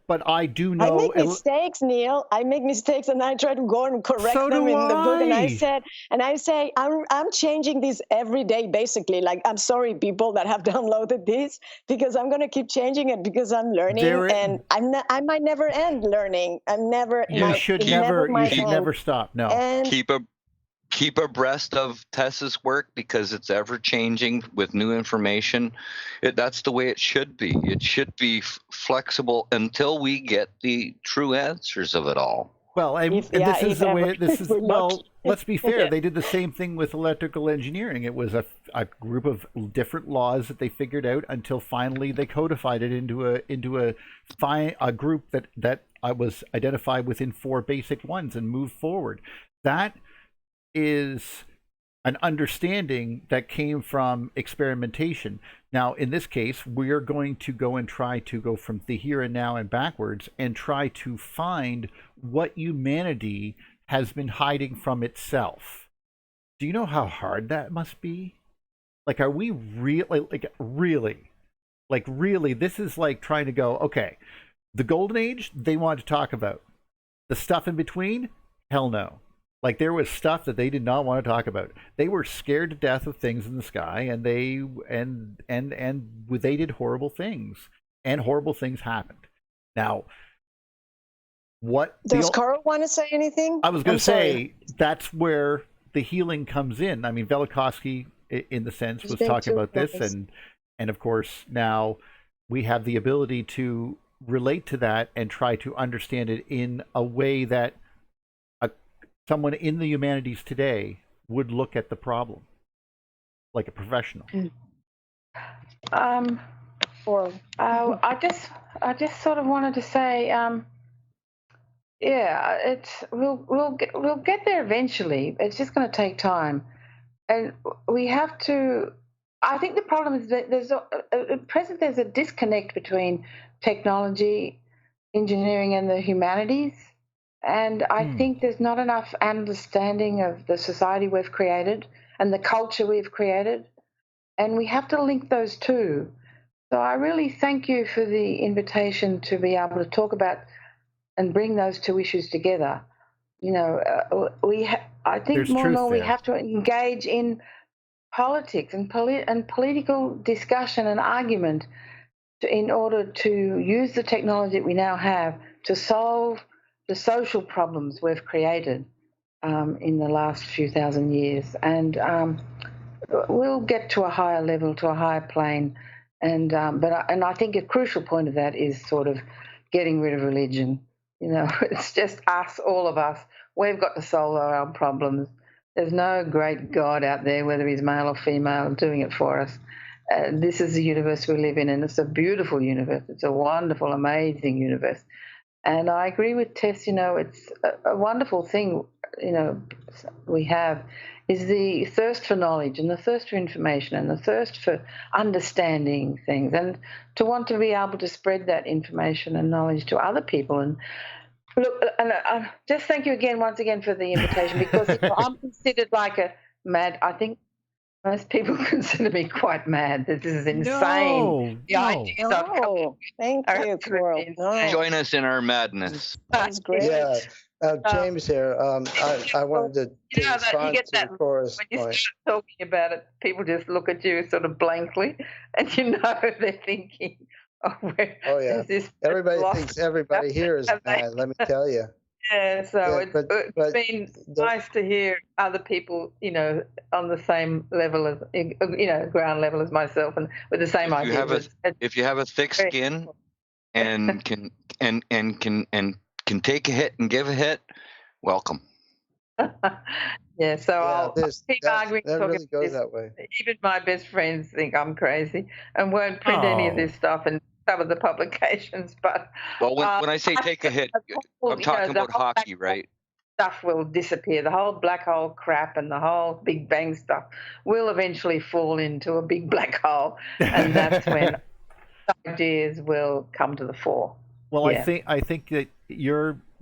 but I do know. I make mistakes, Neil. I make mistakes, and I try to go and correct them in the book. And I say, I'm changing this every day, basically. Like, I'm sorry, people that have downloaded this, because I'm going to keep changing it because I'm learning, and I might never end learning. You should never stop. No. And keep abreast of Tess's work because it's ever changing with new information. That's the way it should be. It should be flexible until we get the true answers of it all. Well, let's be fair. They did the same thing with electrical engineering. It was a group of different laws that they figured out until finally they codified it into a group that was identified within 4 basic ones and moved forward. That is an understanding that came from experimentation. Now, in this case, we're going to go and try to go from the here and now and backwards and try to find what humanity has been hiding from itself. Do you know how hard that must be? Like, are we really? This is like trying to go, okay, the Golden Age, they want to talk about. The stuff in between, hell no. Like, there was stuff that they did not want to talk about. They were scared to death of things in the sky, and they did horrible things, and horrible things happened. Now, does Coral want to say anything? I was going to say that's where the healing comes in. I mean, Velikovsky, in the sense, was talking about this, and of course now we have the ability to relate to that and try to understand it in a way that someone in the humanities today would look at the problem like a professional. I just sort of wanted to say, we'll get there eventually. It's just going to take time, and we have to I think the problem is that at present there's a disconnect between technology, engineering, and the humanities. And I think there's not enough understanding of the society we've created and the culture we've created. And we have to link those two. So I really thank you for the invitation to be able to talk about and bring those two issues together. You know, I think There's more and more there. we have to engage in politics and political discussion and argument in order to use the technology that we now have to solve the social problems we've created in the last few thousand years. And we'll get to a higher level, to a higher plane. And I think a crucial point of that is sort of getting rid of religion. You know, it's just us, all of us. We've got to solve our own problems. There's no great God out there, whether he's male or female, doing it for us. This is the universe we live in, and it's a beautiful universe. It's a wonderful, amazing universe. And I agree with Tess, you know, it's a wonderful thing, you know, we have is the thirst for knowledge and the thirst for information and the thirst for understanding things and to want to be able to spread that information and knowledge to other people. And look, and just thank you again, once again, for the invitation, because you know, I'm considered like a mad, I think most people consider me quite mad. This is insane. No. Thank you, Coral. No. Join us in our madness. That's great. Yeah. James here. I wanted to respond to Cora's when you point. start talking about it, people just look at you sort of blankly, and you know they're thinking, "Oh yeah, everybody thinks everybody here is mad." Let me tell you. Yeah, so it's been nice to hear other people, you know, on the same level as, you know, ground level as myself, and with the same ideas. If you have a thick skin and can take a hit and give a hit, welcome. Yeah, so I'll keep arguing. That really goes that way. Even my best friends think I'm crazy and won't print any of this stuff in some of the publications. But well, when I say take a hit, I'm talking about hockey, right? Stuff will disappear. The whole black hole crap and the whole Big Bang stuff will eventually fall into a big black hole, and that's when ideas will come to the fore. Well, yeah. I think that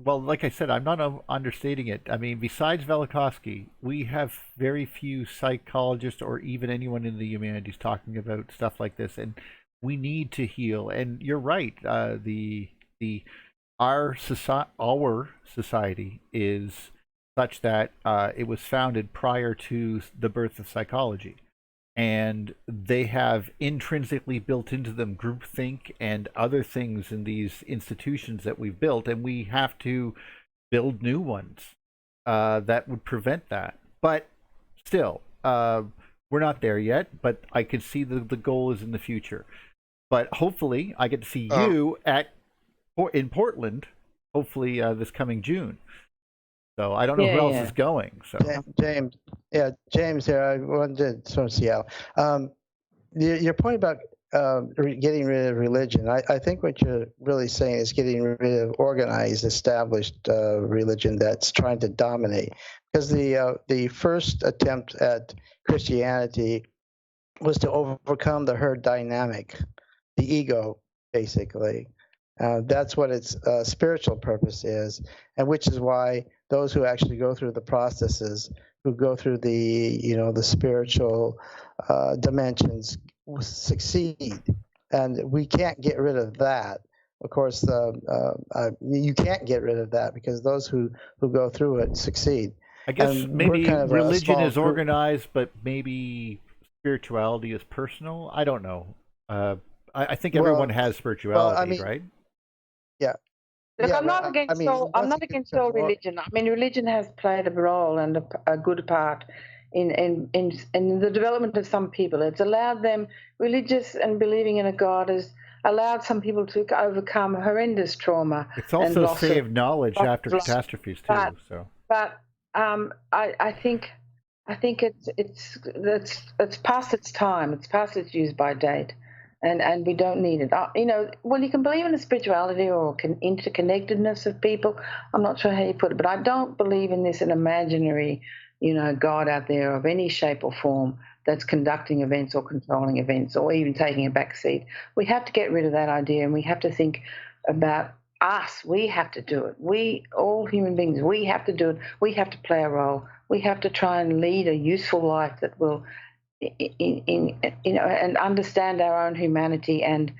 well, like I said, I'm not understating it. I mean, besides Velikovsky, we have very few psychologists or even anyone in the humanities talking about stuff like this, and we need to heal. And you're right. Our society is such that it was founded prior to the birth of psychology. And they have intrinsically built into them groupthink and other things in these institutions that we've built, and we have to build new ones that would prevent that. But still, we're not there yet, but I can see the goal is in the future. But hopefully, I get to see you in Portland, hopefully this coming June. So I don't know who else is going. So James here. I wanted to Seattle. Your point about getting rid of religion, I think what you're really saying is getting rid of organized, established religion that's trying to dominate. Because the first attempt at Christianity was to overcome the herd dynamic, the ego, basically. That's what its spiritual purpose is, and which is why those who actually go through the processes, who go through the spiritual dimensions, succeed. And we can't get rid of that. Of course, you can't get rid of that because those who go through it succeed. I guess maybe religion is organized, but maybe spirituality is personal. I don't know. I think everyone has spirituality, right? Yeah. Look, I'm not against all religion. I mean, religion has played a role and a good part in the development of some people. It's allowed them, religious and believing in a God has allowed some people to overcome horrendous trauma. It's also saved knowledge after catastrophes too. But I think it's past its time. It's past its use by date. And we don't need it. You can believe in the spirituality or interconnectedness of people. I'm not sure how you put it, but I don't believe in this an imaginary God out there of any shape or form that's conducting events or controlling events or even taking a back seat. We have to get rid of that idea, and we have to think about us. We have to do it. We, all human beings, we have to do it. We have to play a role. We have to try and lead a useful life that will, and understand our own humanity and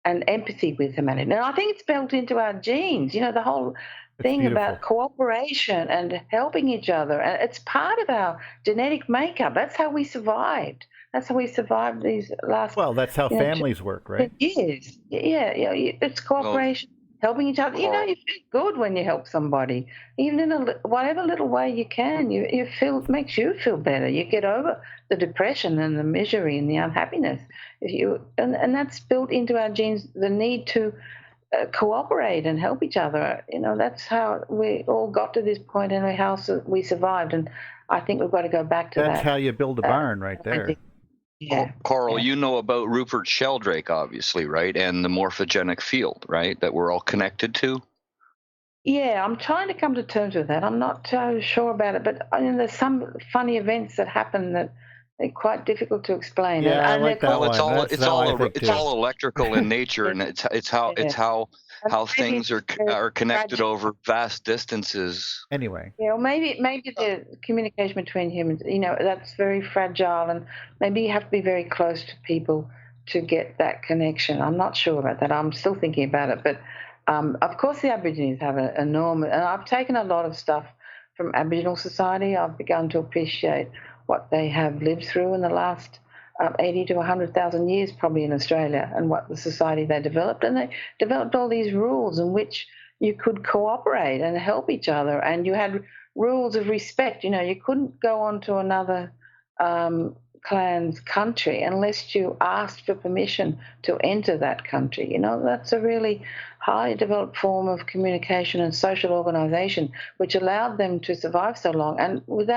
empathy with humanity. And I think it's built into our genes, the whole thing about cooperation and helping each other. And it's part of our genetic makeup. That's how we survived. That's how we survived these last... Well, that's how families work, right? Years. Yeah, it's cooperation, helping each other. You feel good when you help somebody. Even in whatever little way you can, you feel, it makes you feel better. You get over the depression and the misery and the unhappiness. And that's built into our genes, the need to cooperate and help each other. That's how we all got to this point in our house. We survived, and I think we've got to go back to that. That's how you build a barn, right there. Yeah. Coral, you know about Rupert Sheldrake, obviously, right? And the morphogenic field, right? That we're all connected to. Yeah, I'm trying to come to terms with that. I'm not so sure about it, but there's some funny events that happen that they're quite difficult to explain. Yeah, I like that one. It's all electrical in nature, and it's how things are connected over vast distances. Anyway. Yeah, well, maybe the communication between humans, that's very fragile, and maybe you have to be very close to people to get that connection. I'm not sure about that. I'm still thinking about it, but of course the Aborigines have an enormous, and I've taken a lot of stuff from Aboriginal society. I've begun to appreciate what they have lived through in the last 80 to 100,000 years, probably in Australia, and what the society they developed. And they developed all these rules in which you could cooperate and help each other, and you had rules of respect. You couldn't go on to another clan's country unless you asked for permission to enter that country. That's a really highly developed form of communication and social organisation, which allowed them to survive so long, and with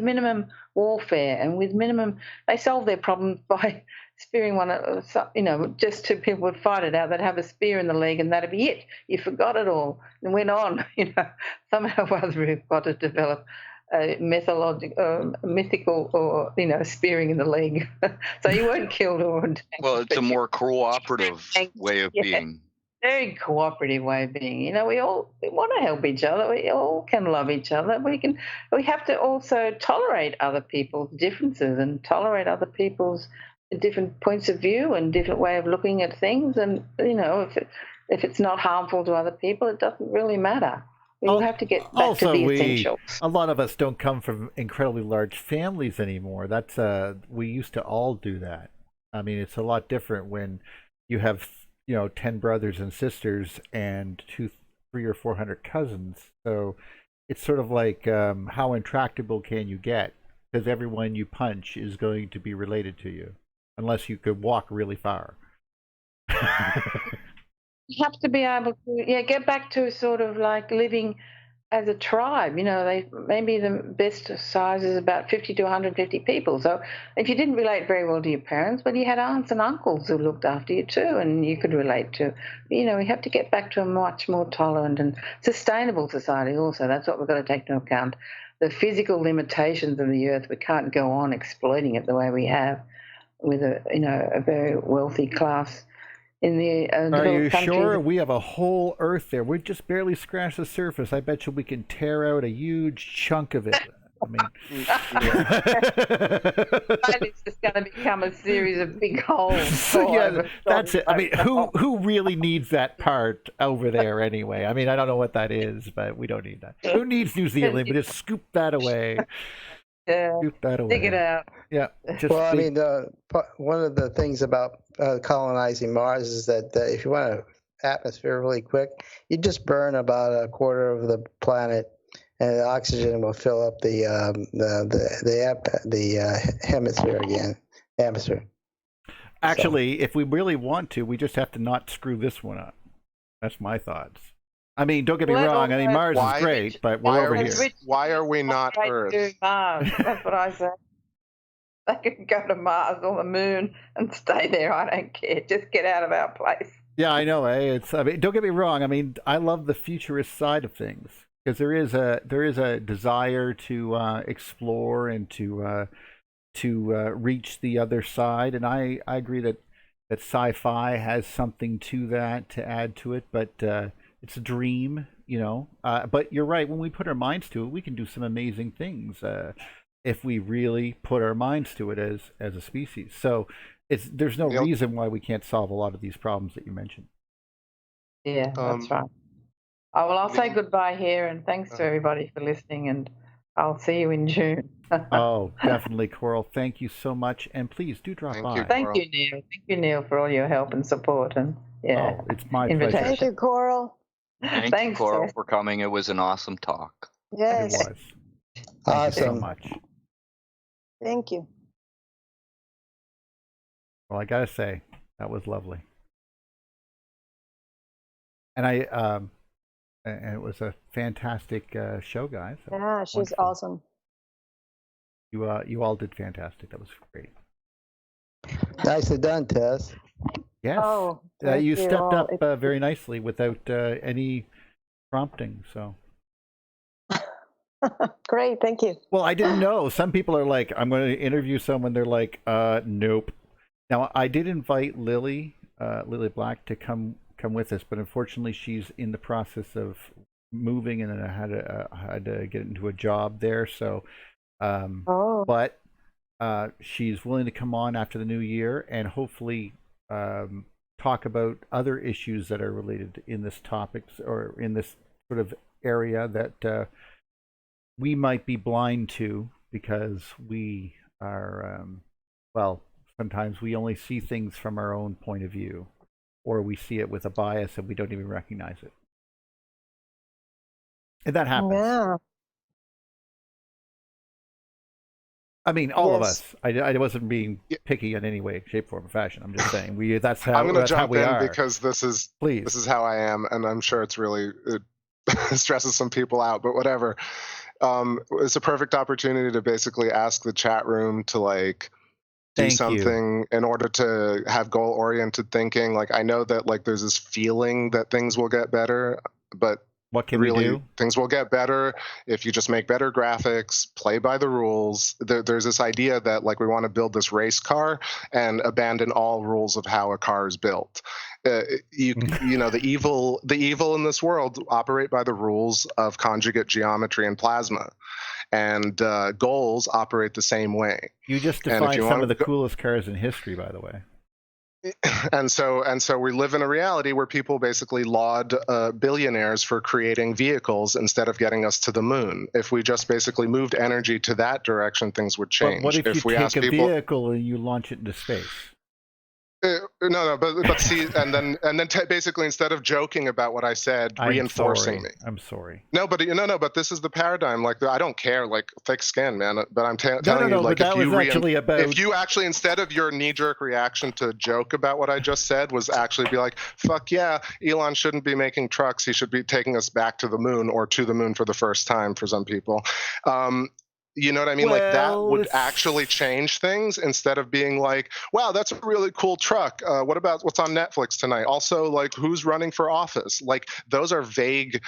minimum warfare and with minimum. They solved their problems by spearing one. Just two people would fight it out. They'd have a spear in the leg, and that'd be it. You forgot it all and went on. Somehow or other we've got to develop a mythical or spearing in the leg, so you weren't killed or. Well, it's a more cooperative way of being. Very cooperative way of being. We all want to help each other. We all can love each other. We have to also tolerate other people's differences and tolerate other people's different points of view and different way of looking at things. And if it's not harmful to other people, it doesn't really matter. You have to get back to the essentials. A lot of us don't come from incredibly large families anymore. That's we used to all do that. I mean, it's a lot different when you have 10 brothers and sisters and 300 or 400 cousins. So it's sort of like how intractable can you get? Because everyone you punch is going to be related to you, unless you could walk really far. You have to be able to get back to sort of like living as a tribe. Maybe the best size is about 50 to 150 people. So if you didn't relate very well to your parents, but you had aunts and uncles who looked after you too, and you could relate to. We have to get back to a much more tolerant and sustainable society also. That's what we've got to take into account. The physical limitations of the earth, we can't go on exploiting it the way we have with a very wealthy class. In the Are you sure? We have a whole Earth there. We just barely scratched the surface. I bet you we can tear out a huge chunk of it. I mean, it's just going to become a series of big holes. That's it. I mean, who really needs that part over there anyway? I mean, I don't know what that is, but we don't need that. Who needs New Zealand? We just scoop that away. Yeah, scoop that away. Dig it out. Yeah. I mean, one of the things about colonizing Mars is that if you want an atmosphere really quick, you just burn about a quarter of the planet, and the oxygen will fill up the hemisphere again, atmosphere. Actually, if we really want to, we just have to not screw this one up. That's my thoughts. I mean, don't get me wrong. I mean, Mars is great, but we're over here. Why are we not Earth? Mars. That's what I said. They can go to Mars or the Moon and stay there. I don't care. Just get out of our place. Yeah, I know. I mean, don't get me wrong. I mean, I love the futurist side of things. because there is a desire to explore and to reach the other side, and I agree that sci-fi has something to that to add to it, but it's a dream, you know. But you're right. When we put our minds to it, we can do some amazing things if we really put our minds to it as a species. So there's no reason why we can't solve a lot of these problems that you mentioned. Yeah, that's right. Oh, well, I'll say goodbye here, and thanks to everybody for listening, and I'll see you in June. Oh, definitely, Coral. Thank you so much, and please do drop by. Thank you, Neil. Thank you, Neil, for all your help and support, and it's my pleasure. Thank you, Coral. Thanks, Coral, for coming. It was an awesome talk. Yes. It was. Awesome. Thank you so much. Thank you. Well, I gotta say, that was lovely. And and it was a fantastic show, guys. Yeah, she's wonderful. Awesome. You all did fantastic. That was great. Nicely done, Tess. Yes. Oh, you stepped up very nicely without any prompting. So. Great, thank you. Well, I didn't know. Some people are like, I'm going to interview someone. They're like, nope. Now, I did invite Lily Black to come with us, but unfortunately, she's in the process of moving, and then I had to get into a job there. So, but she's willing to come on after the new year and hopefully talk about other issues that are related in this topics or in this sort of area that we might be blind to because we are, sometimes we only see things from our own point of view, or we see it with a bias and we don't even recognize it. And that happens. Yeah. I mean, all of us. I wasn't being picky in any way, shape, form, or fashion. I'm just saying that's how I'm going to jump in are. because this is how I am, and I'm sure it stresses some people out, but whatever. It's a perfect opportunity to basically ask the chat room to do something in order to have goal-oriented thinking. Like, I know that there's this feeling that things will get better, but what can really, we do? Things will get better if you just make better graphics, play by the rules. There's this idea that we want to build this race car and abandon all rules of how a car is built. You know, the evil in this world operate by the rules of conjugate geometry and plasma, and goals operate the same way. You just defined some of the coolest cars in history, by the way. And so we live in a reality where people basically laud billionaires for creating vehicles instead of getting us to the moon. If we just basically moved energy to that direction, things would change. But what if you take a vehicle and you launch it into space? No, but see, and then basically, instead of joking about what I said, reinforcing me. I'm sorry. No, but this is the paradigm. I don't care. Thick skin, man. But I'm telling you, if you actually, instead of your knee-jerk reaction to joke about what I just said, was actually be like, "Fuck yeah, Elon shouldn't be making trucks. He should be taking us back to the moon, or to the moon for the first time for some people." You know what I mean? That would actually change things instead of being like, wow, that's a really cool truck. What about what's on Netflix tonight? Also, who's running for office? Those are vague,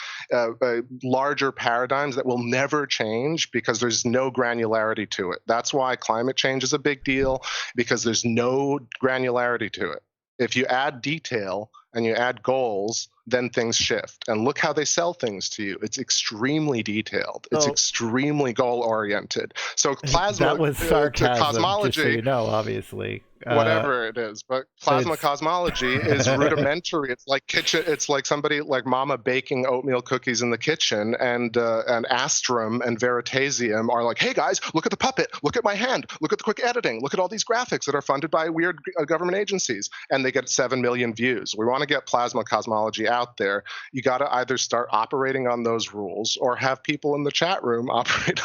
larger paradigms that will never change because there's no granularity to it. That's why climate change is a big deal, because there's no granularity to it. If you add detail and you add goals, then things shift. And look how they sell things to you. It's extremely detailed. It's extremely goal-oriented. So plasma, that was sarcasm, cosmology, just so you know, obviously. Whatever it is, but plasma cosmology is rudimentary. It's like kitchen. It's like somebody like Mama baking oatmeal cookies in the kitchen, and Astrum and Veritasium are like, hey guys, look at the puppet, look at my hand, look at the quick editing, look at all these graphics that are funded by weird government agencies, and they get 7 million views. We want to get plasma cosmology out there. You got to either start operating on those rules, or have people in the chat room operate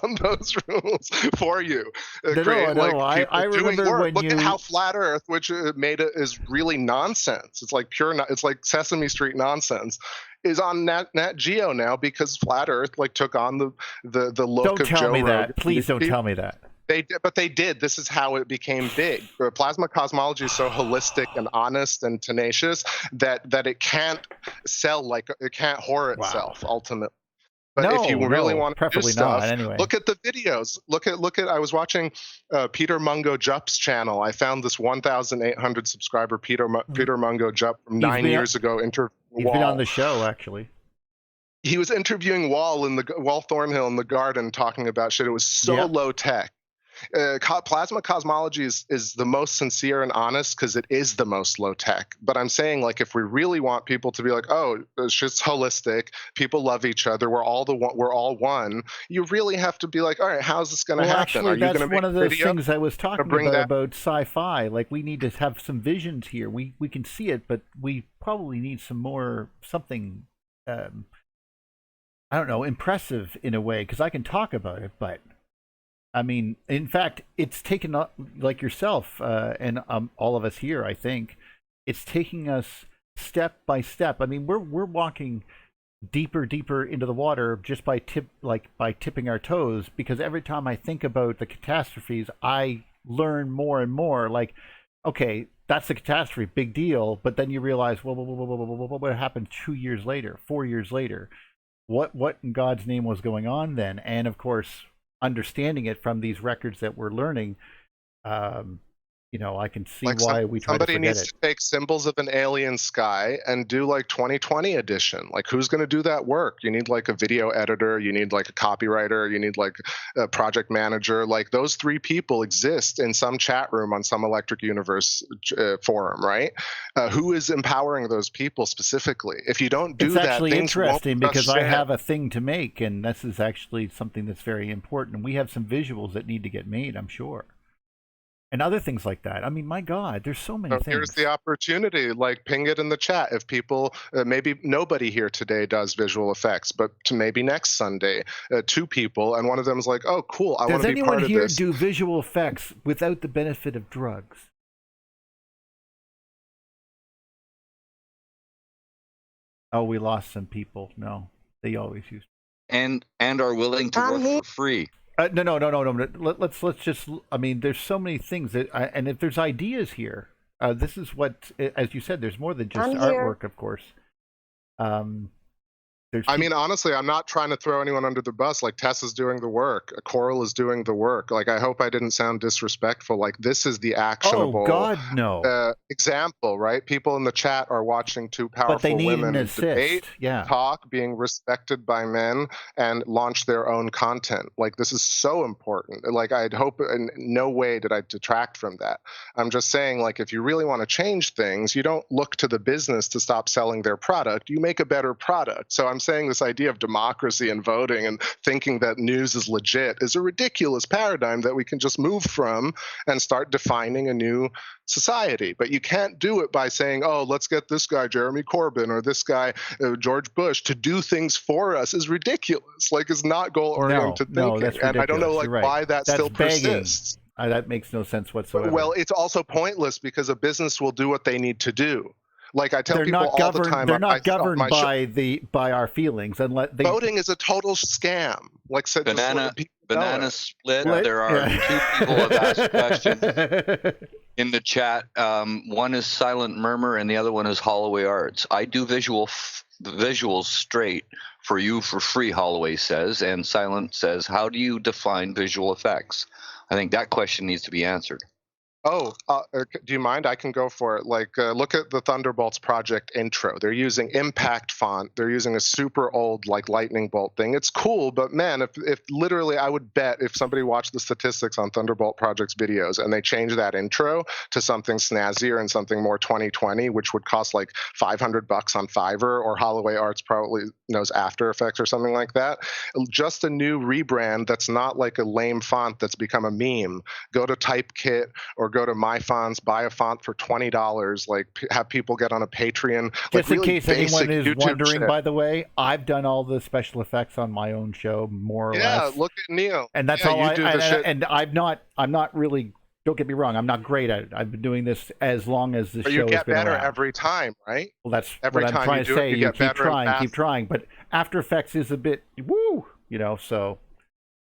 on those rules for you. I remember when Look at how flat Earth, which is really nonsense. It's like it's like Sesame Street nonsense, is on Nat Geo now because flat Earth took on the look of Joe Rogan. Don't tell me that. Please don't tell me that. But they did. This is how it became big. Plasma cosmology is so holistic and honest and tenacious that it can't sell it can't whore itself ultimately. But if you really want to do stuff, anyway. look at the videos. Look at. I was watching Peter Mungo Jupp's channel. I found this 1,800 subscriber Peter Mungo Jupp from 9 years ago. He's been on the show, actually. He was interviewing Wall Thornhill in the garden, talking about shit. It was so low tech. Plasma cosmology is the most sincere and honest because it is the most low tech. But I'm saying, like, if we really want people to be like, oh, shit's holistic, people love each other, we're all one. You really have to be like, all right, how's this going to happen? Actually, that's one of those things I was talking about sci-fi. Like, we need to have some visions here. We can see it, but we probably need something. I don't know, impressive in a way, because I can talk about it, but. I mean, in fact, it's taken, like yourself and all of us here, I think, it's taking us step by step. I mean, we're walking deeper into the water just by tipping our toes, because every time I think about the catastrophes, I learn more and more. Like, okay, that's a catastrophe, big deal, but then you realize, well, what happened 2 years later, 4 years later? What in God's name was going on then? And of course, understanding it from these records that we're learning, I can see why we try to forget it. Somebody needs to take Symbols of an Alien Sky and do like 2020 edition. Like, who's going to do that work? You need like a video editor, you need like a copywriter, you need like a project manager. Like, those three people exist in some chat room on some Electric Universe forum, right? Who is empowering those people specifically? If you don't do that, it's actually interesting because I have a thing to make, and this is actually something that's very important. We have some visuals that need to get made, I'm sure. And other things like that. I mean, my God, there's so many things. Here's the opportunity. Like, ping it in the chat. If people, maybe nobody here today does visual effects, but maybe next Sunday, 2 people, and one of them is like, oh, cool, I want to be part of this. Does anyone here do visual effects without the benefit of drugs? Oh, we lost some people. No, they always used to. And are willing to work for free. No. Let's just. I mean, there's so many things and if there's ideas here, this is what, as you said, there's more than just artwork, of course. I mean, honestly, I'm not trying to throw anyone under the bus. Like, Tess is doing the work. Coral is doing the work. Like, I hope I didn't sound disrespectful. Like, this is the actionable example, right? People in the chat are watching 2 powerful women debate, talk, being respected by men, and launch their own content. Like, this is so important. Like, I'd hope in no way did I detract from that. I'm just saying, like, if you really want to change things, you don't look to the business to stop selling their product. You make a better product. So I'm saying this idea of democracy and voting and thinking that news is legit is a ridiculous paradigm that we can just move from and start defining a new society. But you can't do it by saying, oh, let's get this guy Jeremy Corbyn or this guy George Bush to do things for us is ridiculous. Like, it's not goal-oriented thinking. No, that's ridiculous. And I don't know why that still persists. That makes no sense whatsoever. Well, it's also pointless because a business will do what they need to do. Like, I tell people all the time, they're not governed by our feelings. Voting is a total scam. Like, banana split. There are 2 people who have asked questions in the chat. One is Silent Murmur, and the other one is Holloway Arts. I do visuals straight for you for free, Holloway says, and Silent says, how do you define visual effects? I think that question needs to be answered. Oh, do you mind? I can go for it. Like, look at the Thunderbolts project intro. They're using impact font. They're using a super old, like, lightning bolt thing. It's cool, but man, if literally, I would bet if somebody watched the statistics on Thunderbolt Project's videos and they changed that intro to something snazzier and something more 2020, which would cost like $500 on Fiverr, or Holloway Arts probably knows After Effects or something like that. Just a new rebrand that's not like a lame font that's become a meme. Go to Typekit or go to MyFonts, buy a font for $20, like, have people get on a Patreon. Just in case anyone is wondering, by the way, I've done all the special effects on my own show, more or less. Yeah, look at Neil. And that's all and I'm not really, don't get me wrong, I'm not great at it. I've been doing this as long as the show has been around. You get better every time, right? Well, that's what I'm trying to say. You keep trying. But After Effects is a bit, so...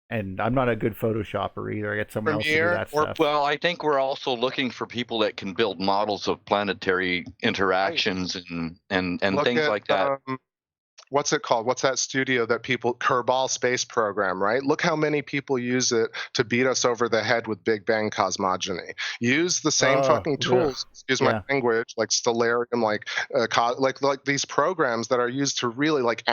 And I'm not a good Photoshopper either. I get someone else to do that stuff. Well, I think we're also looking for people that can build models of planetary interactions and things like that. what's it called? What's that studio that people, Kerbal Space Program, right? Look how many people use it to beat us over the head with Big Bang cosmogony. Use the same fucking tools, excuse my language, like Stellarium, like these programs that are used to really like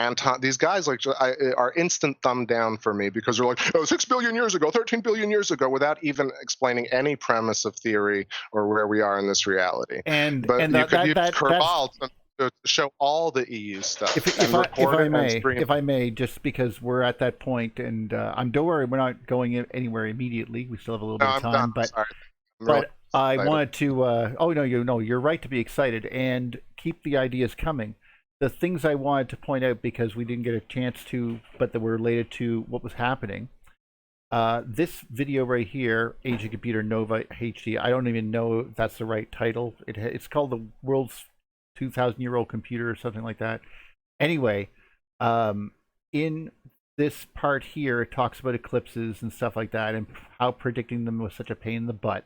these guys are instant thumb down for me because they're like, 6 billion years ago, 13 billion years ago, without even explaining any premise of theory or where we are in this reality. But you could use Kerbal to show all the EU stuff. If I may, just because we're at that point, and don't worry, we're not going anywhere immediately. We still have a little bit of time. But I wanted to. You're right to be excited and keep the ideas coming. The things I wanted to point out because we didn't get a chance to, but that were related to what was happening. This video right here, Age of Computer Nova HD. I don't even know if that's the right title. It's called the World's 2,000-year-old computer or something like that. Anyway, in this part here, it talks about eclipses and stuff like that, and how predicting them was such a pain in the butt,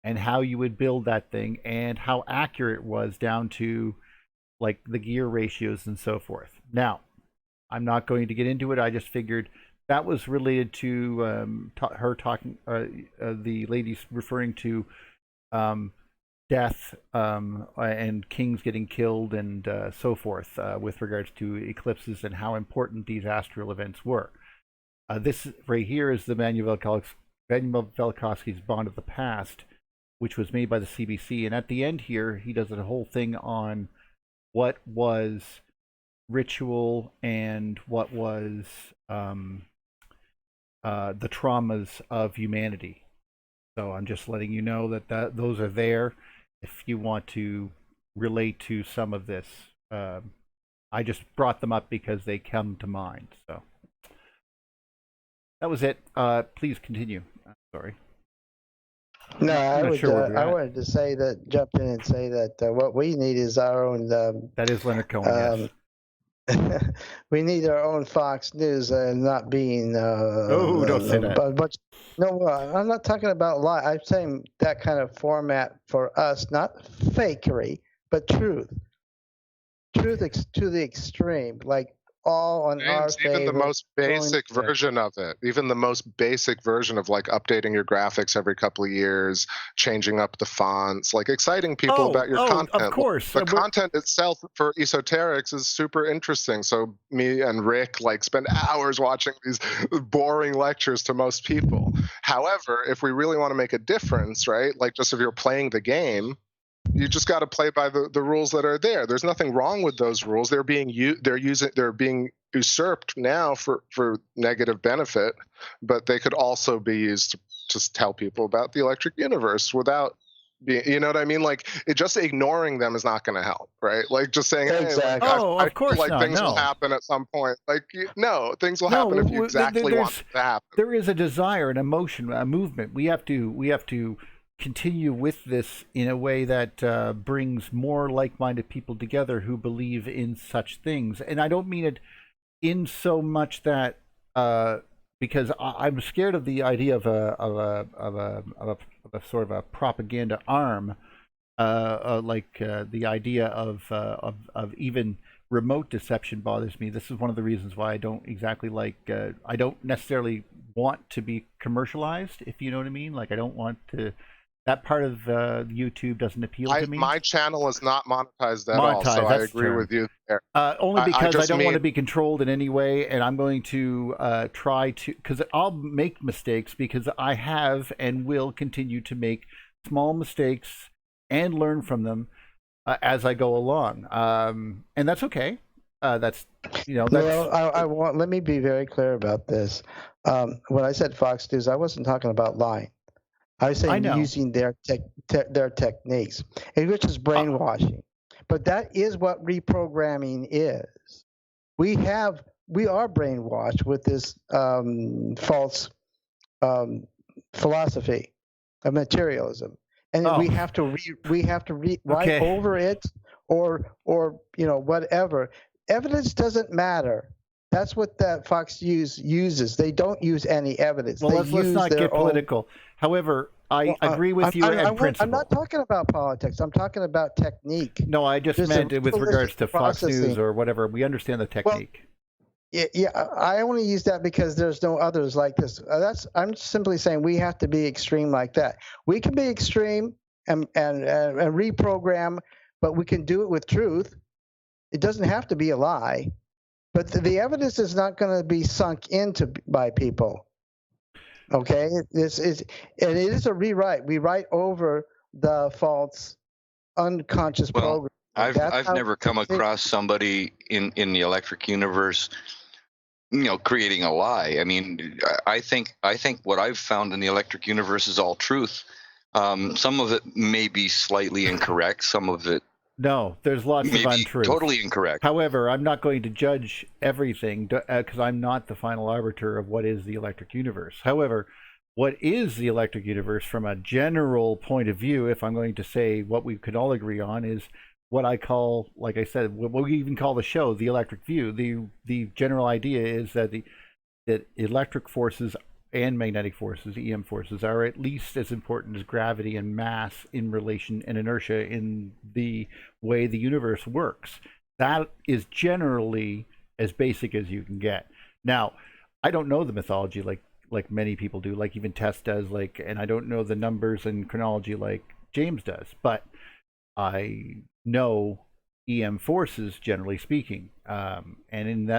and how you would build that thing, and how accurate it was down to like the gear ratios and so forth. Now, I'm not going to get into it. I just figured that was related to her talking, the ladies referring to death and kings getting killed and so forth with regards to eclipses and how important these astral events were. This right here is the Manuel Velikovsky's Bond of the Past, which was made by the CBC. And at the end here, he does a whole thing on what was ritual and what was the traumas of humanity. So I'm just letting you know that those are there if you want to relate to some of this. I just brought them up because they come to mind. So that was it. Please continue. Sorry. No, I wanted to say that, jump in and say that what we need is our own. That is Leonard Cohen. Yes. We need our own Fox News and not being. Don't say that. But no, I'm not talking about lie. I'm saying that kind of format for us, not fakery, but truth. Truth to the extreme, like all on our even the most basic version of it, even the most basic version of like updating your graphics every couple of years, changing up the fonts, like exciting people about your content. Of course. The content itself for esoterics is super interesting. So me and Rick like spend hours watching these boring lectures to most people. However, if we really want to make a difference, right? Like just if you're playing the game, you just got to play by the rules that are there. There's nothing wrong with those rules. They're being usurped now for negative benefit, but they could also be used to just tell people about the electric universe without being, you know what I mean? Like just ignoring them is not going to help, right? Like just saying, hey, exactly. of course, like things will happen at some point. Like things will happen if you exactly want it to happen. There is a desire, an emotion, a movement. We have to continue with this in a way that brings more like-minded people together who believe in such things. And I don't mean it in so much that because I'm scared of the idea of a sort of a propaganda arm, the idea of even remote deception bothers me. This is one of the reasons why I don't exactly like. I don't necessarily want to be commercialized, if you know what I mean. Like I don't want to. That part of YouTube doesn't appeal to me. My channel is not monetized at all, so I agree with you there. Only because I don't want to be controlled in any way, and I'm going to try to, because I'll make mistakes because I have and will continue to make small mistakes and learn from them as I go along, and that's okay. That's. Well, let me be very clear about this. When I said Fox News, I wasn't talking about lying. I was saying using their techniques, which is brainwashing. But that is what reprogramming is. We are brainwashed with this false philosophy of materialism, and we have to write over it, or whatever. Evidence doesn't matter. That's what that Fox uses. They don't use any evidence. Well, let's not get political. However, I agree with you in principle. I'm not talking about politics. I'm talking about technique. No, I just meant it with regards to Fox News or whatever. We understand the technique. Yeah, I only use that because there's no others like this. I'm simply saying we have to be extreme like that. We can be extreme and reprogram, but we can do it with truth. It doesn't have to be a lie, but the evidence is not going to be sunk into by people. Okay, it is a rewrite. We write over the false, unconscious program. I've never come across somebody in the electric universe, creating a lie. I mean, I think what I've found in the electric universe is all truth. Some of it may be slightly incorrect. Some of it. No, there's lots of untruth. Totally incorrect. However, I'm not going to judge everything because I'm not the final arbiter of what is the electric universe. However, what is the electric universe from a general point of view, if I'm going to say what we could all agree on, is what I call, like I said, what we even call the show, the electric view. The general idea is that that electric forces and magnetic forces, EM forces, are at least as important as gravity and mass in relation and inertia in the way the universe works. That is generally as basic as you can get. Now, I don't know the mythology like many people do, like even Tess does, and I don't know the numbers and chronology like James does, but I know EM forces, generally speaking, and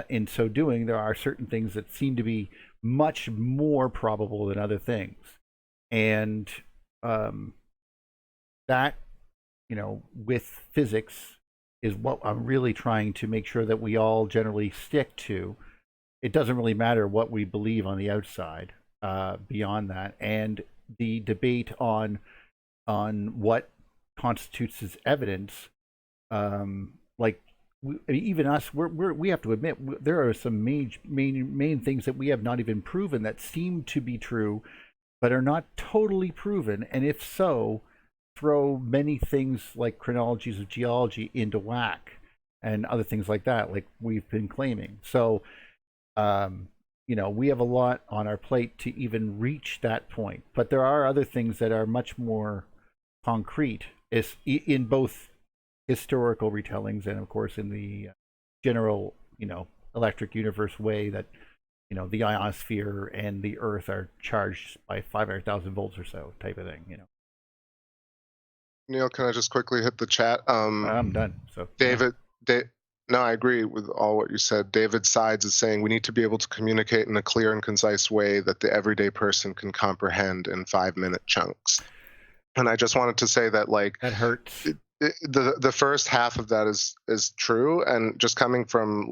in so doing, there are certain things that seem to be much more probable than other things, and that, with physics, is what I'm really trying to make sure that we all generally stick to. It doesn't really matter what we believe on the outside. Beyond that, and the debate on what constitutes as evidence, even us, we have to admit there are some main things that we have not even proven that seem to be true, but are not totally proven. And if so, throw many things like chronologies of geology into whack and other things like that, like we've been claiming. So, we have a lot on our plate to even reach that point. But there are other things that are much more concrete, in both historical retellings and, of course, in the general, electric universe way that, the ionosphere and the Earth are charged by 500,000 volts or so, type of thing. Neil, can I just quickly hit the chat? I'm done. So David, no, I agree with all what you said. David Sides is saying we need to be able to communicate in a clear and concise way that the everyday person can comprehend in 5-minute chunks. And I just wanted to say that, that hurts. The first half of that is true, and just coming from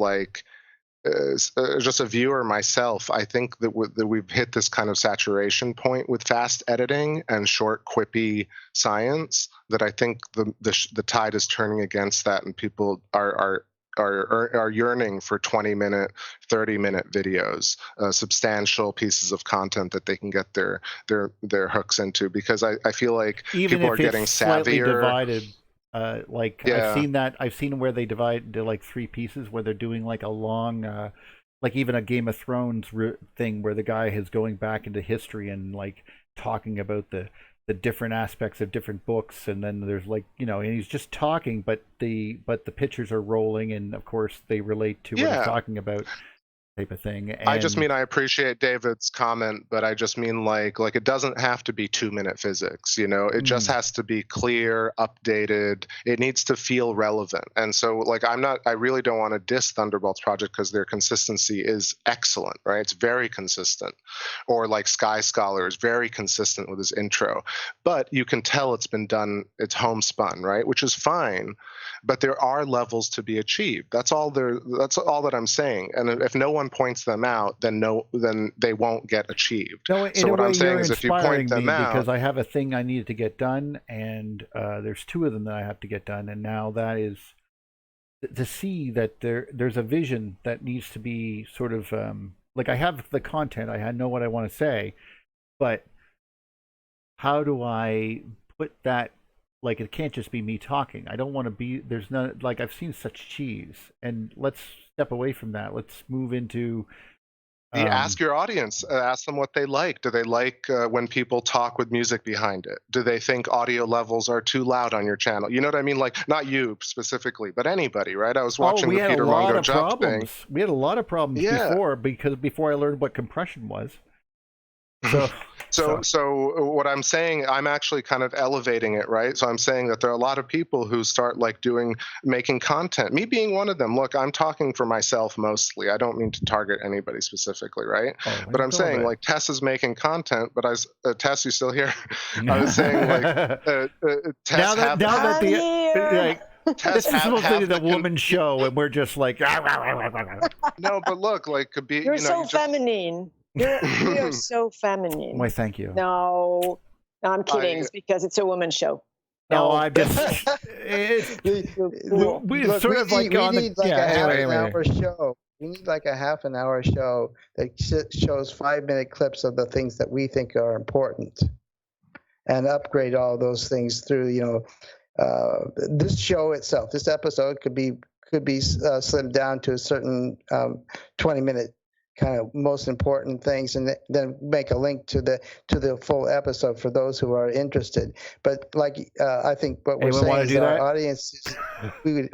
just a viewer myself, I think that we've hit this kind of saturation point with fast editing and short, quippy science. That I think the tide is turning against that, and people are yearning for 20-minute, 30-minute videos, substantial pieces of content that they can get their hooks into. Because I feel like even people are getting slightly savvier. Divided. I've seen where they divide into 3 pieces, where they're doing a long, even a Game of Thrones thing, where the guy is going back into history and talking about the different aspects of different books, and then there's and he's just talking, but the pictures are rolling, and of course they relate to what he's talking about, type of thing. And I just mean, I appreciate David's comment, but I just mean it doesn't have to be 2-minute physics, it just has to be clear, updated. It needs to feel relevant. And so I really don't want to diss Thunderbolt's project because their consistency is excellent, right? It's very consistent. Or Sky Scholar is very consistent with his intro, but you can tell it's been done, it's homespun, right? Which is fine, but there are levels to be achieved. That's all that I'm saying. And if no one points them out, then they won't get achieved. No, so what I'm saying is, if you point them out, because I have a thing I needed to get done, and there's 2 of them that I have to get done, and now that is to see that there's a vision that needs to be sort of I have the content, I know what I want to say, but how do I put that? It can't just be me talking. I don't want to be, there's none, I've seen such cheese, and let's step away from that. Let's move into Ask your audience. Ask them what they like. Do they like when people talk with music behind it? Do they think audio levels are too loud on your channel? You know what I mean? Like, not you specifically, but anybody, right? I was watching the Peter Mungo Jump thing. We had a lot of problems before I learned what compression was. So what I'm saying, I'm actually kind of elevating it, right? So I'm saying that there are a lot of people who start like making content, me being one of them. Look, I'm talking for myself mostly. I don't mean to target anybody specifically, right? But I'm saying like Tess is making content, but Tess, you still here? I was saying like Tess this is supposed to be the woman's show, and we're just like no, but look, like could be you're so feminine. You're so feminine. Why, thank you. No, I'm kidding. It's because it's a woman's show. No, I'm just. We need like a half an hour show that shows 5-minute clips of the things that we think are important, and upgrade all those things through. This show itself, this episode could be slimmed down to a certain 20-minute. Kind of most important things, and then make a link to the full episode for those who are interested. But like I think what we're saying is our audience is we would.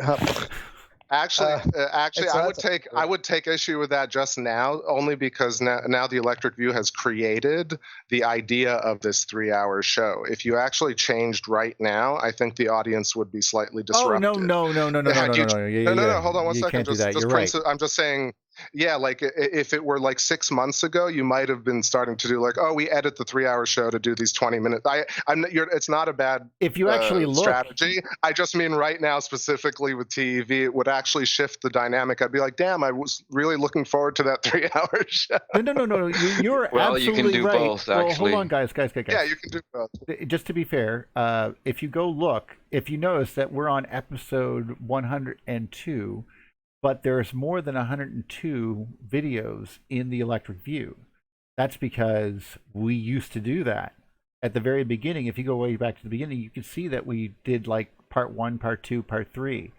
Actually, I would take issue with that just now, only because now the Electric View has created the idea of this 3-hour show. If you actually changed right now, I think the audience would be slightly disrupted. Oh no! No! Hold on one second. You're right. I'm just saying. Yeah, like if it were like 6 months ago, you might have been starting to do like, oh, we edit the 3-hour show to do these 20 minutes. It's not a bad if you actually look strategy. I just mean right now specifically with TEV, it would actually shift the dynamic. I'd be like, damn, I was really looking forward to that 3-hour show. No. You're well, absolutely you can do right. both, actually. Well, hold on, guys. Yeah, you can do both. Just to be fair, if you go look, if you notice that we're on episode 102. But there's more than 102 videos in the Electric View. That's because we used to do that. At the very beginning, if you go way back to the beginning, you can see that we did like part 1, part 2, part 3.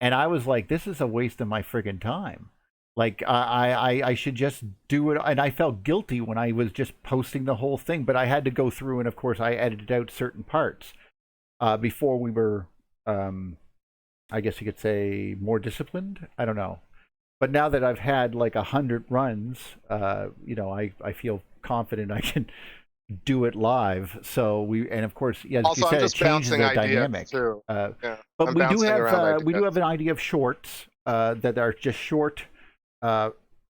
And I was like, this is a waste of my friggin' time. Like, I should just do it. And I felt guilty when I was just posting the whole thing. But I had to go through, and of course, I edited out certain parts before we were... I guess you could say more disciplined. I don't know, but now that I've had like 100 runs, I feel confident I can do it live. So and of course, as also, you said, it changes the dynamic. Too. But we do have an idea of shorts that are just short,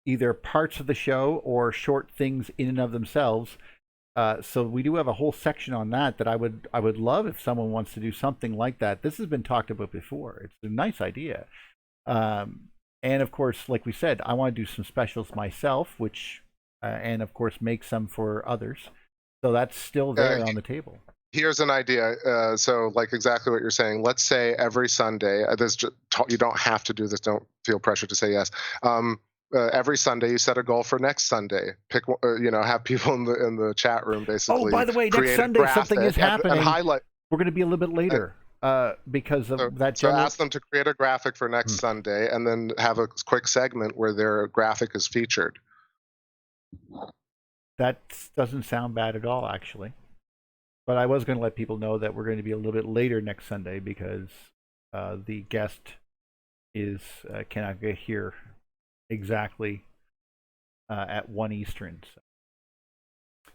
either parts of the show or short things in and of themselves. So we do have a whole section on that I would love if someone wants to do something like that. This has been talked about before. It's a nice idea. And of course, like we said, I want to do some specials myself, which and of course make some for others. So that's still there on the table. Here's an idea. So like exactly what you're saying. Let's say every Sunday, you don't have to do this. Don't feel pressure to say yes. Every Sunday, you set a goal for next Sunday. Pick, have people in the chat room basically. Oh, by the way, next Sunday something is happening. And highlight. We're going to be a little bit later because of that. So ask them to create a graphic for next Sunday, and then have a quick segment where their graphic is featured. That doesn't sound bad at all, actually. But I was going to let people know that we're going to be a little bit later next Sunday because the guest cannot get here exactly at 1 Eastern. So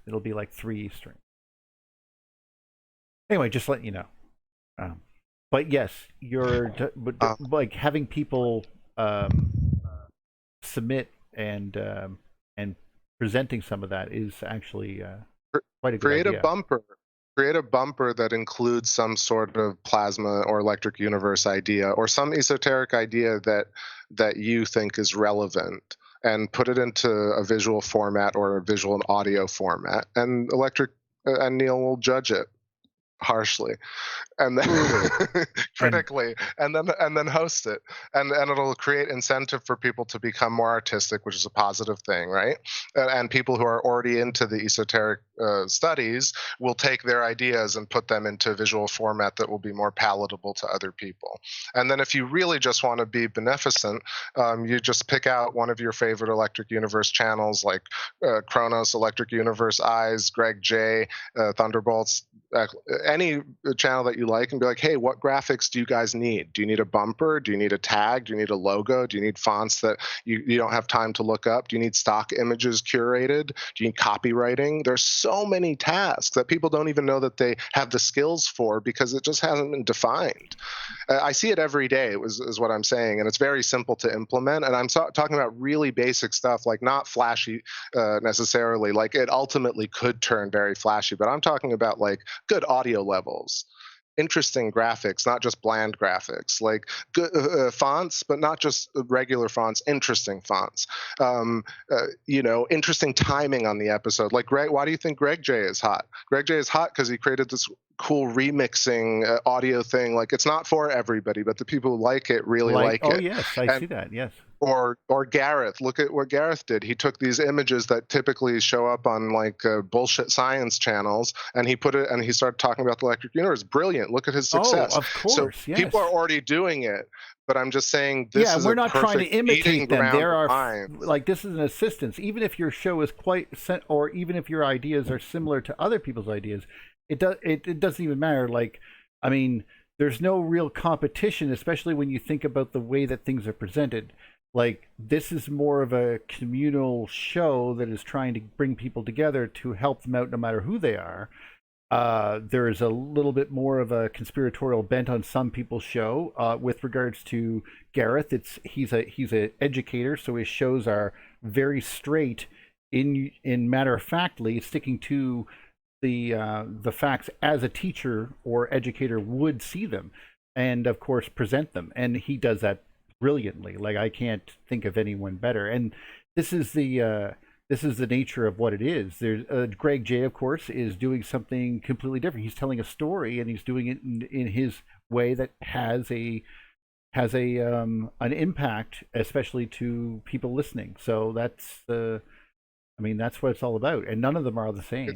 it'll be like 3 Eastern. Anyway, just letting you know. But yes, like having people submit and presenting some of that is actually quite a good idea. Create a bumper that includes some sort of plasma or electric universe idea or some esoteric idea that you think is relevant, and put it into a visual format or a visual and audio format, and Neil will judge it harshly and then critically and then host it, and it'll create incentive for people to become more artistic, which is a positive thing, right? And people who are already into the esoteric studies will take their ideas and put them into visual format that will be more palatable to other people. And then if you really just want to be beneficent, you just pick out one of your favorite Electric Universe channels, like Kronos, Electric Universe, Eyes, Greg J, Thunderbolts, any channel that you like, and be like, hey, what graphics do you guys need? Do you need a bumper? Do you need a tag? Do you need a logo? Do you need fonts that you don't have time to look up? Do you need stock images curated? Do you need copywriting? There's so many tasks that people don't even know that they have the skills for because it just hasn't been defined. I see it every day, is what I'm saying, and it's very simple to implement. And I'm talking about really basic stuff, like not flashy necessarily. Like it ultimately could turn very flashy, but I'm talking about like good audio levels, interesting graphics, not just bland graphics, like good fonts, but not just regular fonts, interesting fonts. Interesting timing on the episode. Like Greg, why do you think Greg J is hot? Greg J is hot because he created this cool remixing audio thing. Like it's not for everybody, but the people who like it really like it. Oh yes, I see that. Yes. Or Gareth, look at what Gareth did. He took these images that typically show up on like bullshit science channels, and he put it, and he started talking about the Electric Universe. Brilliant! Look at his success. Oh, of course, so yes. People are already doing it, but I'm just saying this is we're not trying to imitate them. There are like this is an assistance. Even if your show is or even if your ideas are similar to other people's ideas, it doesn't even matter. Like, I mean, there's no real competition, especially when you think about the way that things are presented. Like, this is more of a communal show that is trying to bring people together to help them out no matter who they are. There is a little bit more of a conspiratorial bent on some people's show. With regards to Gareth, he's an educator, so his shows are very straight in matter-of-factly sticking to the facts as a teacher or educator would see them, and of course present them. And he does that brilliantly. Like, I can't think of anyone better. And this is the nature of what it is. There's Greg J, of course, is doing something completely different. He's telling a story, and he's doing it in his way that has an impact, especially to people listening. So that's that's what it's all about. And none of them are the same.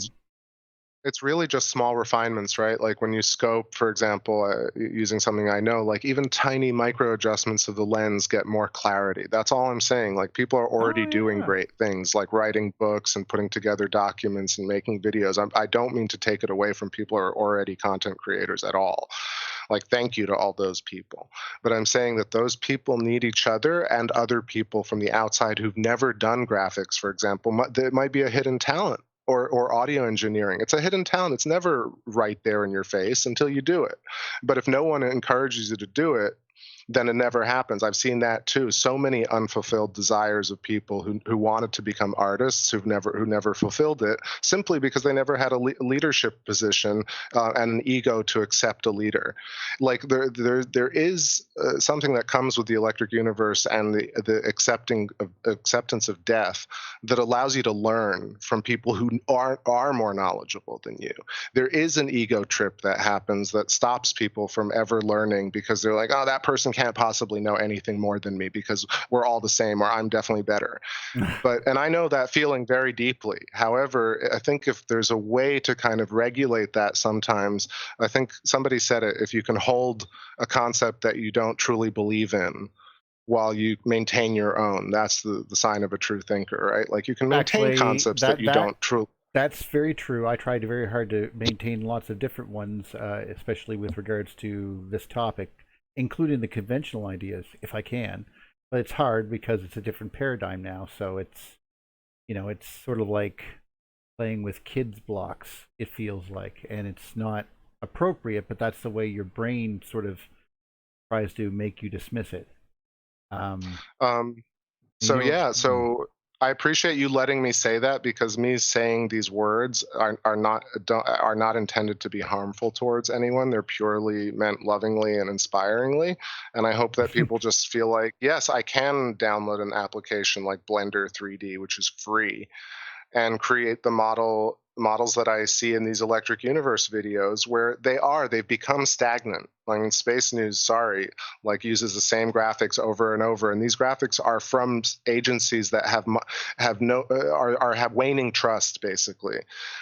It's really just small refinements, right? Like when you scope, for example, using something I know, like even tiny micro adjustments of the lens get more clarity. That's all I'm saying. Like people are already doing great things, like writing books and putting together documents and making videos. I don't mean to take it away from people who are already content creators at all. Like, thank you to all those people. But I'm saying that those people need each other and other people from the outside who've never done graphics, for example. It might be a hidden talent. Or audio engineering. It's a hidden talent. It's never right there in your face until you do it. But if no one encourages you to do it, then it never happens. I've seen that too. So many unfulfilled desires of people who wanted to become artists who never fulfilled it, simply because they never had a leadership position and an ego to accept a leader. Like there is something that comes with the Electric Universe and the acceptance of death that allows you to learn from people who are more knowledgeable than you. There is an ego trip that happens that stops people from ever learning because they're like, oh, that person can't possibly know anything more than me because we're all the same, or I'm definitely better. And I know that feeling very deeply. However, I think if there's a way to kind of regulate that sometimes, I think somebody said it, if you can hold a concept that you don't truly believe in while you maintain your own, that's the sign of a true thinker, right? Like you can maintain concepts that you don't truly. That's very true. I tried very hard to maintain lots of different ones, especially with regards to this topic, including the conventional ideas, if I can. But it's hard because it's a different paradigm now. So it's sort of like playing with kids' blocks, it feels like. And it's not appropriate, but that's the way your brain sort of tries to make you dismiss it. So I appreciate you letting me say that, because me saying these words are not intended to be harmful towards anyone. They're purely meant lovingly and inspiringly. And I hope that people just feel like, yes, I can download an application like Blender 3D, which is free, and create the models that I see in these Electric Universe videos, where they've become stagnant. I mean, Space News, sorry, like uses the same graphics over and over, and these graphics are from agencies that have waning trust, basically,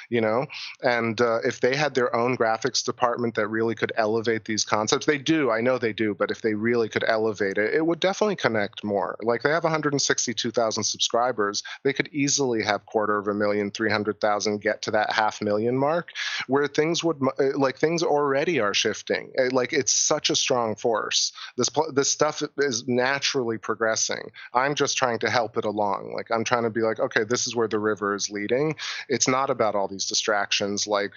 you know. And if they had their own graphics department that really could elevate these concepts, they do. I know they do, but if they really could elevate it, it would definitely connect more. Like they have 162,000 subscribers, they could easily have 250,000, 300,000 get to that 500,000 mark, where things would things already are shifting. Like it's such a strong force. This stuff is naturally progressing. I'm just trying to help it along. Like I'm trying to be like, okay, this is where the river is leading. It's not about all these distractions like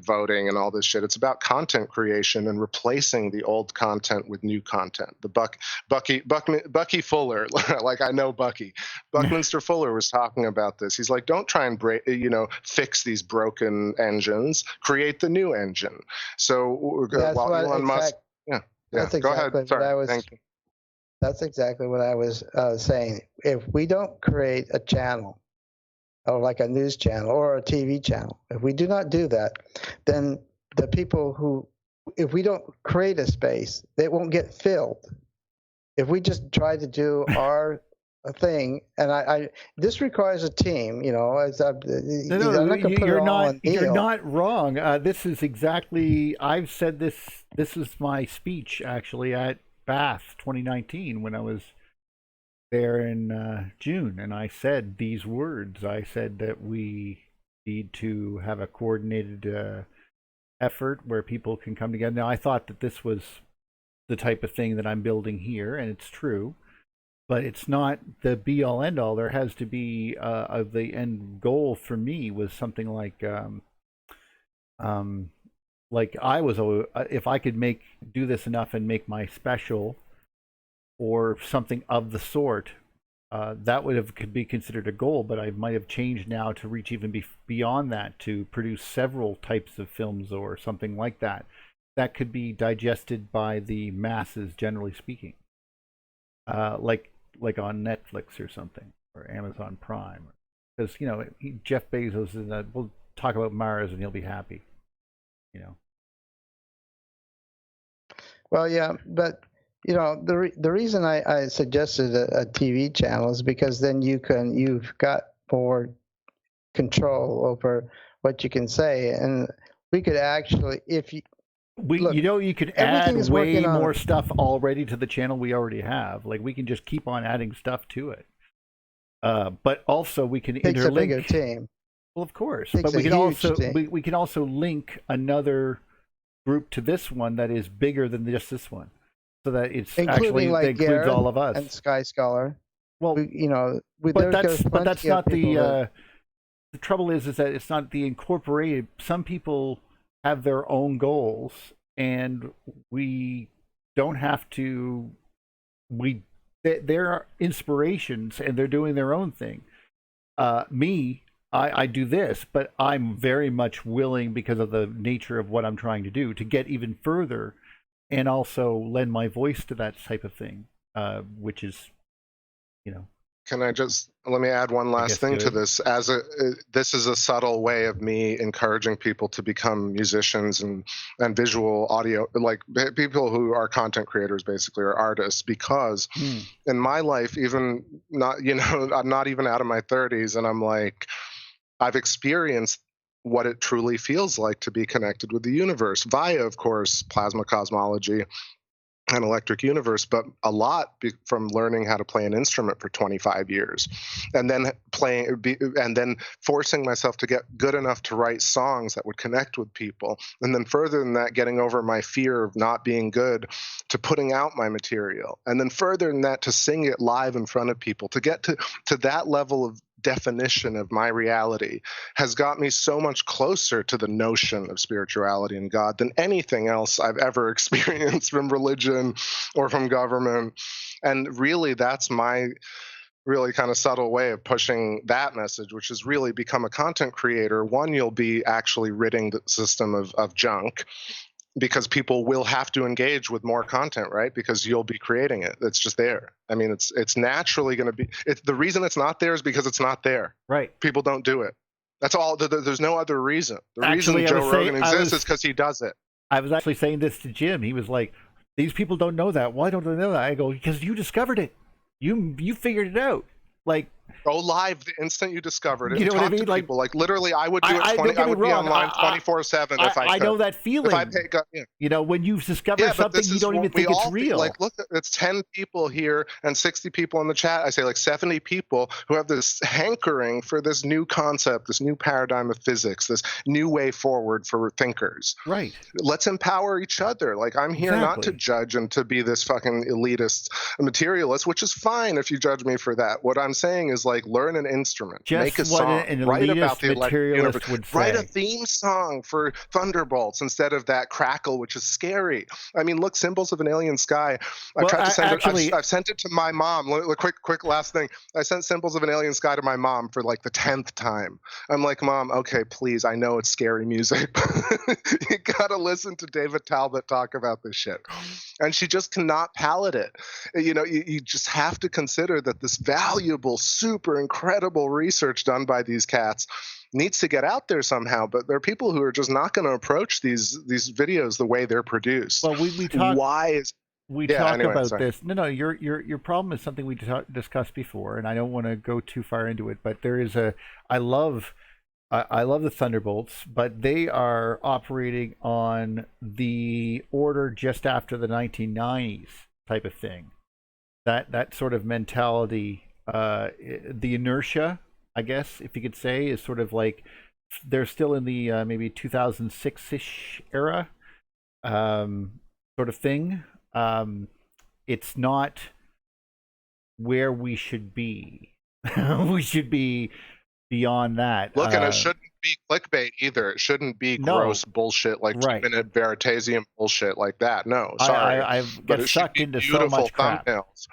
voting and all this shit. It's about content creation and replacing the old content with new content. The Bucky Fuller, like I know Bucky. Buckminster Fuller was talking about this. He's like, don't try and fix these broken engines. Create the new engine. So while Elon Musk, that's go exactly ahead. Sorry. Thank you. That's exactly what I was saying. If we don't create a channel, or like a news channel or a TV channel, if we do not do that, then the people who, if we don't create a space, they won't get filled. If we just try to do our thing, and this requires a team, you know. You're not wrong. This is exactly, I've said this. This is my speech actually at Bath 2019 when I was there in June, and I said these words. I said that we need to have a coordinated effort where people can come together. Now, I thought that this was the type of thing that I'm building here, and it's true. But it's not the be-all, end-all. There has to be the end goal for me was something like I was, if I could do this enough and make my special or something of the sort, that could be considered a goal. But I might have changed now to reach even beyond that, to produce several types of films or something like that. That could be digested by the masses, generally speaking. Like on Netflix or something, or Amazon Prime, because Jeff Bezos is. We'll talk about Mars and he'll be happy, Well, yeah, but the reason I suggested a TV channel is because then you've got more control over what you can say, and we could actually, if you. You can add way more stuff already to the channel we already have. Like we can just keep on adding stuff to it. But also we can interlink. Takes a bigger team. Well, of course, but we can also link another group to this one that is bigger than just this one, so that it's including that includes Garrett all of us and Sky Scholar. Well, but that's not the. The trouble is that it's not the incorporated. Some people have their own goals, and we don't have to. They're inspirations, and they're doing their own thing. I do this, but I'm very much willing, because of the nature of what I'm trying to do, to get even further, and also lend my voice to that type of thing, which is, Can I let me add one last thing to this? This is a subtle way of me encouraging people to become musicians and visual audio, like people who are content creators, basically, or artists, because in my life, even not, I'm not even out of my 30s, and I'm like, I've experienced what it truly feels like to be connected with the universe via, of course, plasma cosmology and electric universe, but a lot from learning how to play an instrument for 25 years, and then forcing myself to get good enough to write songs that would connect with people, and then further than that, getting over my fear of not being good, to putting out my material, and then further than that, to sing it live in front of people, to get to that level of definition of my reality has got me so much closer to the notion of spirituality and God than anything else I've ever experienced from religion or from government. And really, that's my really kind of subtle way of pushing that message, which is really become a content creator. One, you'll be actually ridding the system of junk, because people will have to engage with more content, right? Because you'll be creating it. It's just there. I mean, it's naturally going to be. The reason it's not there is because it's not there. Right. People don't do it. That's all. There's no other reason. The reason Joe Rogan exists is because he does it. I was actually saying this to Jim. He was like, "These people don't know that. Why don't they know that?" I go, "Because you discovered it. You figured it out." Like, go live the instant you discovered it. You know and what I talk mean? to Like, people. Like literally, I would do it. I would be online 24/7 if I could. I know that feeling. If I pay, yeah. You know, when you've discovered something, you don't even think it's real. Like, look, it's 10 people here and 60 people in the chat. I say like 70 people who have this hankering for this new concept, this new paradigm of physics, this new way forward for thinkers. Right. Let's empower each other. Like, I'm here not to judge and to be this fucking elitist materialist, which is fine if you judge me for that. What I'm saying is, like, learn an instrument, just make a song, write about the materialist would say. Write a theme song for Thunderbolts instead of that crackle, which is scary. I mean, look, Symbols of an Alien Sky. I've sent it to my mom. Quick last thing. I sent Symbols of an Alien Sky to my mom for like the 10th time. I'm like, Mom, okay, please, I know it's scary music, but you gotta listen to David Talbot talk about this shit. And she just cannot palate it. You know, you just have to consider that this valuable, super incredible research done by these cats needs to get out there somehow, but there are people who are just not going to approach these videos the way they're produced. Well, we talk. Why is we talk about this? No, your problem is something we discussed before, and I don't want to go too far into it. But there is I love the Thunderbolts, but they are operating on the order just after the 1990s type of thing. That sort of mentality, the inertia, I guess, if you could say, is sort of like they're still in the maybe 2006-ish era sort of thing. It's not where we should be. We should be beyond that. Look, and it shouldn't be clickbait either. It shouldn't be gross bullshit like 2-minute Veritasium bullshit like that. No, sorry. I've got sucked into so much crap. Thumbnails.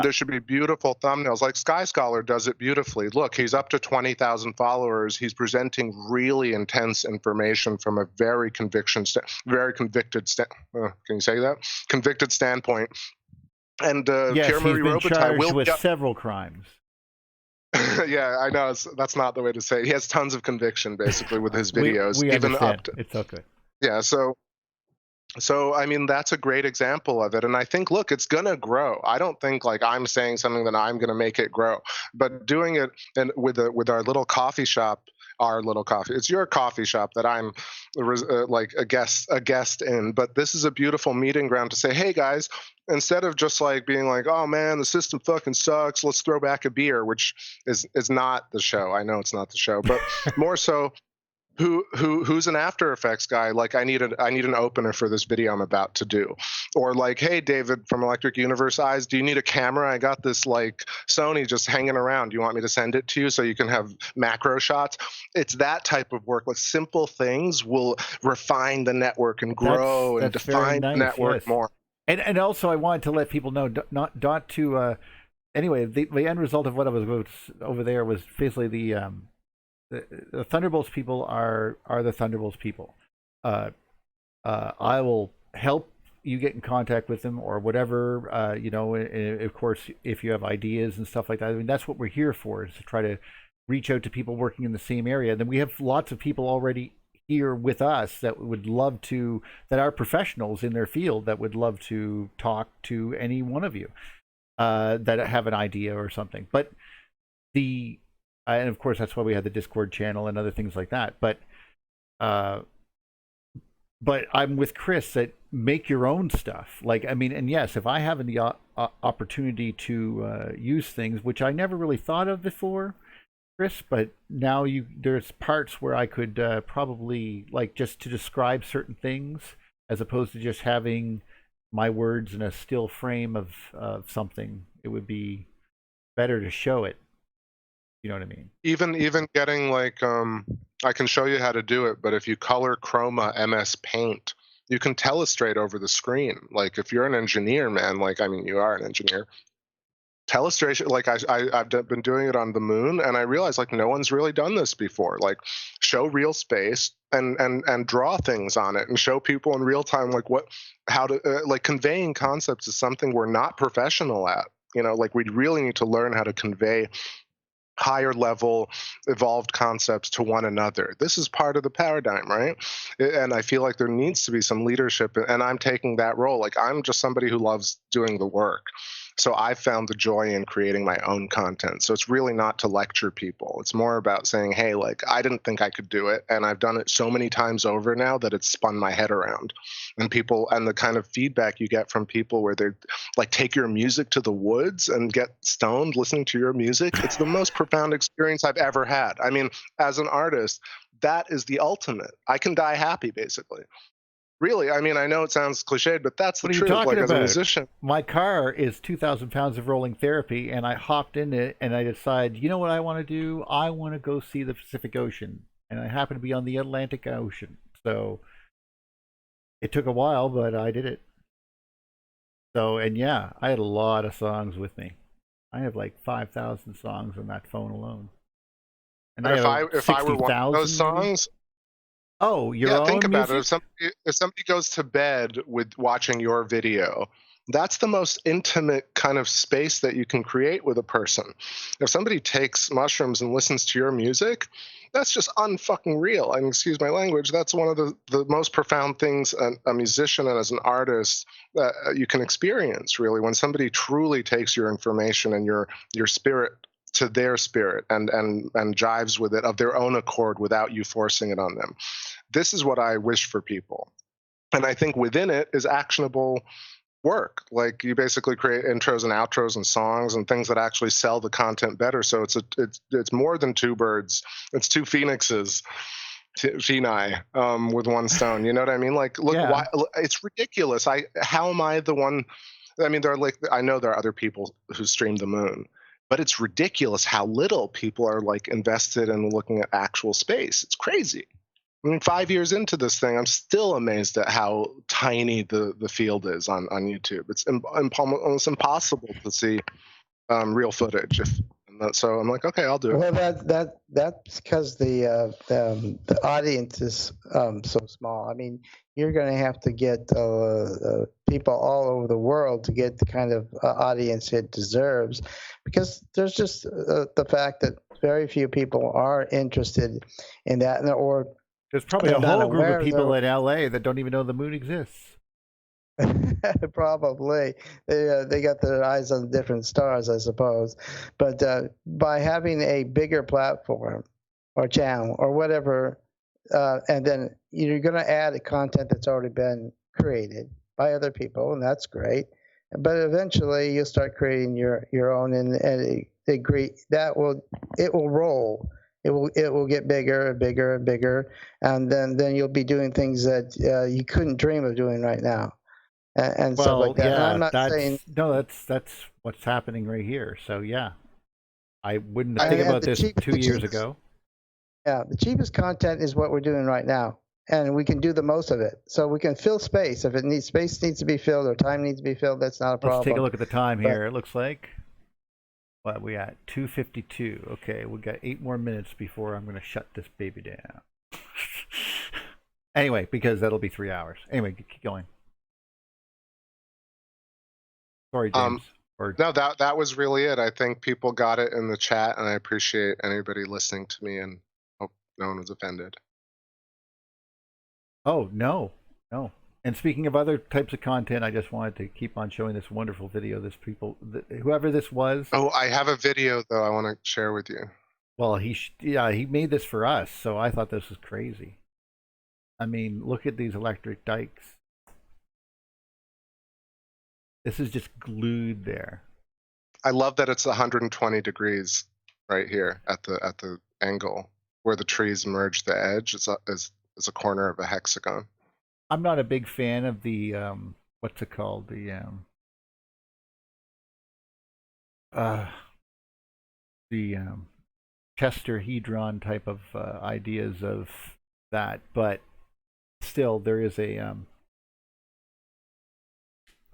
There should be beautiful thumbnails. Like Sky Scholar does it beautifully. Look, he's up to 20,000 followers. He's presenting really intense information from a very convicted can you say that? Convicted standpoint. And yes, Pierre Marie Robitaille charged with several crimes. Yeah, I know. That's not the way to say it. He has tons of conviction, basically, with his videos. We even understand. It's okay. Yeah, so, I mean, that's a great example of it. And I think, look, it's going to grow. I don't think like I'm saying something that I'm going to make it grow. But doing it with our little coffee shop, it's your coffee shop that I'm like a guest in. But this is a beautiful meeting ground to say, hey, guys, instead of just like being like, oh, man, the system fucking sucks, let's throw back a beer, which is not the show. I know it's not the show, but more so. Who's an After Effects guy? Like, I need an opener for this video I'm about to do. Or like, hey, David from Electric Universe Eyes, do you need a camera? I got this like Sony just hanging around. Do you want me to send it to you so you can have macro shots? It's that type of work. Like, simple things will refine the network and grow and define the network more. And also, I wanted to let people know not to. Anyway, the end result of what I was over there was basically the Thunderbolts people are the Thunderbolts people. I will help you get in contact with them or whatever. You know, and of course, if you have ideas and stuff like that, I mean, that's what we're here for, is to try to reach out to people working in the same area. Then we have lots of people already here with us that would love to, that are professionals in their field, that would love to talk to any one of you that have an idea or something. But and of course, that's why we have the Discord channel and other things like that. But I'm with Chris that make your own stuff. Like, I mean, and yes, if I have the opportunity to use things, which I never really thought of before, Chris, but now there's parts where I could probably, like, just to describe certain things, as opposed to just having my words in a still frame of something. It would be better to show it. You know what I mean? Even getting like, I can show you how to do it, but if you color chroma MS Paint, you can telestrate over the screen. Like, if you're an engineer, man, like, I mean, you are an engineer. Telestration, like I've been doing it on the moon, and I realized like no one's really done this before. Like, show real space and draw things on it and show people in real time like how to like conveying concepts is something we're not professional at. You know, like we really need to learn how to convey higher level evolved concepts to one another. This is part of the paradigm, right? And I feel like there needs to be some leadership, and I'm taking that role. Like, I'm just somebody who loves doing the work. So I found the joy in creating my own content. So it's really not to lecture people. It's more about saying, hey, like, I didn't think I could do it, and I've done it so many times over now that it's spun my head around. And people, and the kind of feedback you get from people where they're like, take your music to the woods and get stoned listening to your music. It's the most profound experience I've ever had. I mean, as an artist, that is the ultimate. I can die happy, basically. Really, I mean, I know it sounds cliched, but that's the truth. Like, as a musician, my car is 2,000 pounds of rolling therapy, and I hopped in it, and I decide, you know what I want to do? I want to go see the Pacific Ocean, and I happen to be on the Atlantic Ocean. So it took a while, but I did it. So, and yeah, I had a lot of songs with me. I have like 5,000 songs on that phone alone. And if I were one of those songs. Maybe? Oh, your own think about music? it. If somebody goes to bed with watching your video, that's the most intimate kind of space that you can create with a person. If somebody takes mushrooms and listens to your music, that's just unfucking real. And excuse my language, that's one of the most profound things a musician and as an artist you can experience, really, when somebody truly takes your information and your spirit to their spirit and jives with it of their own accord without you forcing it on them. This is what I wish for people. And I think within it is actionable work. Like, you basically create intros and outros and songs and things that actually sell the content better. So it's more than two birds. It's two phoenixes. Phenai with one stone. You know what I mean? Like, look, why, it's ridiculous. How am I the one? I mean, I know there are other people who stream the moon, but it's ridiculous how little people are like invested in looking at actual space. It's crazy. I mean, 5 years into this thing, I'm still amazed at how tiny the field is on YouTube. It's almost impossible to see real footage. So I'm like, okay, I'll do it. Well, that's because the audience is so small. I mean, you're going to have to get people all over the world to get the kind of audience it deserves, because there's just the fact that very few people are interested in that, or there's probably a whole group of people in LA that don't even know the moon exists. Probably they got their eyes on different stars, I suppose. But by having a bigger platform or channel or whatever, and then you're going to add a content that's already been created by other people, and that's great. But eventually you'll start creating your own, and it will roll. It will get bigger and bigger and bigger, and then you'll be doing things that you couldn't dream of doing right now. And stuff like that. Yeah, and I'm not saying that's what's happening right here. So yeah, I wouldn't think about this 2 years ago. Yeah, the cheapest content is what we're doing right now, and we can do the most of it. So we can fill space if space needs to be filled or time needs to be filled. That's not a problem. Let's take a look at the time here. It looks like what we at 2:52. Okay, we got 8 more minutes before I'm going to shut this baby down. Anyway, because that'll be 3 hours. Anyway, keep going. Sorry, James. No, that was really it. I think people got it in the chat, and I appreciate anybody listening to me, and hope no one was offended. Oh, no. And speaking of other types of content, I just wanted to keep on showing this wonderful video. Whoever this was. Oh, I have a video, though, I want to share with you. Well, he made this for us, so I thought this was crazy. I mean, look at these electric dikes. This is just glued there. I love that it's 120 degrees right here at the angle where the trees merge the edge. It's a corner of a hexagon. I'm not a big fan of the what's it called, the tetrahedron type of ideas of that, but still there is a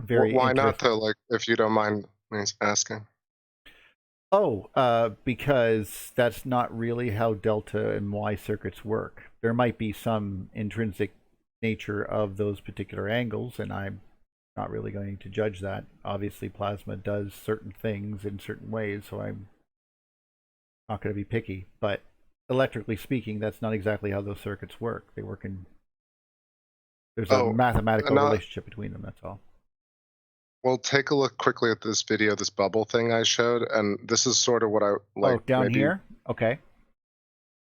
very why not though, like, if you don't mind me asking? Because that's not really how delta and Y circuits work. There might be some intrinsic nature of those particular angles, and I'm not really going to judge that. Obviously plasma does certain things in certain ways, so I'm not going to be picky, but electrically speaking, that's not exactly how those circuits work. They work in, there's a mathematical relationship between them, that's all. Well, take a look quickly at this video, this bubble thing I showed, and this is sort of what I like. Oh, down here? Okay.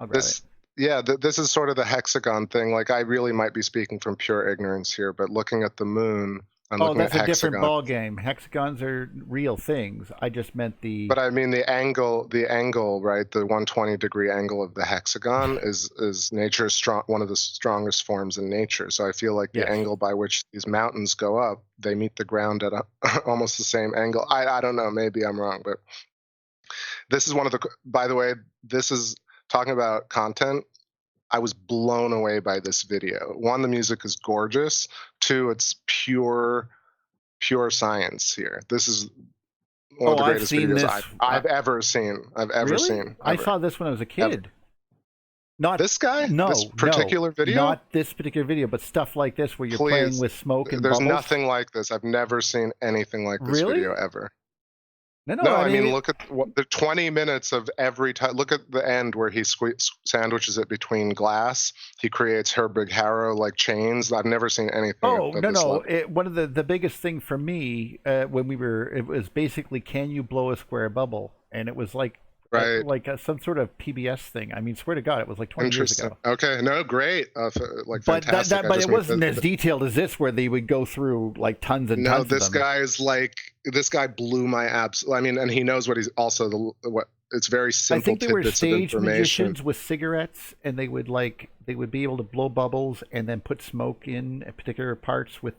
I'll grab it. Yeah, this is sort of the hexagon thing. Like, I really might be speaking from pure ignorance here, but looking at the moon and looking at hexagon. Oh, that's a different ball game. Hexagons are real things. I just meant the... But I mean the angle, right? The 120-degree angle of the hexagon is nature's one of the strongest forms in nature. So I feel like the angle by which these mountains go up, they meet the ground at almost the same angle. I don't know. Maybe I'm wrong, but this is one of the... By the way, this is... Talking about content, I was blown away by this video. One, the music is gorgeous. Two, it's pure science here. This is one of the greatest videos I've ever seen. I saw this when I was a kid. Ever. Not this guy? No. This particular video? Not this particular video, but stuff like this where you're playing with smoke and There's bubbles. Nothing like this. I've never seen anything like this video ever. No, I mean, look at the 20 minutes of every time. Look at the end where he sandwiches it between glass. He creates her big harrow like chains. I've never seen anything. One of the biggest thing for me when it was basically, can you blow a square bubble? And it was like some sort of PBS thing. I mean, swear to God, it was like 20 years ago. Okay, no, great, fantastic. But it wasn't as detailed as this, where they would go through like tons and tons. No, this guy blew my abs. I mean, and he knows what he's also It's very simple. I think they were stage magicians with cigarettes, and they would be able to blow bubbles and then put smoke in particular parts with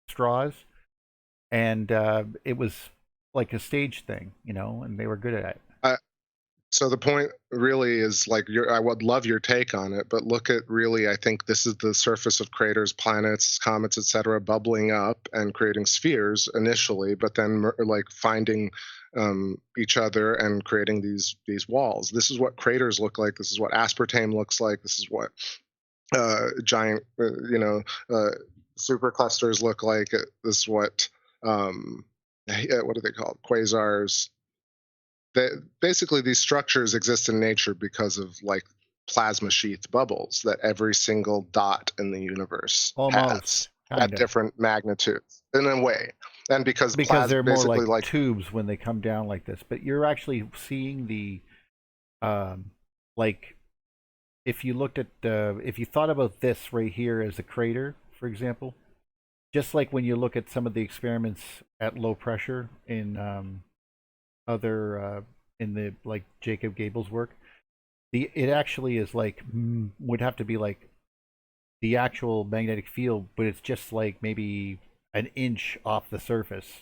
straws, and it was like a stage thing, and they were good at it. So the point really is I would love your take on it, but look at I think this is the surface of craters, planets, comets, etc., bubbling up and creating spheres initially, but then finding each other and creating these walls. This is what craters look like. This is what aspartame looks like. This is what giant superclusters look like. This is what are they called? Quasars. Basically, these structures exist in nature because of plasma sheath bubbles that every single dot in the universe has at different magnitudes in a way. And because they're more like tubes when they come down like this. But you're actually seeing the if you looked at if you thought about this right here as a crater, for example, just like when you look at some of the experiments at low pressure in in the Jacob Gabel's work, it actually is would have to be the actual magnetic field, but it's just maybe an inch off the surface,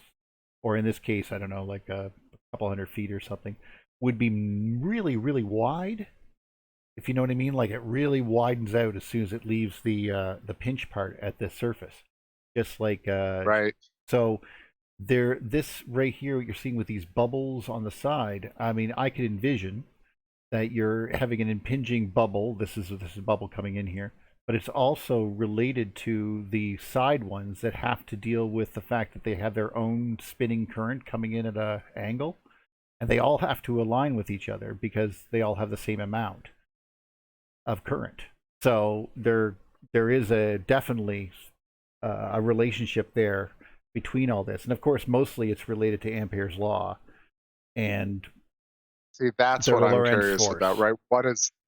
or in this case, I don't know, a couple 100 feet or something, would be really, really wide, if you know what I mean. It really widens out as soon as it leaves the pinch part at the surface, just right. So this right here, what you're seeing with these bubbles on the side, I mean, I could envision that you're having an impinging bubble. This is a bubble coming in here, but it's also related to the side ones that have to deal with the fact that they have their own spinning current coming in at an angle, and they all have to align with each other because they all have the same amount of current. So there is definitely a relationship there between all this, and of course mostly it's related to Ampere's law. And see, that's what I'm curious about, right?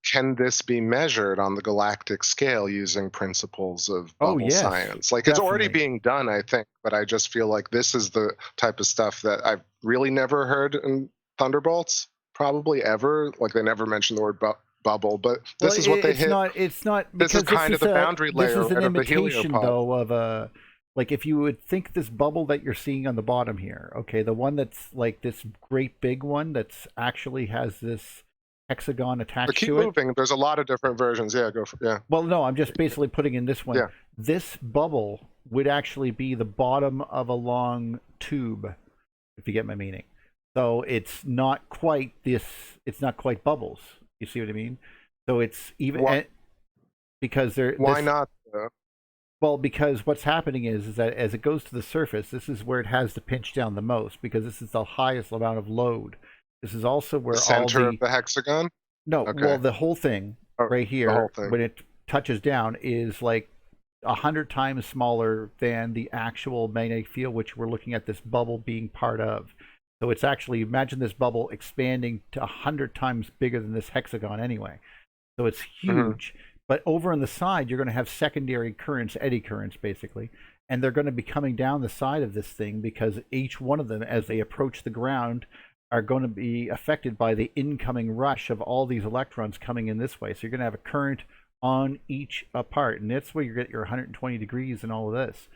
Can this be measured on the galactic scale using principles of bubble science? It's already being done, I think, but I just feel like this is the type of stuff that I've really never heard in Thunderbolts, probably ever. They never mentioned the word bubble, but this is what they hit. It's not. This is kind of the boundary layer of the heliopod. Though, of a if you would think this bubble that you're seeing on the bottom here, okay, the one that's this great big one that's actually has this hexagon attached to it. Keep moving. There's a lot of different versions. Yeah, go for it. Yeah. Well, no, I'm just basically putting in this one. Yeah. This bubble would actually be the bottom of a long tube, if you get my meaning. So it's not quite this. It's not quite bubbles. You see what I mean? So it's even because they're. Why not? Well, because what's happening is that as it goes to the surface, this is where it has to pinch down the most, because this is the highest amount of load. This is also where the center of the hexagon. No, okay. Well, the whole thing right here, when it touches down, is like 100 times smaller than the actual magnetic field, which we're looking at this bubble being part of. So it's actually, imagine this bubble expanding to 100 times bigger than this hexagon anyway. So it's huge. But over on the side, you're going to have secondary currents, eddy currents, basically. And they're going to be coming down the side of this thing because each one of them, as they approach the ground, are going to be affected by the incoming rush of all these electrons coming in this way. So you're going to have a current on each part. And that's where you get your 120 degrees and all of this.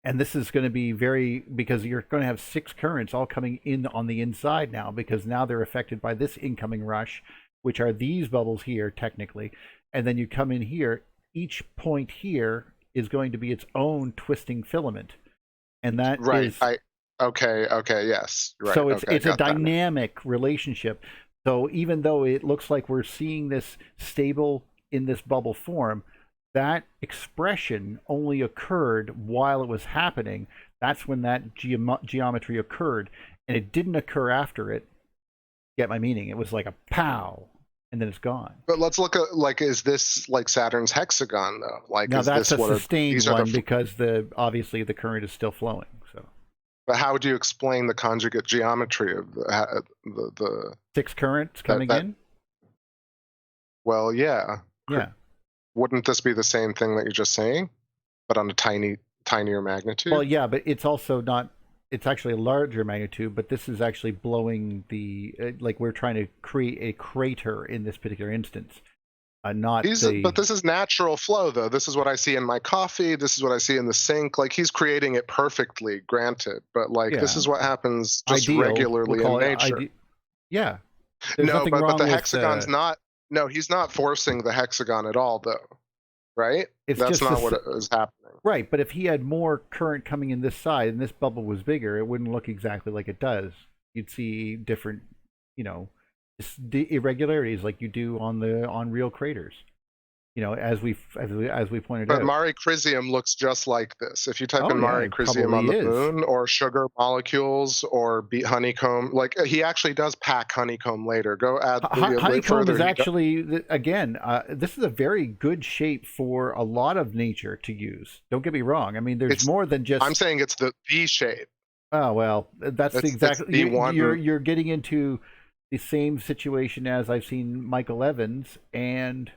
And this is going to be because you're going to have 6 currents all coming in on the inside now, because now they're affected by this incoming rush, which are these bubbles here, technically. And then you come in here, each point here is going to be its own twisting filament. And that is... Okay, yes. Right. So it's a dynamic relationship. So even though it looks like we're seeing this stable in this bubble form, that expression only occurred while it was happening. That's when that geometry occurred, and it didn't occur after it. Get my meaning? It was like a pow, and then it's gone. But let's look at, is this like Saturn's hexagon though? Like, now is that's this a sustained one because obviously the current is still flowing. So. But how would you explain the conjugate geometry of the 6 currents coming in? Well, yeah. Yeah. Wouldn't this be the same thing that you're just saying, but on a tinier magnitude? Well, yeah, but it's also not. It's actually a larger magnitude, but this is actually blowing like we're trying to create a crater in this particular instance. But this is natural flow, though. This is what I see in my coffee. This is what I see in the sink. Like, he's creating it perfectly, granted. But, this is what happens just regularly in nature. Yeah. No, but the hexagon's not... No, he's not forcing the hexagon at all, though. Right? That's not what is happening. Right, but if he had more current coming in this side and this bubble was bigger, it wouldn't look exactly like it does. You'd see different, irregularities like you do on real craters, as we pointed out. But Mare Crisium looks just like this. If you type in Mare Crisium on the moon, or sugar molecules, or beet honeycomb, he actually does pack honeycomb later. Go add honeycomb is actually again. This is a very good shape for a lot of nature to use. Don't get me wrong. I mean, there's more than just. I'm saying it's the shape. Oh well, that's exactly. You're getting into the same situation as I've seen Michael Evans and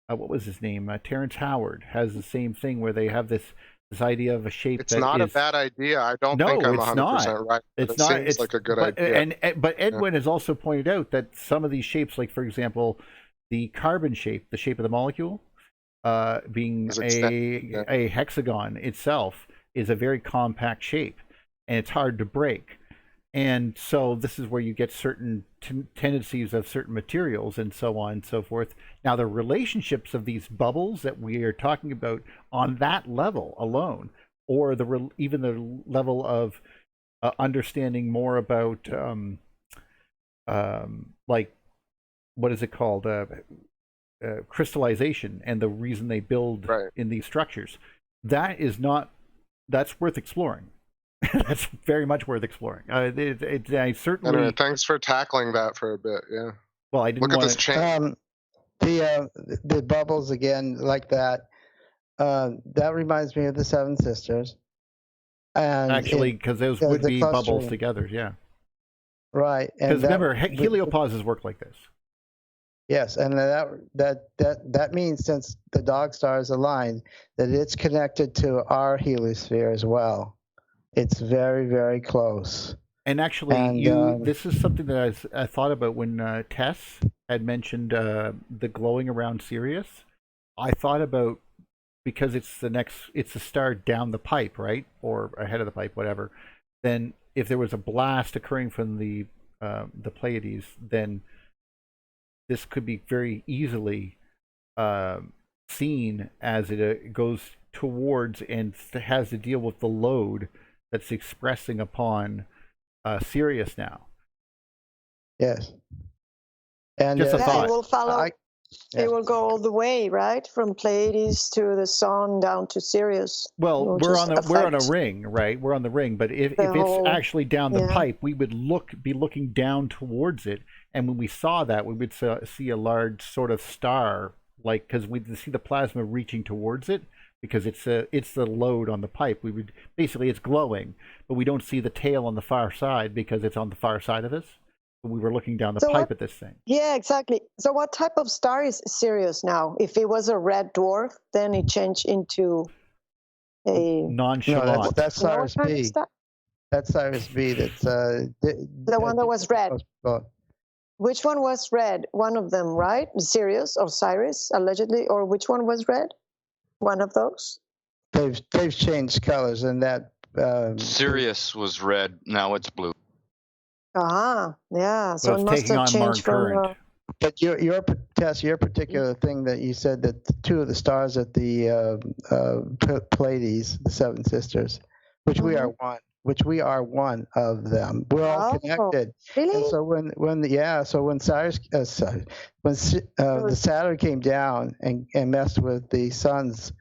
what was his name? Terrence Howard has the same thing where they have this idea of a shape. It's not a bad idea. I don't think I'm 100% right. It's not. Seems like a good idea. But Edwin has also pointed out that some of these shapes, like for example, the carbon shape, the shape of the molecule, being a hexagon itself, is a very compact shape, and it's hard to break. And so this is where you get certain tendencies of certain materials and so on and so forth. Now, the relationships of these bubbles that we are talking about on that level alone, or even the level of understanding more about, what is it called? Crystallization and the reason they build in these structures. That's worth exploring. That's very much worth exploring. I certainly. Anyway, thanks for tackling that for a bit. Yeah. Well, I didn't look at this change. The bubbles again, like that. That reminds me of the Seven Sisters. And actually, because those would be bubbles together, yeah. Right. Because remember, heliopauses work like this. Yes, and that means, since the dog star is aligned, that it's connected to our heliosphere as well. It's very, very close. And actually, this is something that I thought about when Tess had mentioned the glowing around Sirius. I thought about, because it's the star down the pipe, right, or ahead of the pipe, whatever. Then, if there was a blast occurring from the Pleiades, then this could be very easily seen as it goes towards and has to deal with the load that's expressing upon Sirius now. Yes. And just a thought. Will follow. It will go all the way, right, from Pleiades to the Sun down to Sirius. Well, we're on a ring, right? We're on the ring, but if it's actually down the pipe, we would be looking down towards it, and when we saw that, we would see a large sort of star, like, because we'd see the plasma reaching towards it, because it's the load on the pipe. We would basically, it's glowing, but we don't see the tail on the far side because it's on the far side of us. We were looking down the pipe at this thing. Yeah, exactly. So what type of star is Sirius now? If it was a red dwarf, then it changed into a nonchalant. No, that's Sirius B. That's Sirius B. That's the one that was red. Which one was red? One of them, right? Sirius or Sirius, allegedly, or which one was red? One of those. They've changed colors, and that Sirius was red. Now it's blue. Yeah. So it must have changed from. But your Tess, your particular thing that you said that two of the stars at the Pleiades, the Seven Sisters, which we are one of them. We're all connected. Really? And so when Cyrus, when the Saturn came down and messed with the sun's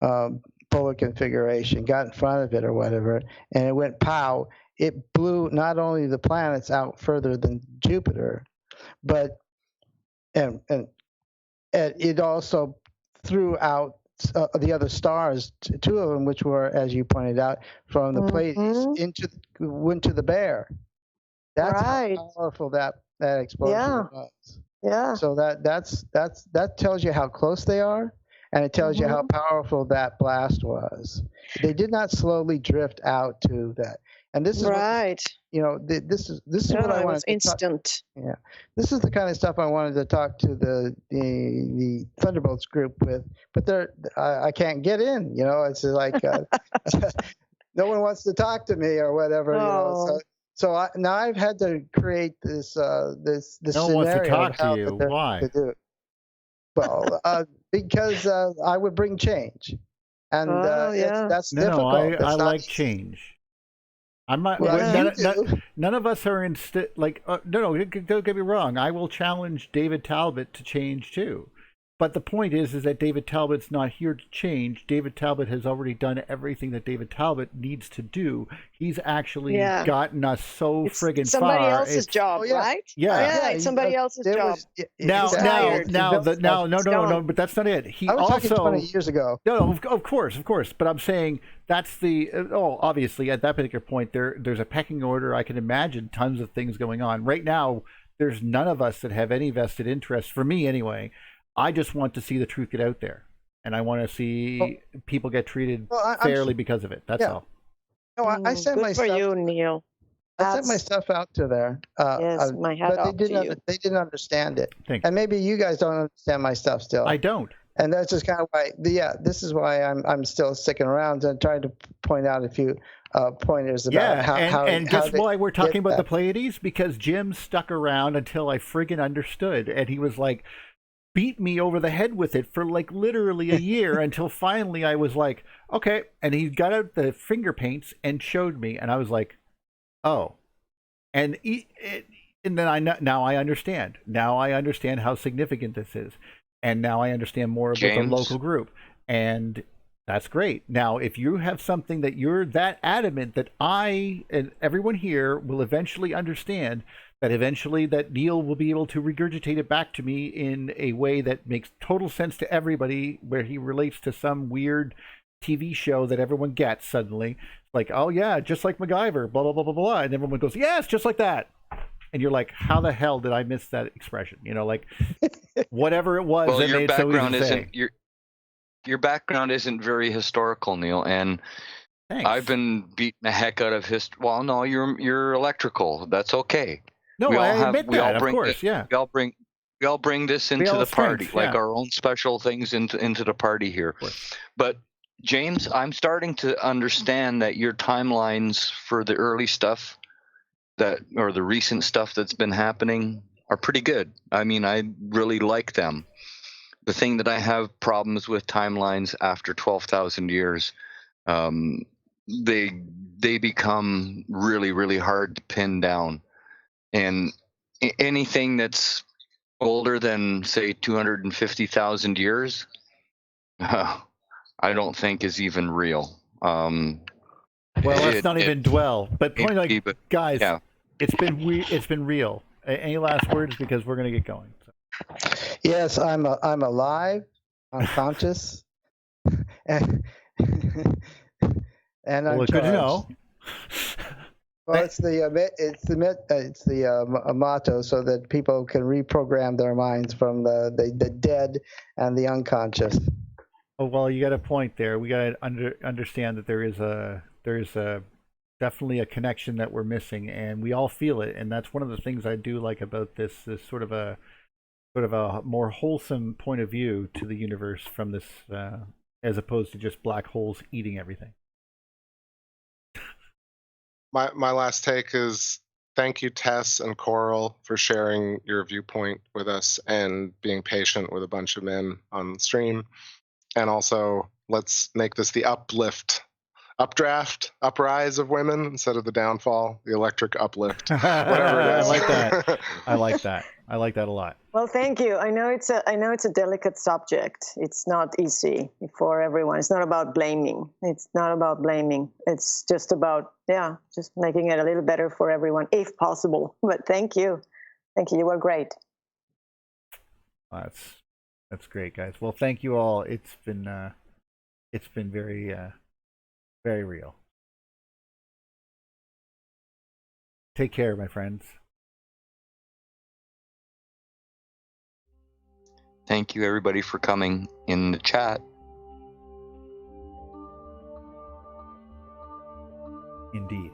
polar configuration, got in front of it or whatever, and it went pow. It blew not only the planets out further than Jupiter, but and it also threw out the other stars, two of them, which were, as you pointed out, from the Pleiades went to the Bear. That's how powerful that explosion was. Yeah. So that tells you how close they are, and it tells you how powerful that blast was. They did not slowly drift out to that. And this is right. This is what I wanted. Instant. Yeah, this is the kind of stuff I wanted to talk to the Thunderbolts group with, but I can't get in. It's like no one wants to talk to me or whatever. Oh. So now I've had to create this this no scenario. one wants to talk of how to you. Why? To do it. Well, because I would bring change, and that's difficult. No, I like change. I'm not. None of us are no. Don't get me wrong. I will challenge David Talbot to change too. But the point is that David Talbot's not here to change. David Talbot has already done everything that David Talbot needs to do. He's actually gotten us so friggin' far. Somebody else's job, right? Yeah, it's somebody else's job. No, but that's not it. I was talking 20 years ago. No, of course. But I'm saying that's obviously at that particular point there's a pecking order. I can imagine tons of things going on. Right now, there's none of us that have any vested interest, for me anyway. I just want to see the truth get out there, and I want to see people get treated fairly because of it. That's all. No, I sent my stuff. Good for you, Neil. I sent my stuff out to there. Yes, my hat off to you. They didn't understand it. Thanks. And maybe you guys don't understand my stuff still. I don't. And that's just kind of why. This is why I'm still sticking around and trying to point out a few pointers about how guess why we're talking about the Pleiades? Because Jim stuck around until I friggin' understood, and he was like, beat me over the head with it for like literally a year until finally I was like, okay. And he got out the finger paints and showed me, and I was like, oh. And then now I understand. Now I understand how significant this is, and now I understand more about the local group, and that's great. Now, if you have something that you're that adamant that I and everyone here will eventually understand, that eventually that Neil will be able to regurgitate it back to me in a way that makes total sense to everybody, where he relates to some weird TV show that everyone gets suddenly. Like, oh yeah, just like MacGyver, blah, blah, blah, blah, blah. And everyone goes, yes, just like that. And you're like, how the hell did I miss that expression? Like whatever it was that made it so easy to say. Your background isn't very historical, Neil, and thanks. I've been beating the heck out of history. Well, no, you're electrical. That's okay. No, I admit that, of course, yeah. We all bring this into the party, like our own special things into the party here. But James, I'm starting to understand that your timelines for the early stuff or the recent stuff that's been happening are pretty good. I mean, I really like them. The thing that I have problems with timelines after 12,000 years, they become really, really hard to pin down. And anything that's older than say 250,000 years, I don't think is even real. Well, let's not even dwell. But point like, guys, yeah. it's been real. Any last words, because we're gonna get going. So. Yes, I'm alive, unconscious, and I'm well, good to know. Well, it's the motto, so that people can reprogram their minds from the dead and the unconscious. Oh well, you got a point there. We got to understand that there is definitely a connection that we're missing, and we all feel it. And that's one of the things I do like about this sort of a more wholesome point of view to the universe from this, as opposed to just black holes eating everything. My last take is thank you, Tess and Coral, for sharing your viewpoint with us and being patient with a bunch of men on the stream. And also, let's make this the updraft uprise of women instead of the downfall, the electric uplift, whatever it is. I like that. I like that. I like that a lot. Well, thank you. I know it's a delicate subject. It's not easy for everyone. It's not about blaming. It's just about just making it a little better for everyone, if possible. But thank you. You were great. That's great, guys. Well, thank you all. It's been very very real. Take care, my friends. Thank you, everybody, for coming in the chat. Indeed.